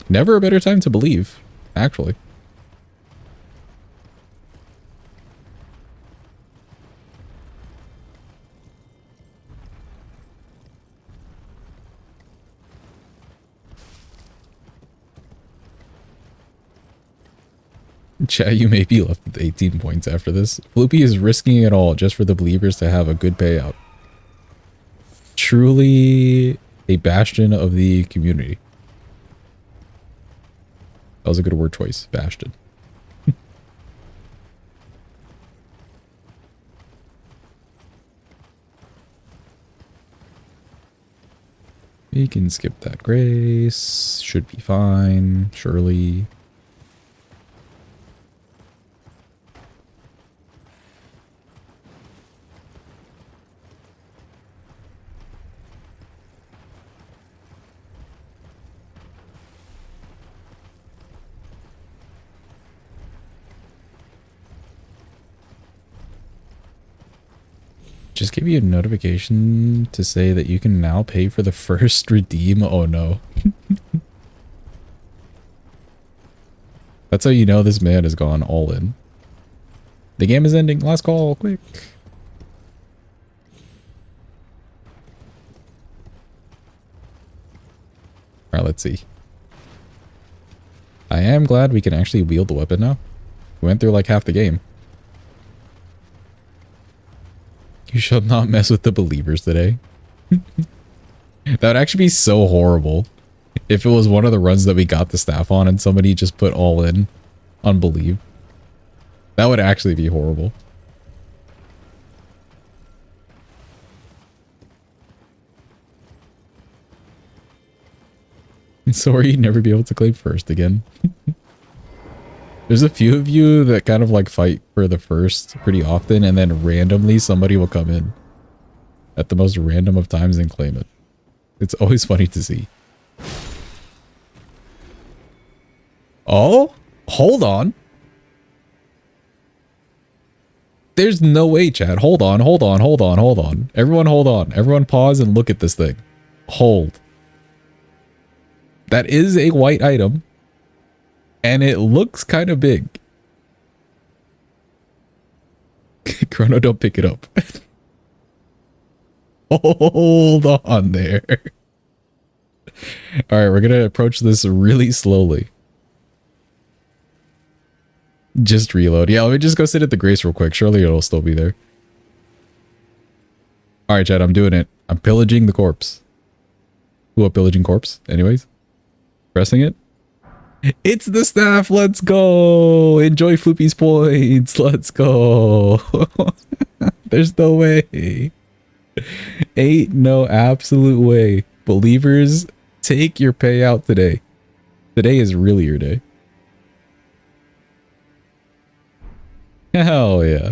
Never a better time to believe, actually. Chat, you may be left with 18 points after this. Floopy is risking it all just for the believers to have a good payout. Truly a bastion of the community. That was a good word choice, bastion. We can skip that grace. Should be fine, surely. Just give you a notification to say that you can now pay for the first redeem. Oh no. That's how you know this man has gone all in. The game is ending. Last call, quick. Alright, let's see. I am glad we can actually wield the weapon now. We went through like half the game. You shall not mess with the believers today. That would actually be so horrible if it was one of the runs that we got the staff on and somebody just put all in on believe. That would actually be horrible. Sorry, you'd never be able to claim first again. There's a few of you that kind of like fight for the first pretty often, and then randomly somebody will come in at the most random of times and claim it. It's always funny to see. Oh, hold on. There's no way, chat. Hold on, hold on, hold on, hold on. Everyone hold on. Everyone pause and look at this thing. Hold. That is a white item. And it looks kind of big. Chrono, don't pick it up. Hold on there. Alright, we're gonna approach this really slowly. Just reload. Yeah, let me just go sit at the Grace real quick. Surely it'll still be there. Alright, chat, I'm doing it. I'm pillaging the corpse. Who a pillaging corpse? Anyways. Pressing it. It's the staff. Let's go. Enjoy Floopy's points. Let's go. There's no way. Ain't no absolute way. Believers, take your payout today. Today is really your day. Hell yeah.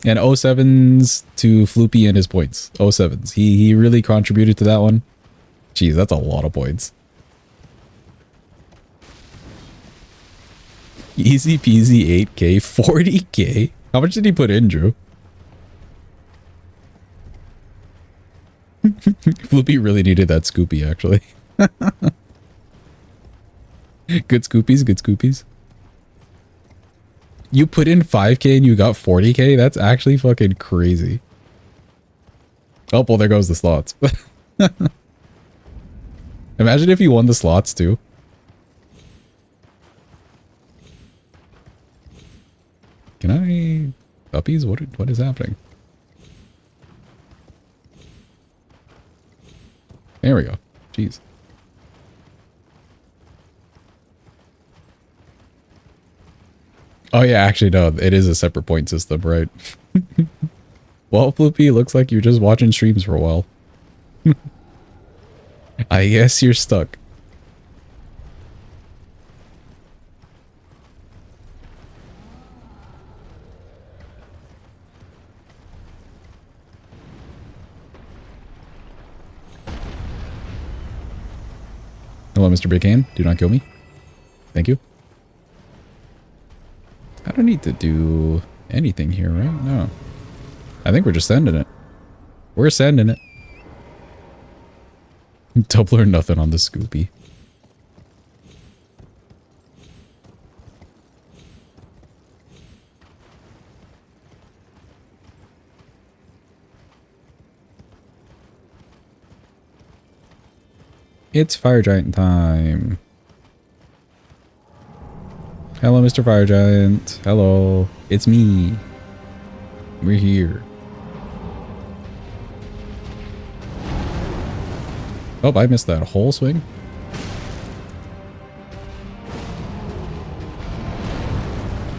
And 07s to Floopy and his points. 07s. He really contributed to that one. Jeez, that's a lot of points. Easy peasy 8k, 40k. How much did he put in, Drew? Floopy really needed that Scoopy, actually. Good Scoopies, good Scoopies. You put in 5k and you got 40k? That's actually fucking crazy. Oh, well, there goes the slots. Imagine if you won the slots too. Can I... Puppies? What is happening? There we go. Jeez. Oh yeah, actually no, it is a separate point system, right? Well, Floopy, looks like you're just watching streams for a while. I guess you're stuck. Hello, Mr. Big Hand. Do not kill me. Thank you. I don't need to do anything here, right? No. I think we're just sending it. We're sending it. Double or nothing on the Scoopy. It's Fire Giant time. Hello, Mr. Fire Giant. Hello. It's me. We're here. Oh, I missed that whole swing.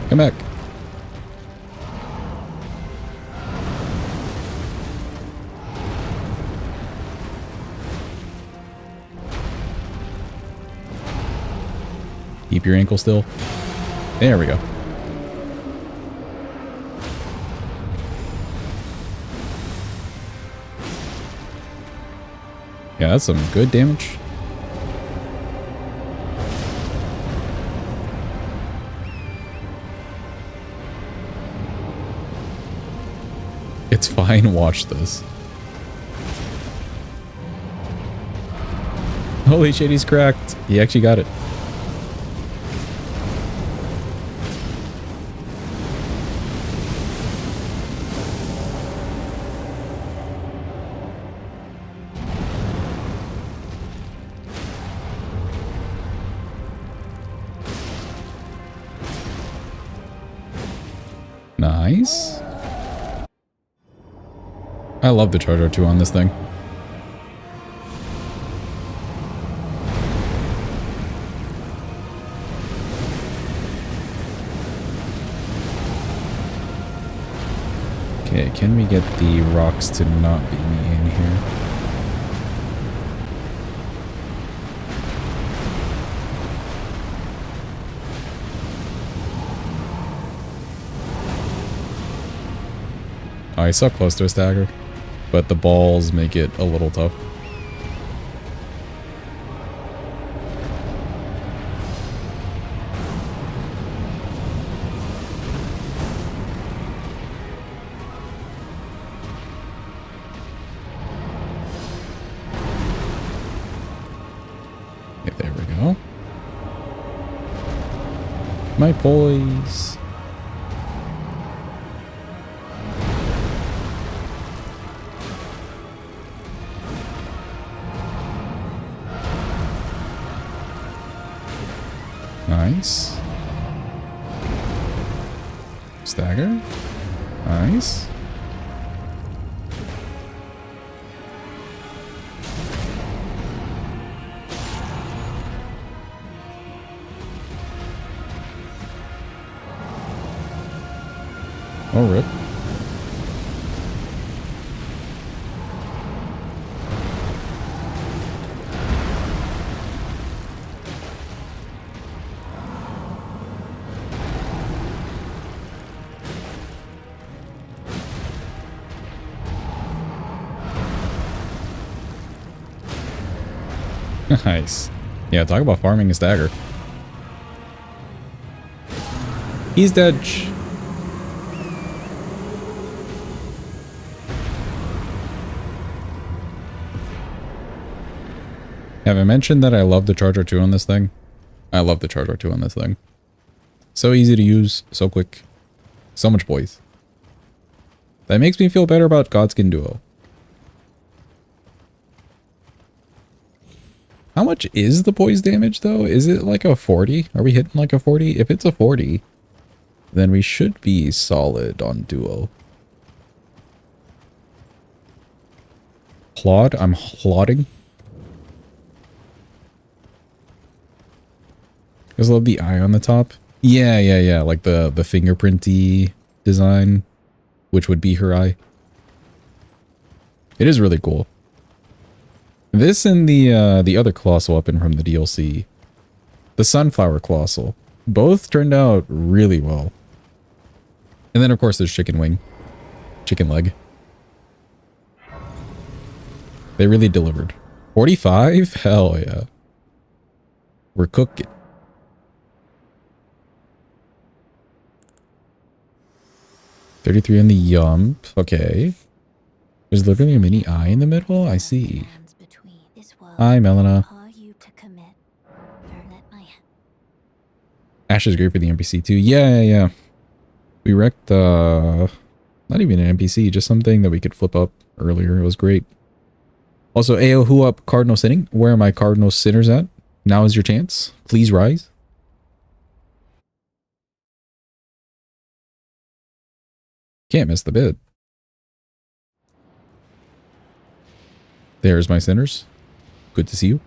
Come back. Keep your ankle still. There we go. Yeah, that's some good damage. It's fine, watch this. Holy shit, he's cracked. He actually got it. Nice. I love the Charger 2 on this thing. Okay, can we get the rocks to not be me in here? I suck close to a stagger, but the balls make it a little tough. Okay, there we go. My boys. Nice. Stagger. Nice. Oh, rip. Nice. Yeah, talk about farming a stagger. He's dead. Have I mentioned that I love the Charger 2 on this thing? I love the Charger 2 on this thing. So easy to use, so quick. So much poise. That makes me feel better about Godskin Duo. How much is the poise damage though? Is it like a 40? Are we hitting like a 40? If it's a 40, then we should be solid on Duo. Claude? I'm plotting. I just love the eye on the top. Yeah. Like the fingerprinty design, which would be her eye. It is really cool. This and the other colossal weapon from the DLC, the Sunflower Colossal, both turned out really well. And then of course there's Chicken Wing, Chicken Leg. They really delivered. 45? Hell yeah. We're cooking. $33 on the Yump. Okay. There's literally a mini eye in the middle. I see. Hi, Melina. Ash is great for the NPC too. Yeah. We wrecked, not even an NPC, just something that we could flip up earlier. It was great. Also, Ayo, who up Cardinal Sinning? Where are my Cardinal Sinners at? Now is your chance. Please rise. Can't miss the bid. There's my sinners. Good to see you.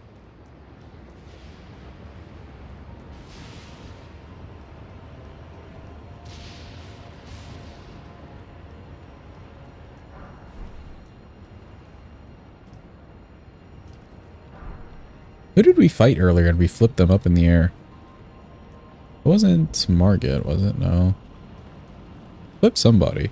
Who did we fight earlier and we flipped them up in the air? It wasn't Margit, was it? No. Flip somebody.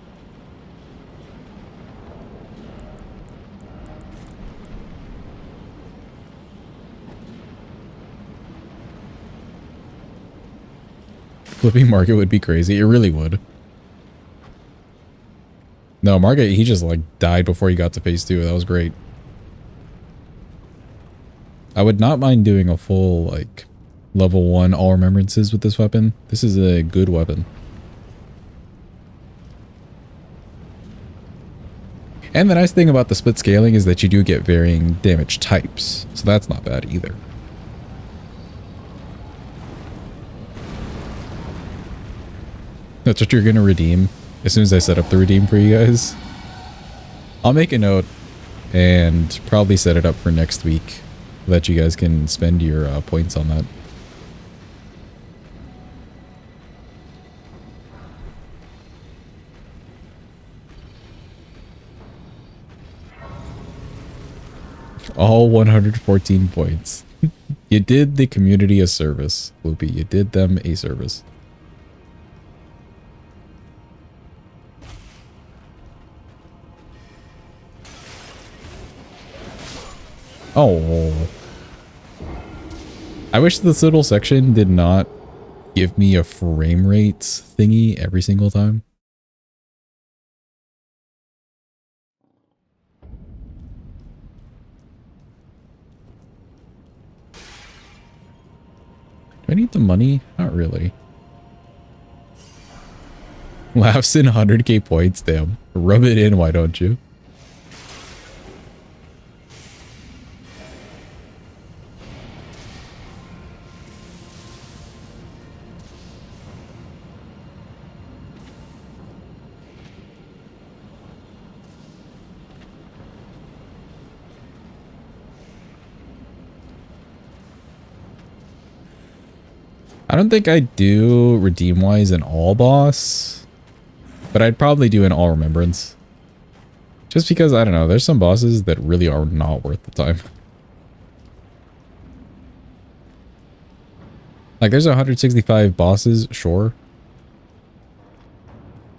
Flipping Margit would be crazy. It really would. No, Margit, he just like died before he got to phase 2. That was great. I would not mind doing a full like level 1 all remembrances with this weapon. This is a good weapon. And the nice thing about the split scaling is that you do get varying damage types. So that's not bad either. That's what you're going to redeem as soon as I set up the redeem for you guys. I'll make a note and probably set it up for next week so that you guys can spend your points on that. All 114 points. You did the community a service, Loopy. You did them a service. Oh. I wish this little section did not give me a frame rate thingy every single time. Do I need the money? Not really. Laughs in 100k points, damn. Rub it in, why don't you? I don't think I'd do redeem-wise an all boss, but I'd probably do an all remembrance. Just because, I don't know, there's some bosses that really are not worth the time. Like, there's 165 bosses, sure.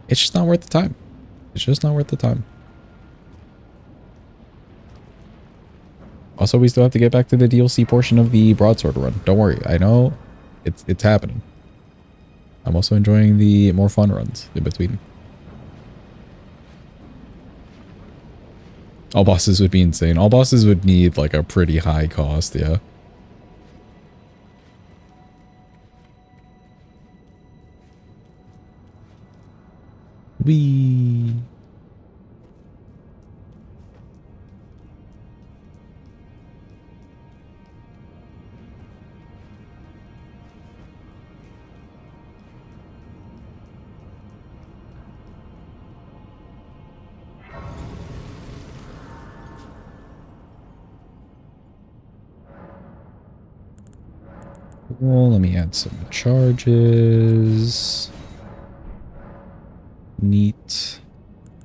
It's just not worth the time. It's just not worth the time. Also, we still have to get back to the DLC portion of the broadsword run. Don't worry, I know it's happening. I'm also enjoying the more fun runs in between. All bosses would be insane. All bosses would need like a pretty high cost, yeah. We. Well, let me add some charges. Neat.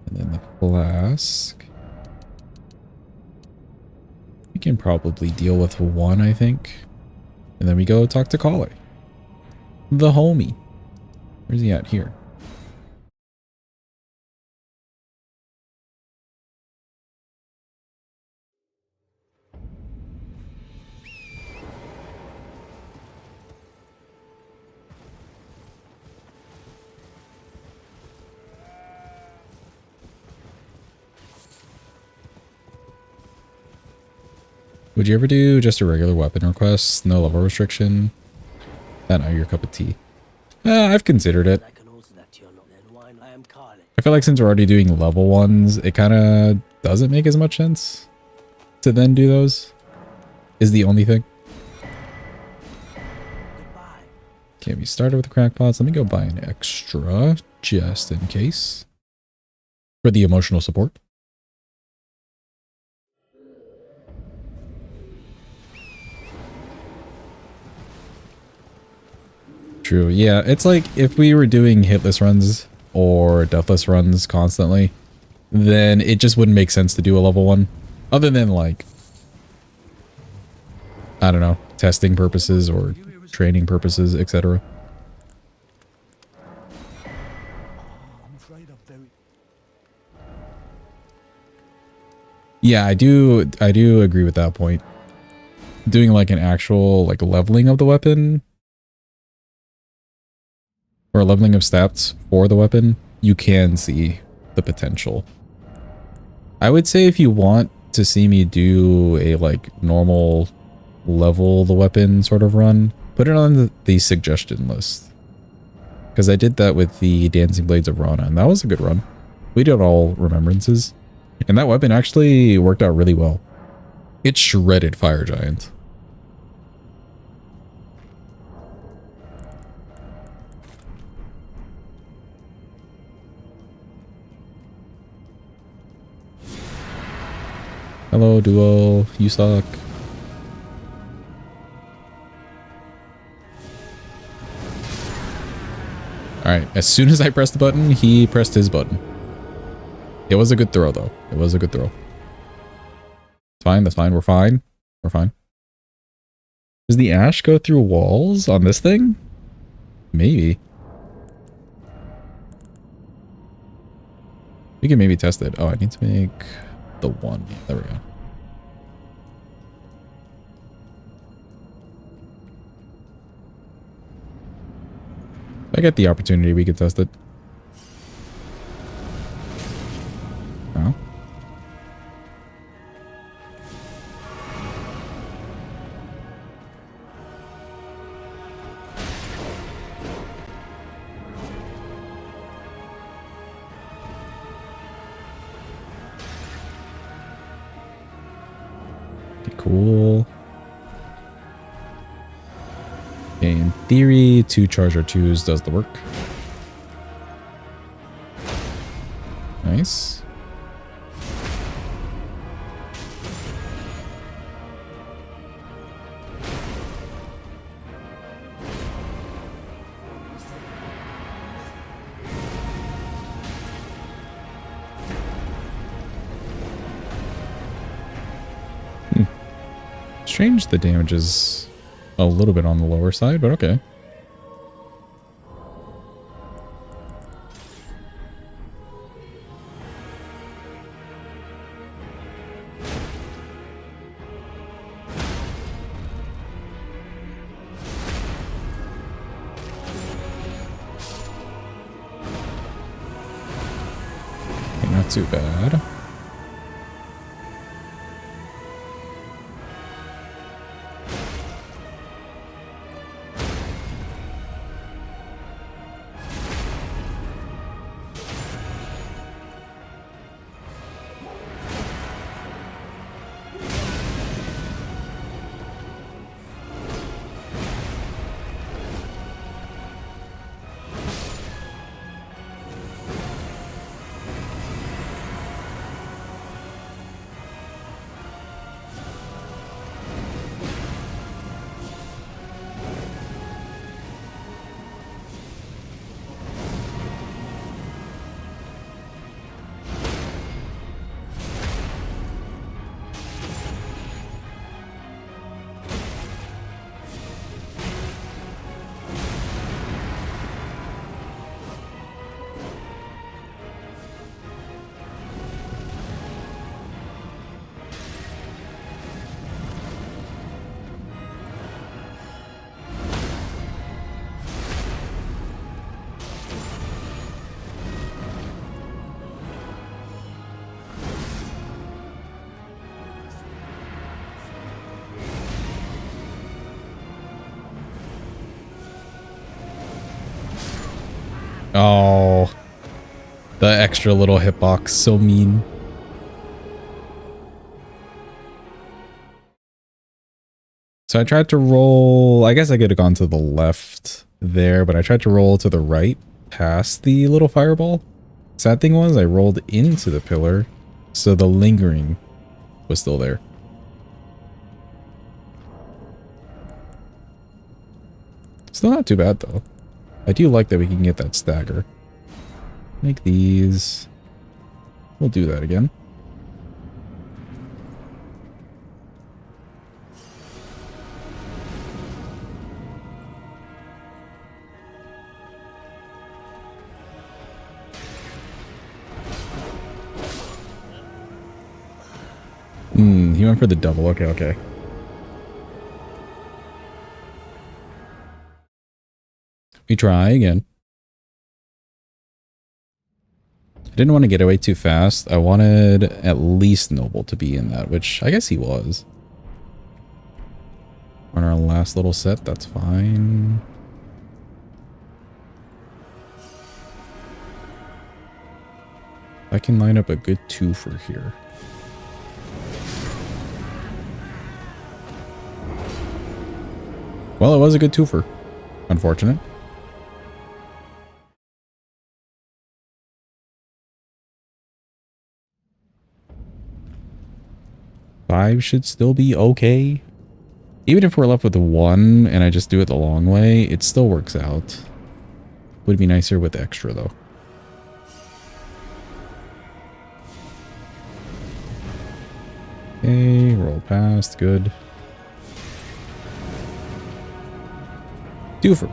And then the flask. We can probably deal with one, I think. And then we go talk to Kale. The homie. Where's he at? Here. Would you ever do just a regular weapon request? No level restriction? Not your cup of tea. I've considered it. I feel like since we're already doing level ones, it kind of doesn't make as much sense to then do those. Is the only thing. Okay, we started with the crackpots. Let me go buy an extra just in case. For the emotional support. True. Yeah, it's like if we were doing hitless runs or deathless runs constantly, then it just wouldn't make sense to do a level 1. Other than like, I don't know, testing purposes or training purposes, etc. Yeah, I do agree with that point. Doing like an actual like leveling of the weapon or leveling of stats for the weapon, you can see the potential. I would say if you want to see me do a like normal level the weapon sort of run, put it on the suggestion list. Because I did that with the Dancing Blades of Rana, and that was a good run. We did all remembrances. And that weapon actually worked out really well. It shredded Fire Giant. Hello, Duo. You suck. Alright, as soon as I pressed the button, he pressed his button. It was a good throw, though. It was a good throw. It's fine, that's fine. We're fine. We're fine. Does the ash go through walls on this thing? Maybe. We can maybe test it. Oh, I need to make the one. Yeah, there we go. If I get the opportunity, we could test it. Oh. Cool. Okay, in theory, 2 Charger 2s does the work. Nice. Strange the damage is a little bit on the lower side, but okay. Okay, not too bad. Oh, the extra little hitbox, so mean. So I tried to roll, I guess I could have gone to the left there, but I tried to roll to the right past the little fireball. Sad thing was I rolled into the pillar, so the lingering was still there. Still not too bad though. I do like that we can get that stagger. Make these. We'll do that again. He went for the double. Okay, okay. We try again. I didn't want to get away too fast. I wanted at least Noble to be in that, which I guess he was. On our last little set, that's fine. I can line up a good 2 for here. Well, it was a good 2-fer. Unfortunate. Five should still be okay. Even if we're left with 1 and I just do it the long way, it still works out. Would be nicer with extra though. Okay, roll past, good. 2-fer.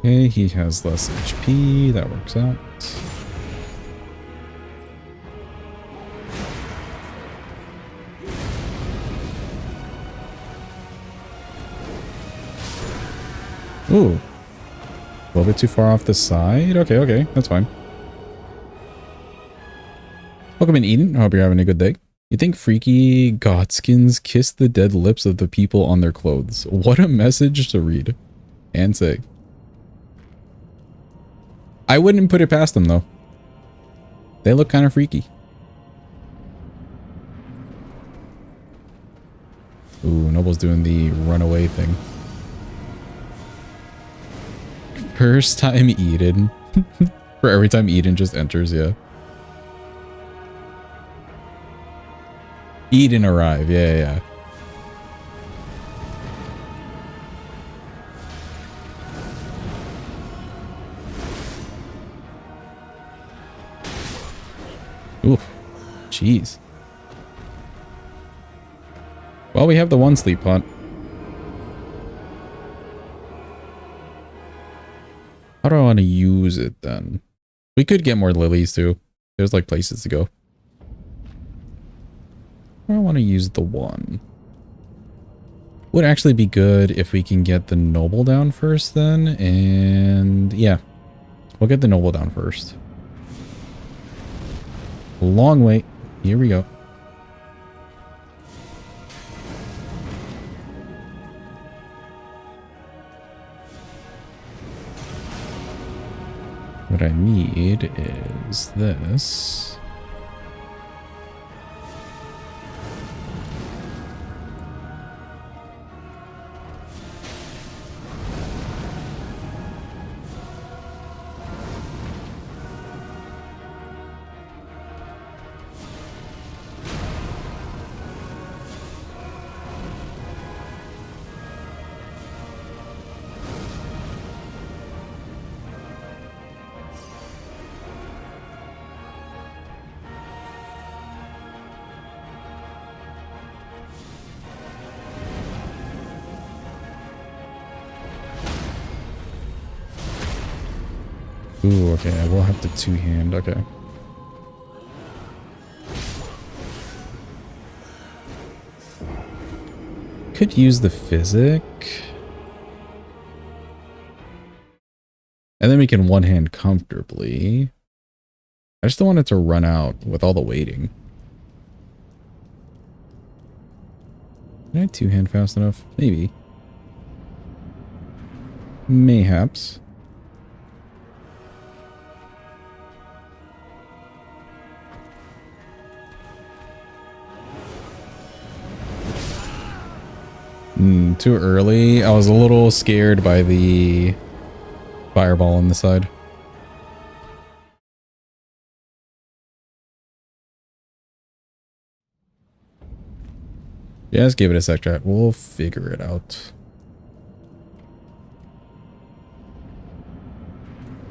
Okay, he has less HP. That works out. Ooh. A little bit too far off the side. Okay, okay. That's fine. Welcome in, Eden. I hope you're having a good day. You think freaky godskins kiss the dead lips of the people on their clothes? What a message to read and say. I wouldn't put it past them, though. They look kind of freaky. Ooh, Noble's doing the runaway thing. First time Eden. For every time Eden just enters, yeah. Eden arrive, yeah, yeah. Oof. Jeez. Well, we have the 1 sleep pot. How do I want to use it then? We could get more lilies too. There's like places to go. I want to use the 1. Would actually be good if we can get the Noble down first then. And yeah, we'll get the Noble down first. Long wait. Here we go. What I need is this. Ooh, okay, I will have to two-hand, okay. Could use the physic. And then we can one-hand comfortably. I just don't want it to run out with all the waiting. Can I two-hand fast enough? Maybe. Mayhaps. Too early. I was a little scared by the fireball on the side. Just give it a sec, chat. We'll figure it out.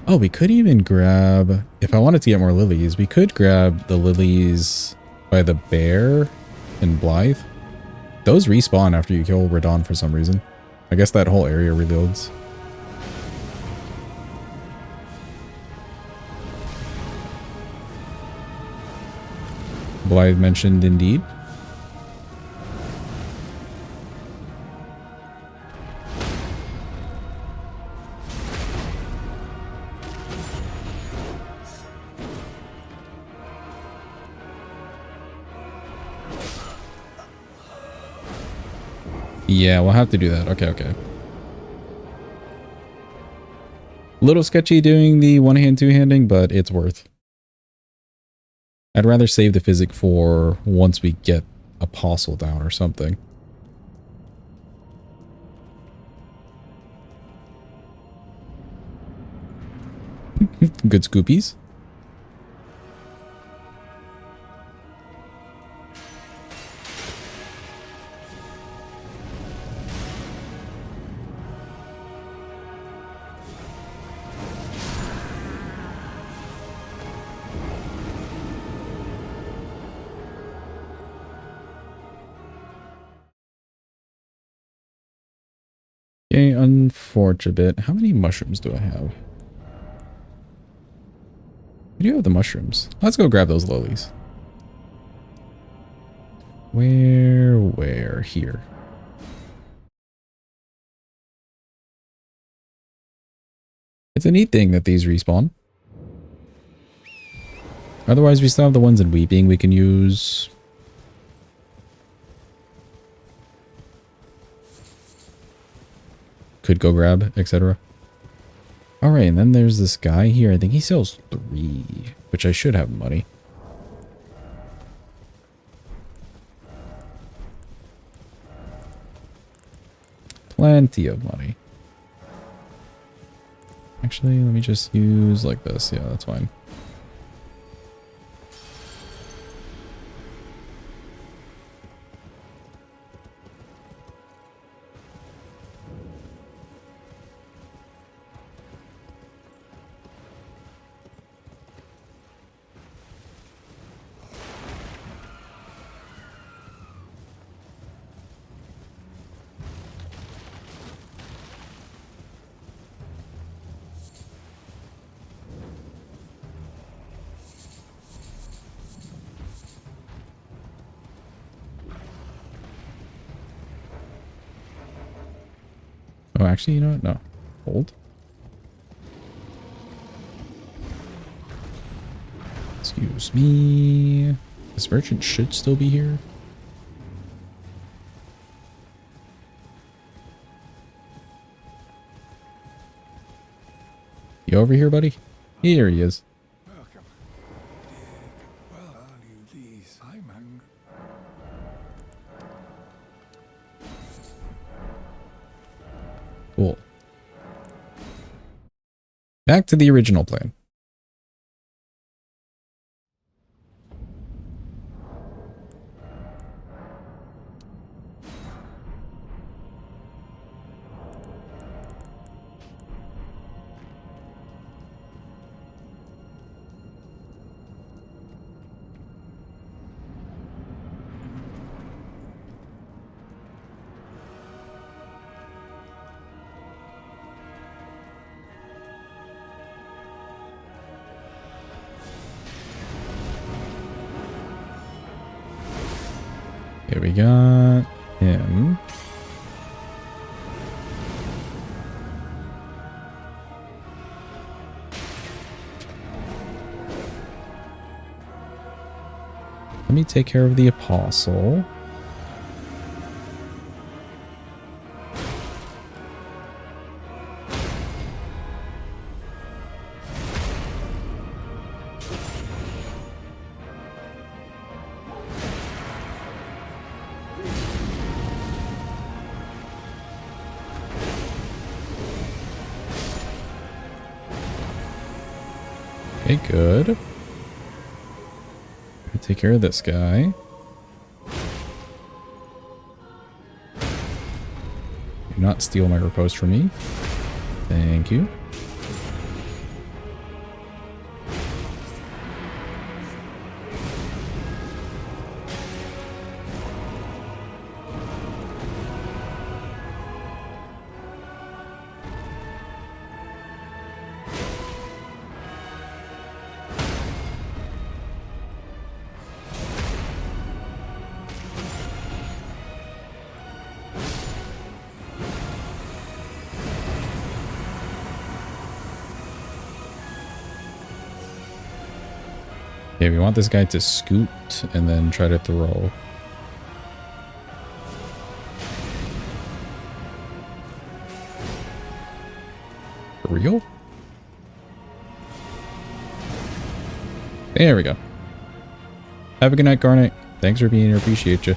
Oh, we could even grab... If I wanted to get more lilies, we could grab the lilies by the bear in Blythe. Those respawn after you kill Radon for some reason. I guess that whole area reloads. Blythe mentioned indeed. Yeah, we'll have to do that. Okay, okay. Little sketchy doing the one-hand, two-handing, but it's worth. I'd rather save the physic for once we get Apostle down or something. Good scoopies. Okay, unfortunate. How many mushrooms do I have? I do have the mushrooms. Let's go grab those lilies. Where? Here. It's a neat thing that these respawn. Otherwise, we still have the ones in Weeping we can use. Could go grab, etc. Alright, and then there's this guy here. I think he sells 3, which I should have money. Plenty of money. Actually, let me just use like this. Yeah, that's fine. Oh, actually, you know what? No. Hold. Excuse me. This merchant should still be here. You over here, buddy? Here he is. Welcome. Well, value these. I'm hungry. Cool. Back to the original plan. Okay, we got him. Let me take care of the apostle. Okay, good. Take care of this guy. Do not steal my riposte from me. Thank you. Okay, we want this guy to scoot and then try to throw. For real? There we go. Have a good night, Garnet. Thanks for being here. Appreciate you.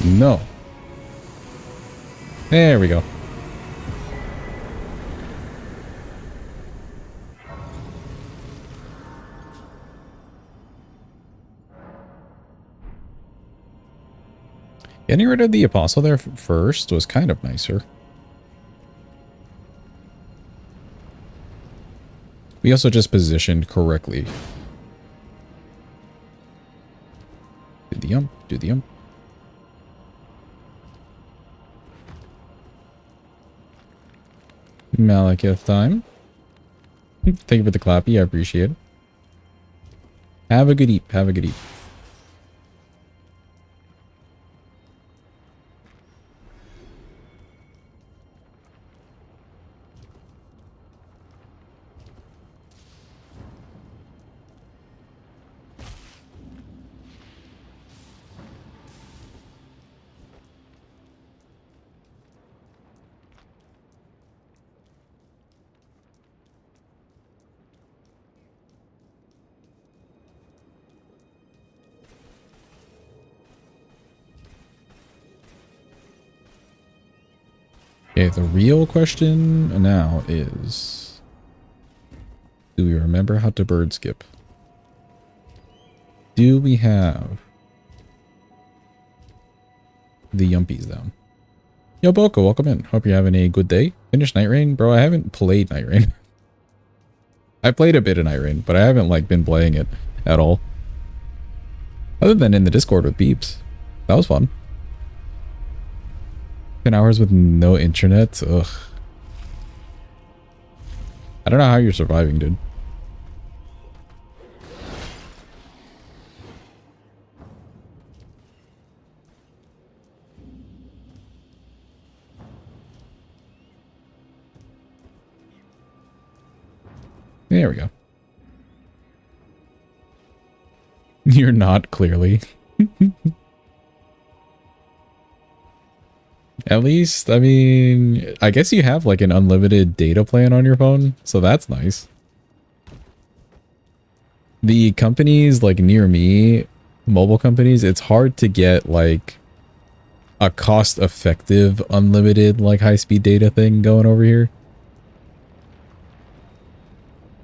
No. There we go. Getting rid of the apostle there first was kind of nicer. We also just positioned correctly. Do the ump, do the ump. Malekith time. Thank you for the clappy, I appreciate it. Have a good eat, have a good eat. Okay, the real question now is, do we remember how to bird skip? Do we have the yumpies down? Yo, Boko, welcome in. Hope you're having a good day. Finished Night Rain? Bro, I haven't played Night Rain. I played a bit of Night Rain, but I haven't like been playing it at all. Other than in the Discord with Beeps. That was fun. 10 hours with no internet? Ugh. I don't know how you're surviving, dude. There we go. You're not, clearly. At least, I mean, I guess you have like an unlimited data plan on your phone, so that's nice. The companies like near me, mobile companies, it's hard to get like a cost-effective unlimited like high-speed data thing going over here.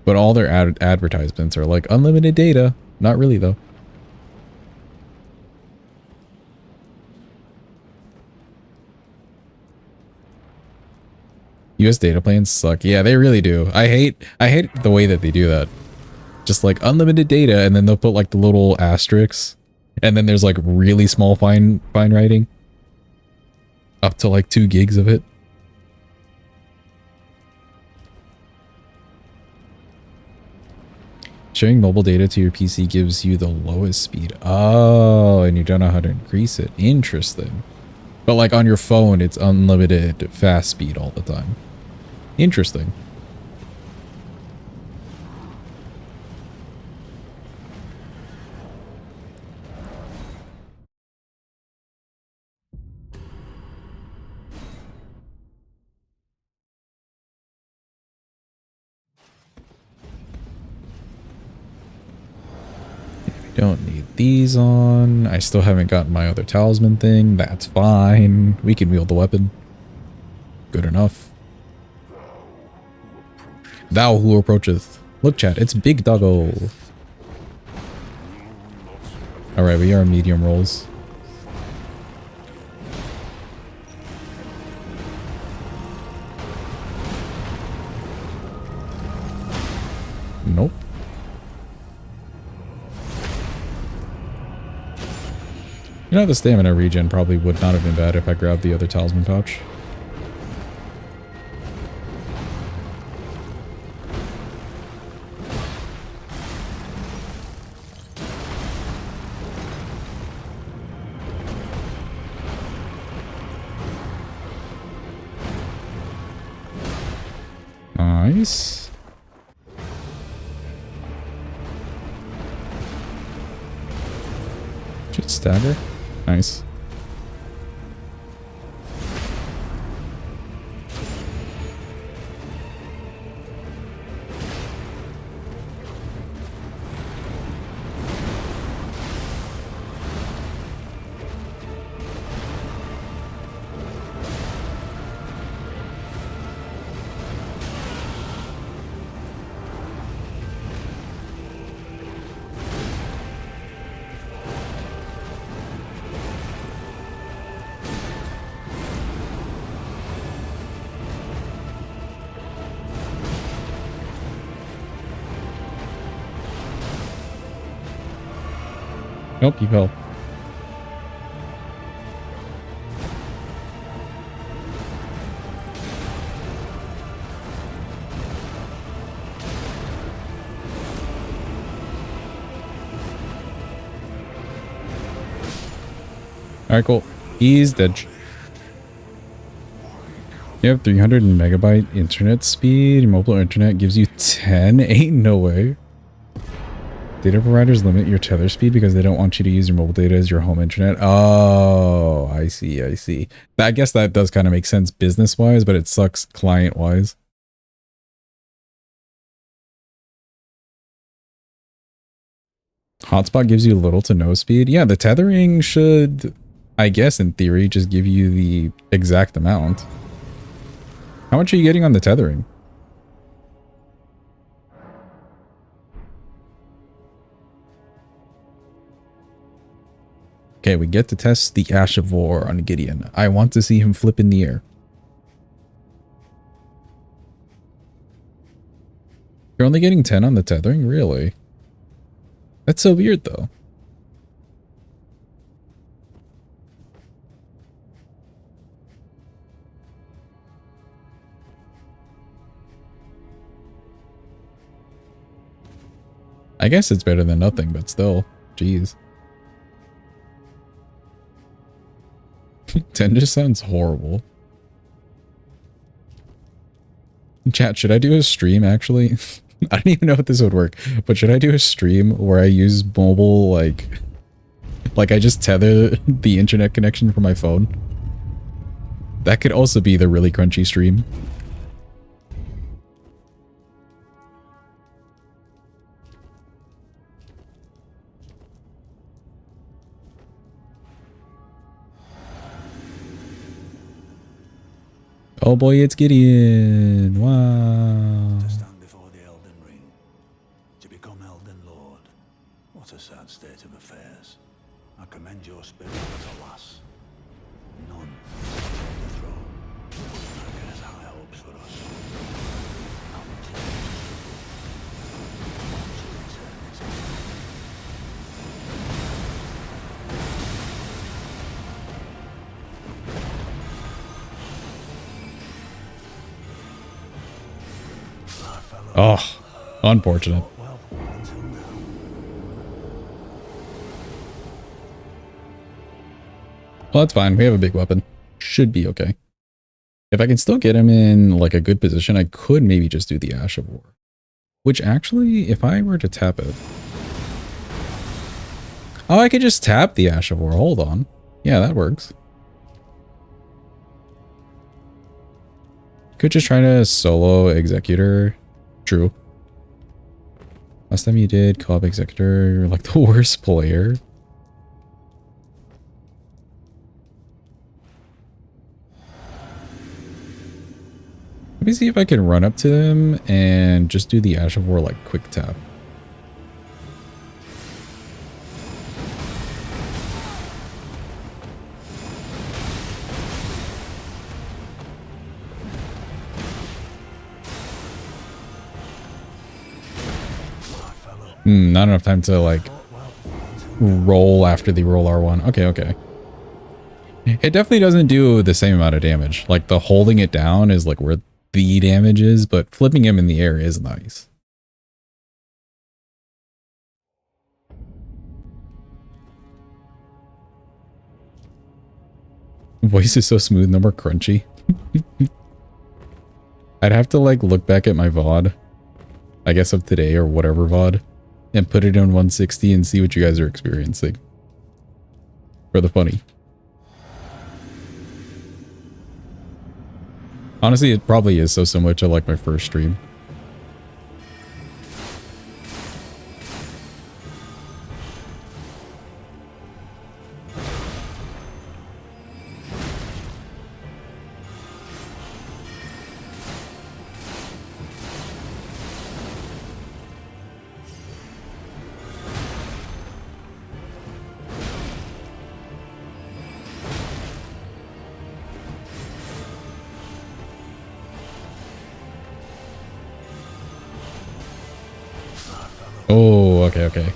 But all their advertisements are like unlimited data. Not really though. US data plans suck. Yeah, they really do. I hate the way that they do that. Just like unlimited data, and then they'll put like the little asterisks, and then there's like really small fine writing. Up to like 2 gigs of it. Sharing mobile data to your PC gives you the lowest speed. Oh, and you don't know how to increase it. Interesting. But like on your phone, it's unlimited fast speed all the time. Interesting. Don't need these on. I still haven't gotten my other talisman thing. That's fine. We can wield the weapon. Good enough. Thou who approacheth. Look, chat, it's Big Doggo. Alright, we are medium rolls. Nope. You know, the stamina regen probably would not have been bad if I grabbed the other talisman pouch. Nice. Just stagger. Nice. Nope, you fell. Alright, cool. He's dead. You have 300 megabyte internet speed. Your mobile internet gives you 10? Ain't no way. Data providers limit your tether speed because they don't want you to use your mobile data as your home internet. Oh, I see, I see. I guess that does kind of make sense business-wise, but it sucks client-wise. Hotspot gives you little to no speed. Yeah, the tethering should, I guess in theory, just give you the exact amount. How much are you getting on the tethering? Okay, we get to test the Ash of War on Gideon. I want to see him flip in the air. You're only getting 10 on the tethering? Really? That's so weird, though. I guess it's better than nothing, but still. Jeez. 10 just sounds horrible. Chat, should I do a stream, actually? I don't even know if this would work, but should I do a stream where I use mobile, like I just tether the internet connection from my phone? That could also be the really crunchy stream. Oh boy, it's Gideon. Wow. To stand before the Elden Ring, state of affairs. I commend your spirit, but alas, none on the throne. I guess high hopes for us. Until eternity. Oh, unfortunate. Well, until now. Well, that's fine. We have a big weapon. Should be okay. If I can still get him in like a good position, I could maybe just do the Ash of War. Which actually, if I were to tap it... Oh, I could just tap the Ash of War. Hold on. Yeah, that works. Could just try to solo Executor. True. Last time you did co-op Executor, you're like the worst player. Let me see if I can run up to them and just do the Ash of War like quick tap. Not enough time to like roll after the roll R1. Okay, okay. It definitely doesn't do the same amount of damage. Like the holding it down is like where the damage is, but flipping him in the air is nice. Voice is so smooth, no more crunchy. I'd have to like look back at my VOD, I guess of today or whatever VOD, and put it in 160 and see what you guys are experiencing. For the funny. Honestly, it probably is so similar to like my first stream. Oh, okay, okay.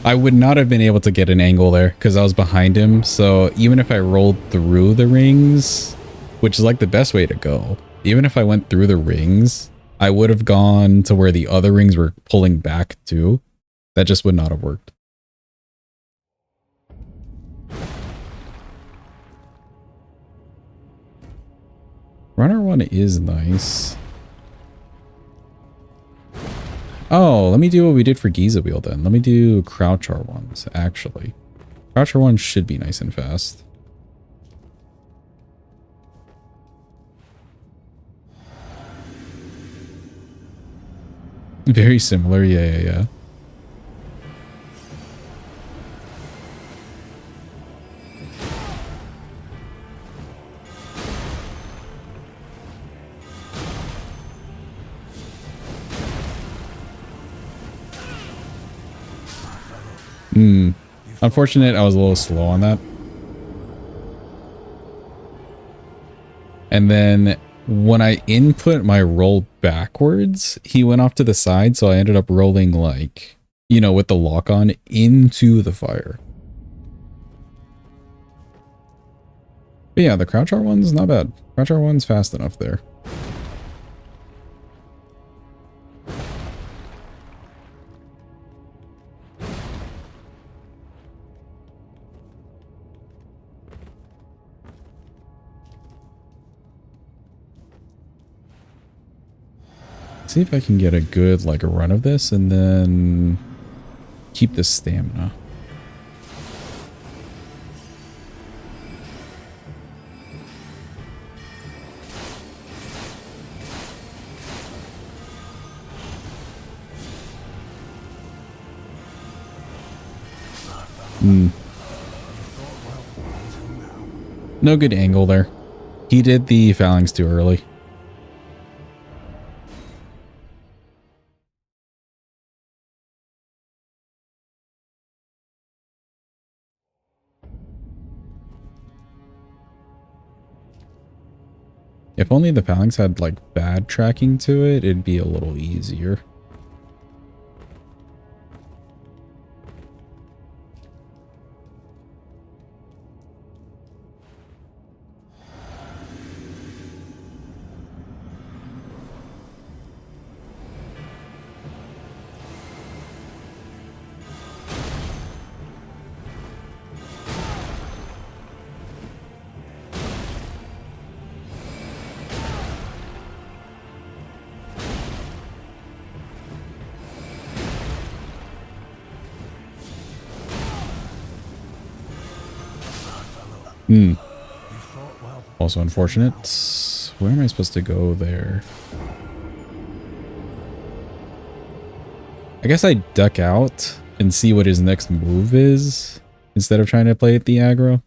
I would not have been able to get an angle there because I was behind him. So even if I rolled through the rings, which is like the best way to go, even if I went through the rings, I would have gone to where the other rings were pulling back to. That just would not have worked. Runner one is nice. Oh, let me do what we did for Giza Wheel then. Let me do Crouch R1s, actually. Crouch R1 should be nice and fast. Very similar, yeah. Unfortunate, I was a little slow on that. And then when I input my roll backwards, he went off to the side, so I ended up rolling like, you know, with the lock on into the fire. But yeah, the Crouch R1's not bad. Crouch R1's fast enough there. See if I can get a good like a run of this and then keep the stamina. No good angle there. He did the phalanx too early. If only the phalanx had like bad tracking to it, it'd be a little easier. Also unfortunate. Where am I supposed to go there? I guess I duck out and see what his next move is instead of trying to play at the aggro.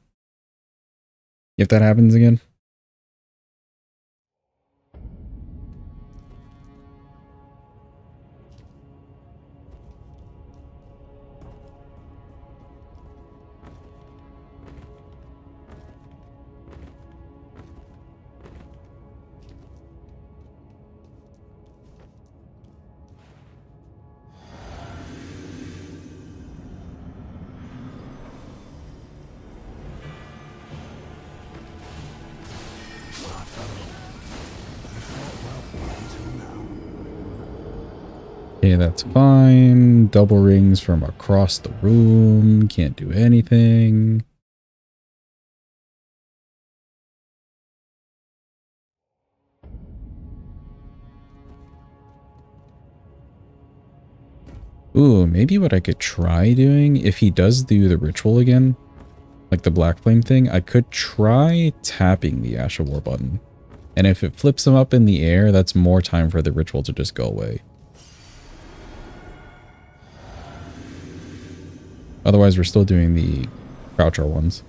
If that happens again. Okay, that's fine. Double rings from across the room. Can't do anything. Ooh, maybe what I could try doing, if he does do the ritual again, like the black flame thing, I could try tapping the Ash of War button. And if it flips him up in the air, that's more time for the ritual to just go away. Otherwise, we're still doing the croucher ones.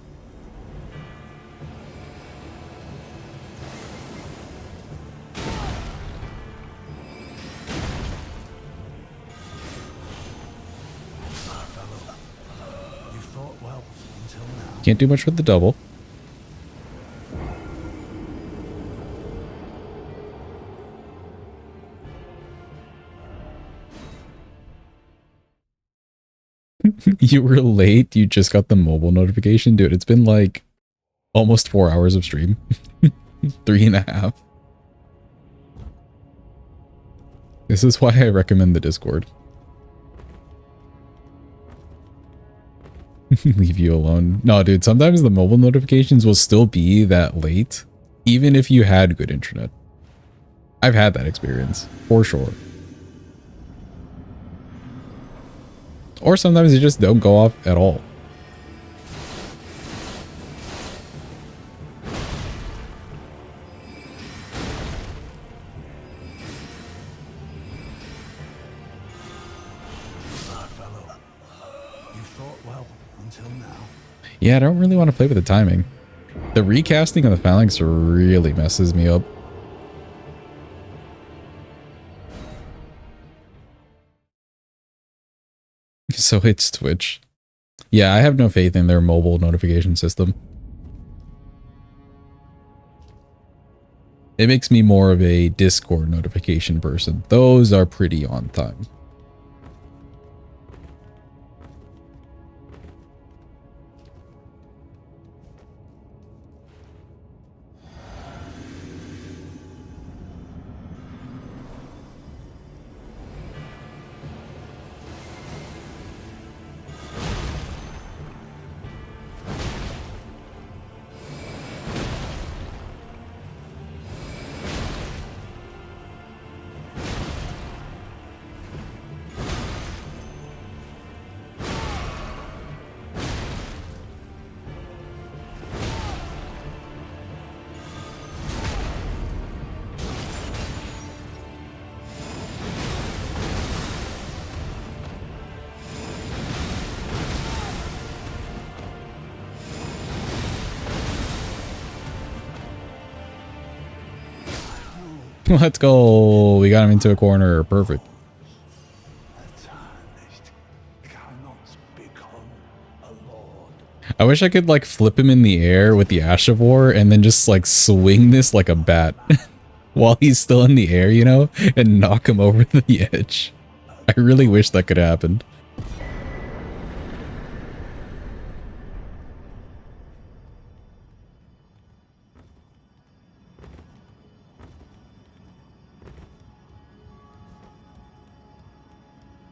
Can't do much with the double. You were late. You just got the mobile notification. Dude, it's been like almost 4 hours of stream. 3.5. This is why I recommend the Discord. Leave you alone. No, dude, sometimes the mobile notifications will still be that late, even if you had good internet. I've had that experience, for sure. Or sometimes they just don't go off at all. Yeah, I don't really want to play with the timing. The recasting of the phalanx really messes me up. So it's Twitch. Yeah, I have no faith in their mobile notification system. It makes me more of a Discord notification person. Those are pretty on time. Let's go. We got him into a corner. Perfect. I wish I could like flip him in the air with the Ash of War and then just like swing this like a bat while he's still in the air, you know, and knock him over the edge. I really wish that could happen.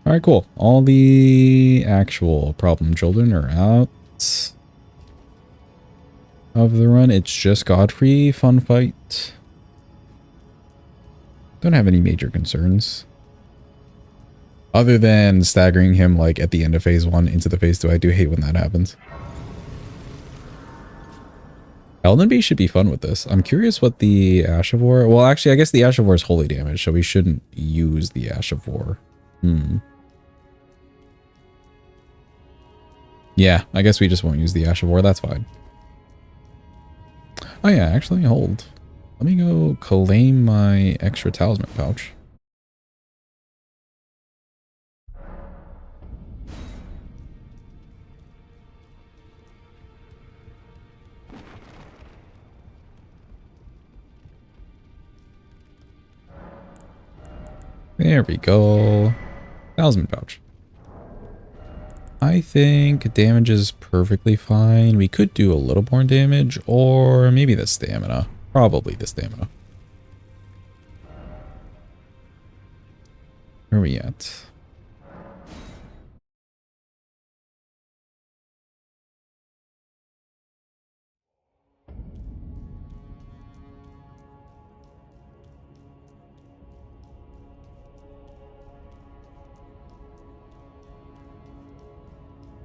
Alright, cool. All the actual problem children are out of the run. It's just Godfrey. Fun fight. Don't have any major concerns. Other than staggering him like at the end of phase 1 into the phase 2. I do hate when that happens. Elden Beast should be fun with this. I'm curious what the Ash of War... Well, actually, I guess the Ash of War is holy damage, so we shouldn't use the Ash of War. Yeah, I guess we just won't use the Ash of War. That's fine. Oh yeah, actually, hold. Let me go claim my extra talisman pouch. There we go. Talisman pouch. I think damage is perfectly fine. We could do a little more damage, or maybe the stamina. Probably the stamina. Where are we at?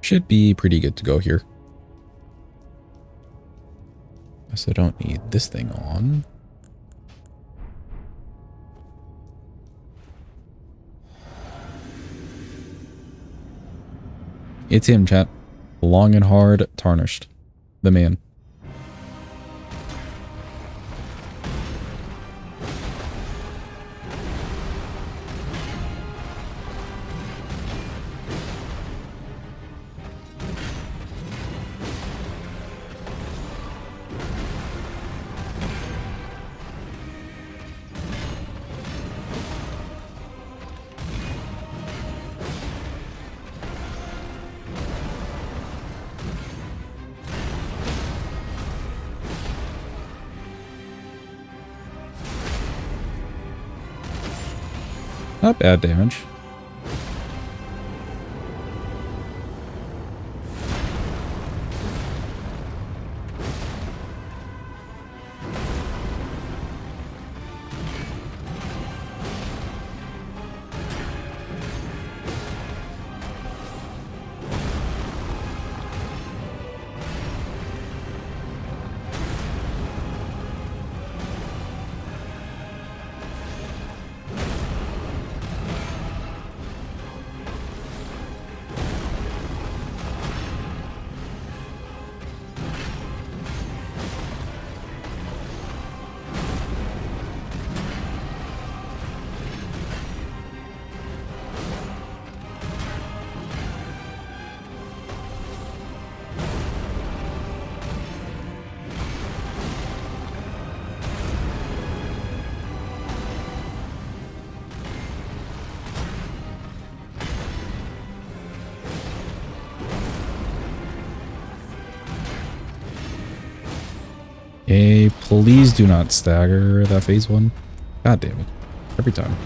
Should be pretty good to go here. Guess I don't need this thing on. It's him, chat. Long and hard, tarnished. The man. Not bad damage. Hey, please do not stagger that phase 1. God damn it. Every time.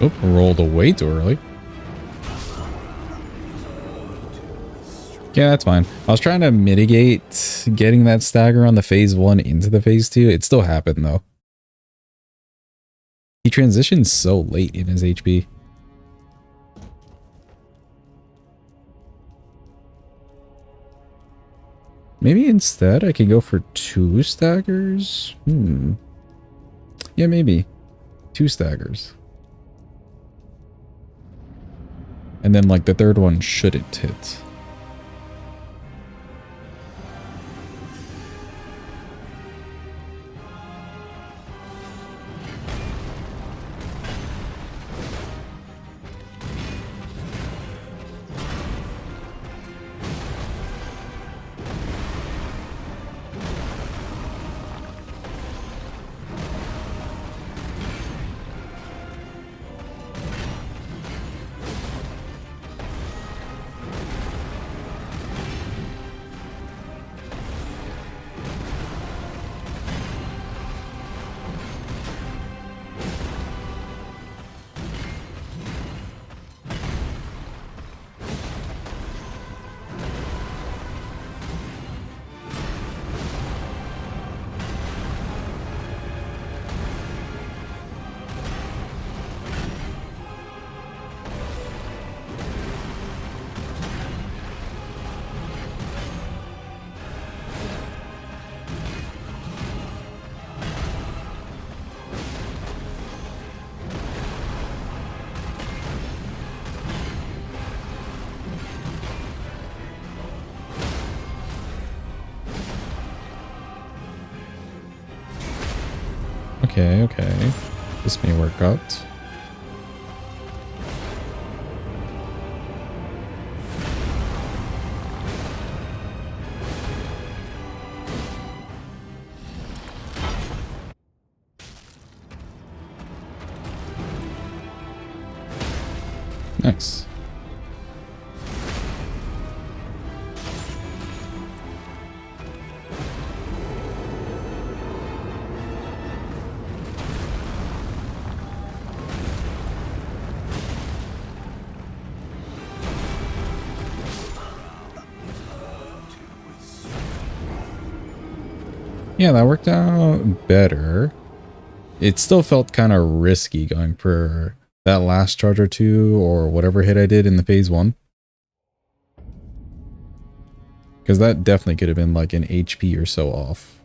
Oop, rolled away too early. Yeah, that's fine. I was trying to mitigate getting that stagger on the phase 1 into the phase 2. It still happened though. He transitioned so late in his HP. Maybe instead I could go for 2 staggers? Yeah, maybe. 2 staggers. And then like the third one shouldn't hit. Okay, okay. This may work out. Nice. Yeah, that worked out better. It still felt kind of risky going for that last charge or two or whatever hit I did in the phase 1. Because that definitely could have been like an HP or so off.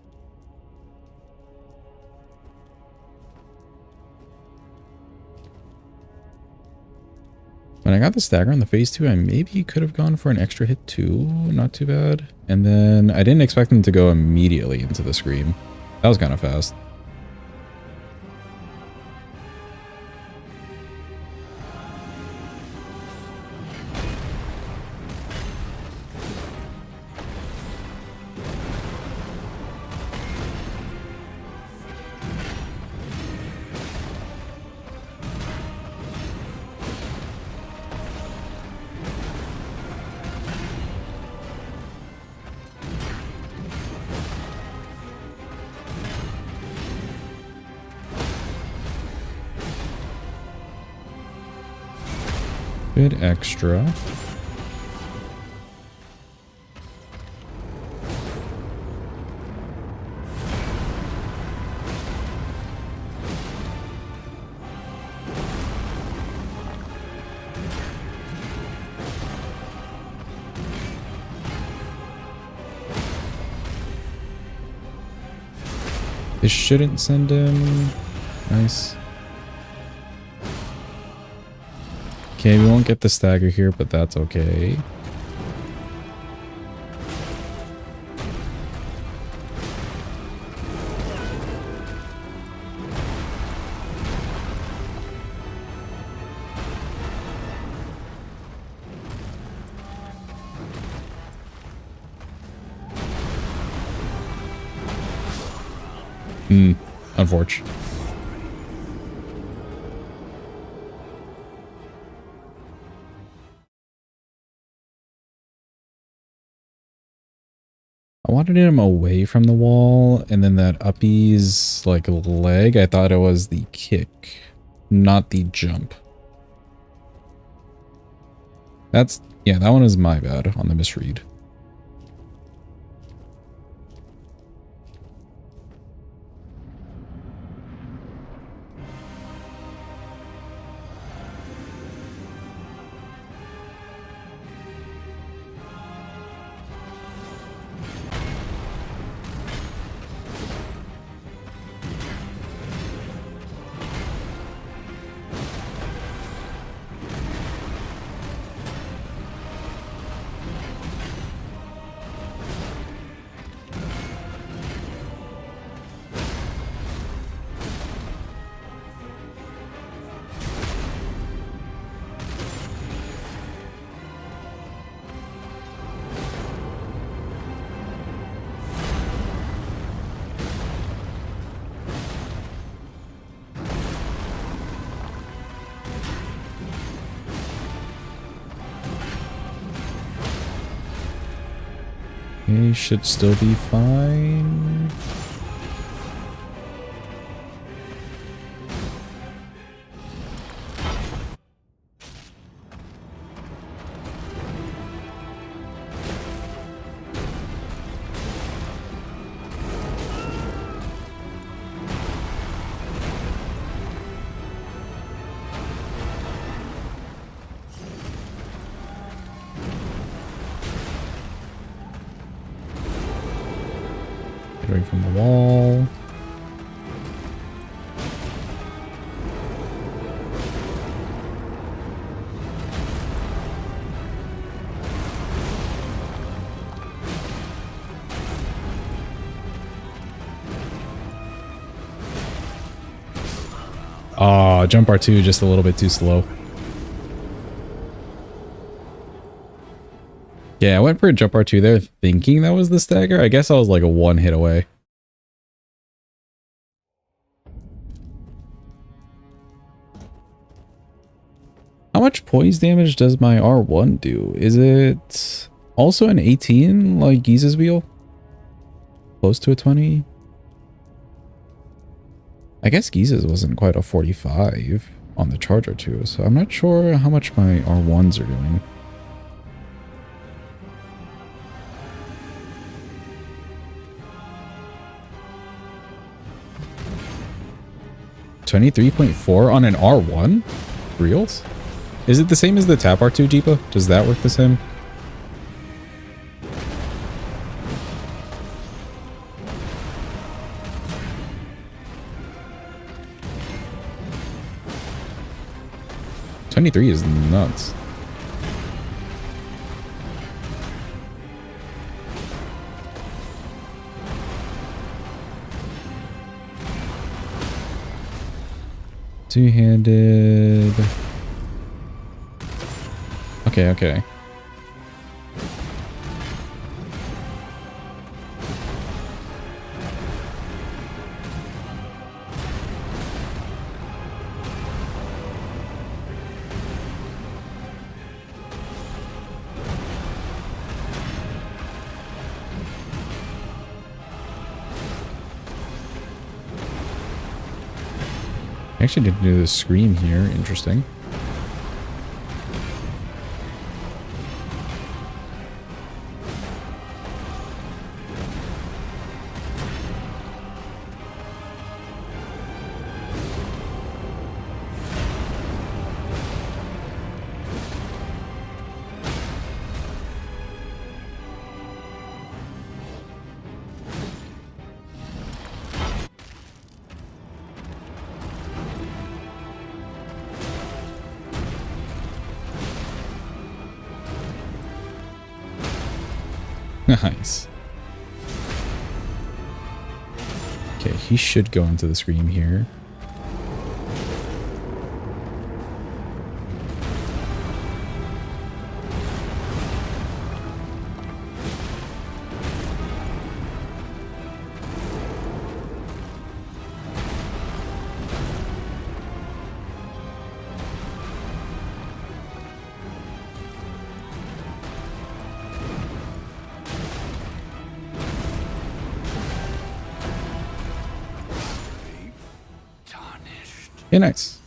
When I got the stagger on the phase 2, I maybe could have gone for an extra hit too. Not too bad. And then I didn't expect them to go immediately into the scream. That was kind of fast. Good extra. This shouldn't send him. Nice. Okay, we won't get the stagger here, but that's okay. Unfortunate. I wanted him away from the wall, and then that uppy's like leg, I thought it was the kick, not the jump. That's, yeah, that one is my bad on the misread. He should still be fine. Getting from the wall. Ah, jump R2 just a little bit too slow. Yeah, I went for a jump R2 there thinking that was the stagger. I guess I was like a one hit away. How much poise damage does my R1 do? Is it also an 18 like Giza's wheel? Close to a 20? I guess Giza's wasn't quite a 45 on the Charger too, so I'm not sure how much my R1s are doing. $23.4 on an R1? Reals? Is it the same as the Tap R2, Jeepa? Does that work the same? $23 is nuts. Two-handed. Okay, okay. Actually didn't do the scream here. Interesting. Nice. Okay, he should go into the scream here. Yeah, nice.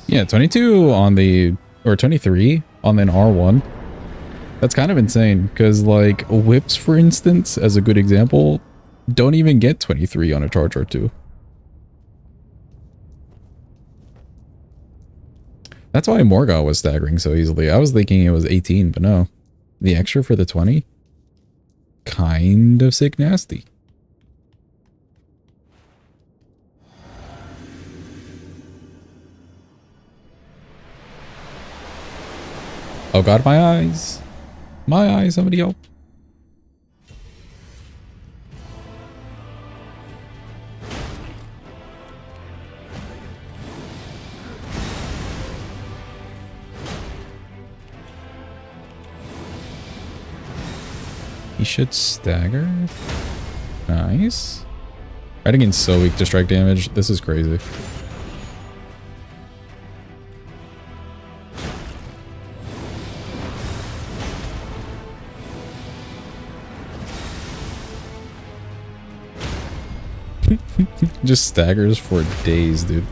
Yeah, 22 on the, or 23 on an R1. That's kind of insane because like whips, for instance, as a good example, don't even get 23 on a Charge R2. That's why Morgott was staggering so easily. I was thinking it was 18, but no. The extra for the 20? Kind of sick nasty. Oh god, my eyes. My eyes, somebody help. He should stagger. Nice. Redigan's so weak to strike damage. This is crazy. Just staggers for days, dude.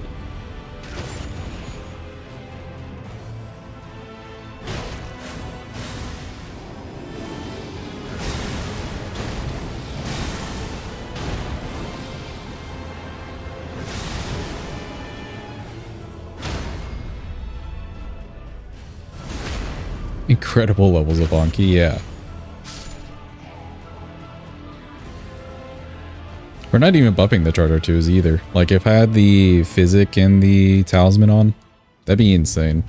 Incredible levels of Anki, yeah. We're not even buffing the Charter 2s either. Like, if I had the Physic and the Talisman on, that'd be insane.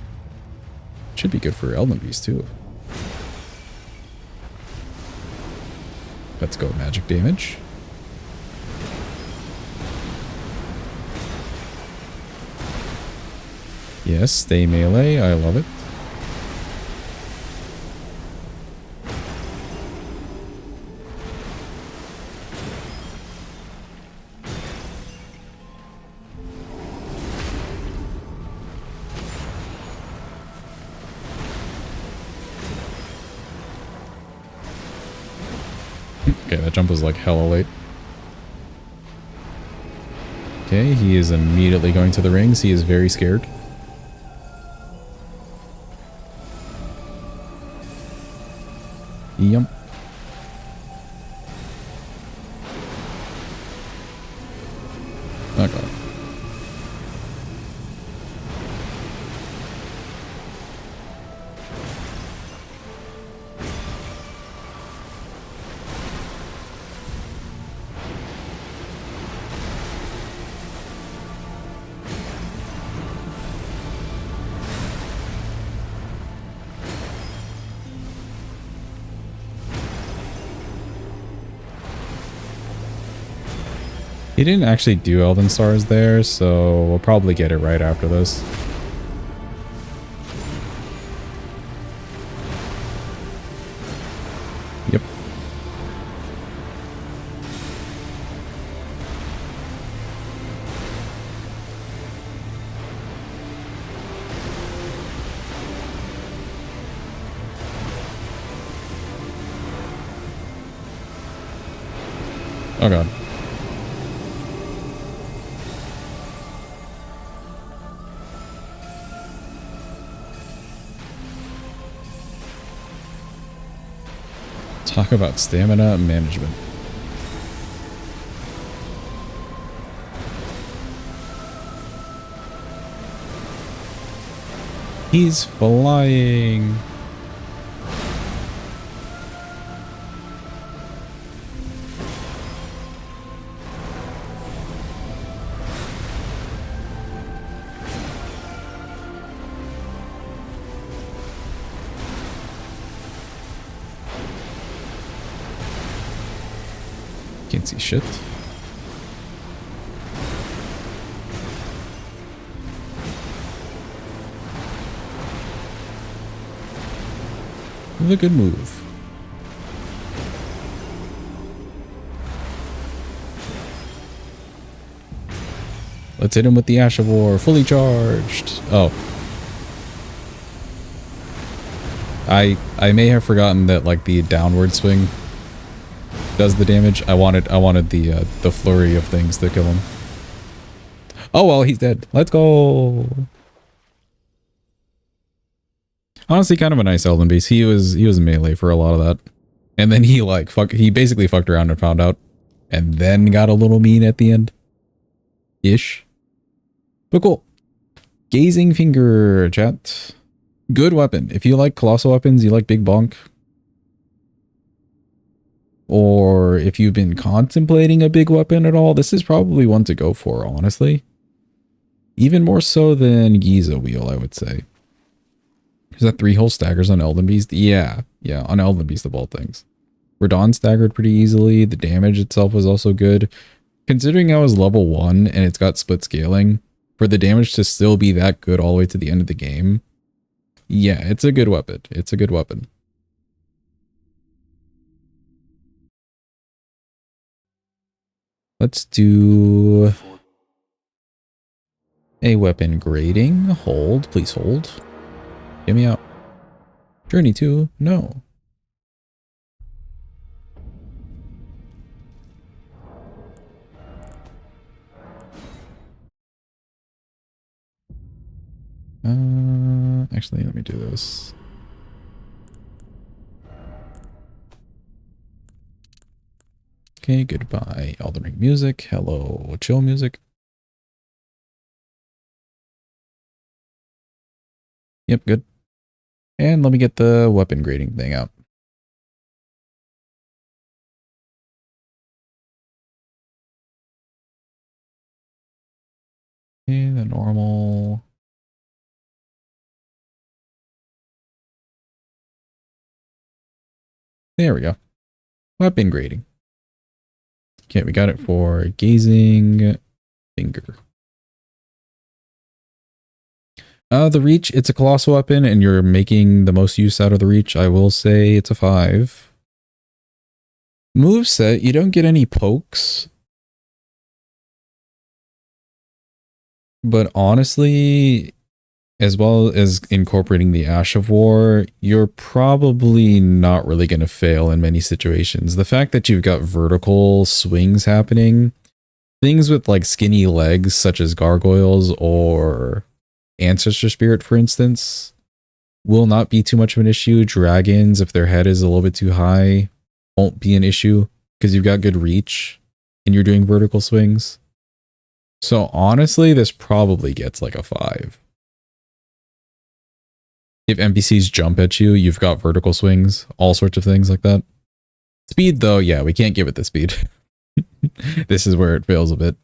Should be good for Elden Beast too. Let's go magic damage. Yes, stay melee. I love it. Okay, that jump was like hella late. Okay, he is immediately going to the rings. He is very scared. Yum. Oh god. He didn't actually do Elden Stars there, so we'll probably get it right after this. Yep. Oh god. Talk about stamina management. He's flying. Can't see shit. The good move. Let's hit him with the Ash of War, fully charged. Oh. I may have forgotten that like the downward swing does the damage. I wanted the flurry of things to kill him. Oh well, he's dead. Let's go. Honestly, kind of a nice Elden Beast. He was melee for a lot of that, and then he basically fucked around and found out, and then got a little mean at the end, ish. But cool. Gazing Finger, chat. Good weapon. If you like colossal weapons, you like Big Bonk, or if you've been contemplating a big weapon at all, this is probably one to go for, honestly. Even more so than Giza Wheel, I would say. Is that 3-hole staggers on Elden Beast? Yeah, on Elden Beast of all things. Radahn staggered pretty easily. The damage itself was also good. Considering I was level 1 and it's got split scaling, for the damage to still be that good all the way to the end of the game, yeah, it's a good weapon. It's a good weapon. Let's do a weapon grading. Hold, please hold. Get me out. Journey 2, no. Actually, let me do this. Okay, goodbye. Elden Ring music. Hello, chill music. Yep, good. And let me get the weapon grading thing out. Okay, the normal. There we go. Weapon grading. Okay, we got it for gazing finger. The reach, it's a colossal weapon and you're making the most use out of the reach. I will say it's a 5. Moveset, you don't get any pokes. But honestly, as well as incorporating the Ash of War, you're probably not really going to fail in many situations. The fact that you've got vertical swings happening, things with like skinny legs such as gargoyles or Ancestor Spirit, for instance, will not be too much of an issue. Dragons, if their head is a little bit too high, won't be an issue because you've got good reach and you're doing vertical swings. So honestly, this probably gets like a 5. If NPCs jump at you, you've got vertical swings, all sorts of things like that. Speed though, yeah, we can't give it the speed. This is where it fails a bit.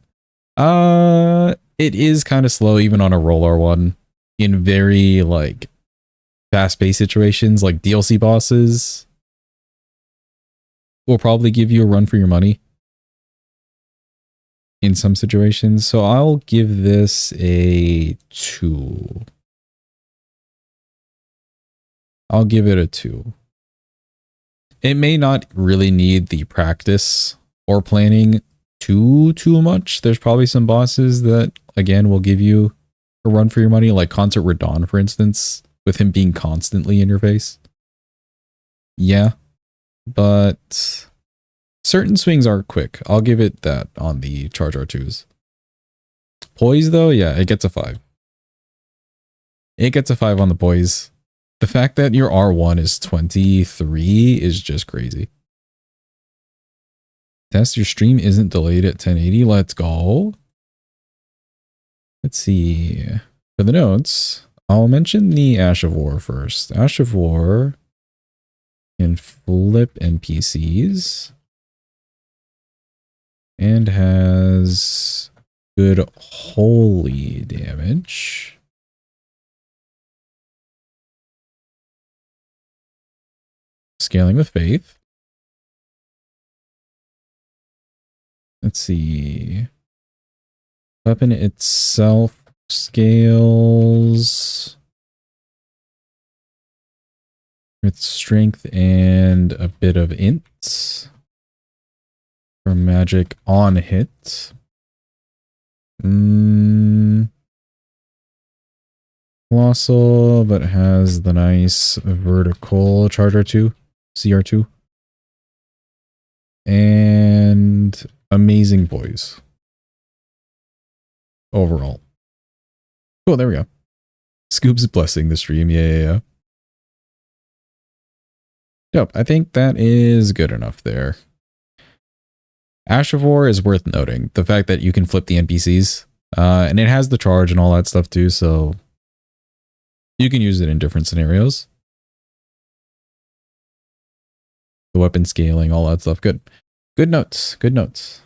It is kind of slow even on a roller one in very like fast-paced situations like DLC bosses will probably give you a run for your money in some situations. So I'll give this a 2. I'll give it a 2. It may not really need the practice or planning too much. There's probably some bosses that, again, will give you a run for your money, like Concert Radon, for instance, with him being constantly in your face. Yeah, but certain swings are quick. I'll give it that on the Charge R2s. Poise, though, yeah, it gets a 5. It gets a 5 on the poise. The fact that your R1 is 23 is just crazy. Test your stream isn't delayed at 1080. Let's go. Let's see. For the notes, I'll mention the Ash of War first. Ash of War can flip NPCs and has good holy damage. Scaling with faith. Let's see. Weapon itself scales with strength and a bit of int for magic on hit. Colossal, but has the nice vertical Charger 2, CR2. And amazing poise. Overall. Cool, there we go. Scoop's blessing the stream. Yeah. Dope. I think that is good enough there. Ash of War is worth noting. The fact that you can flip the NPCs. And it has the charge and all that stuff too, so you can use it in different scenarios. The weapon scaling, all that stuff. Good. Good notes. Good notes.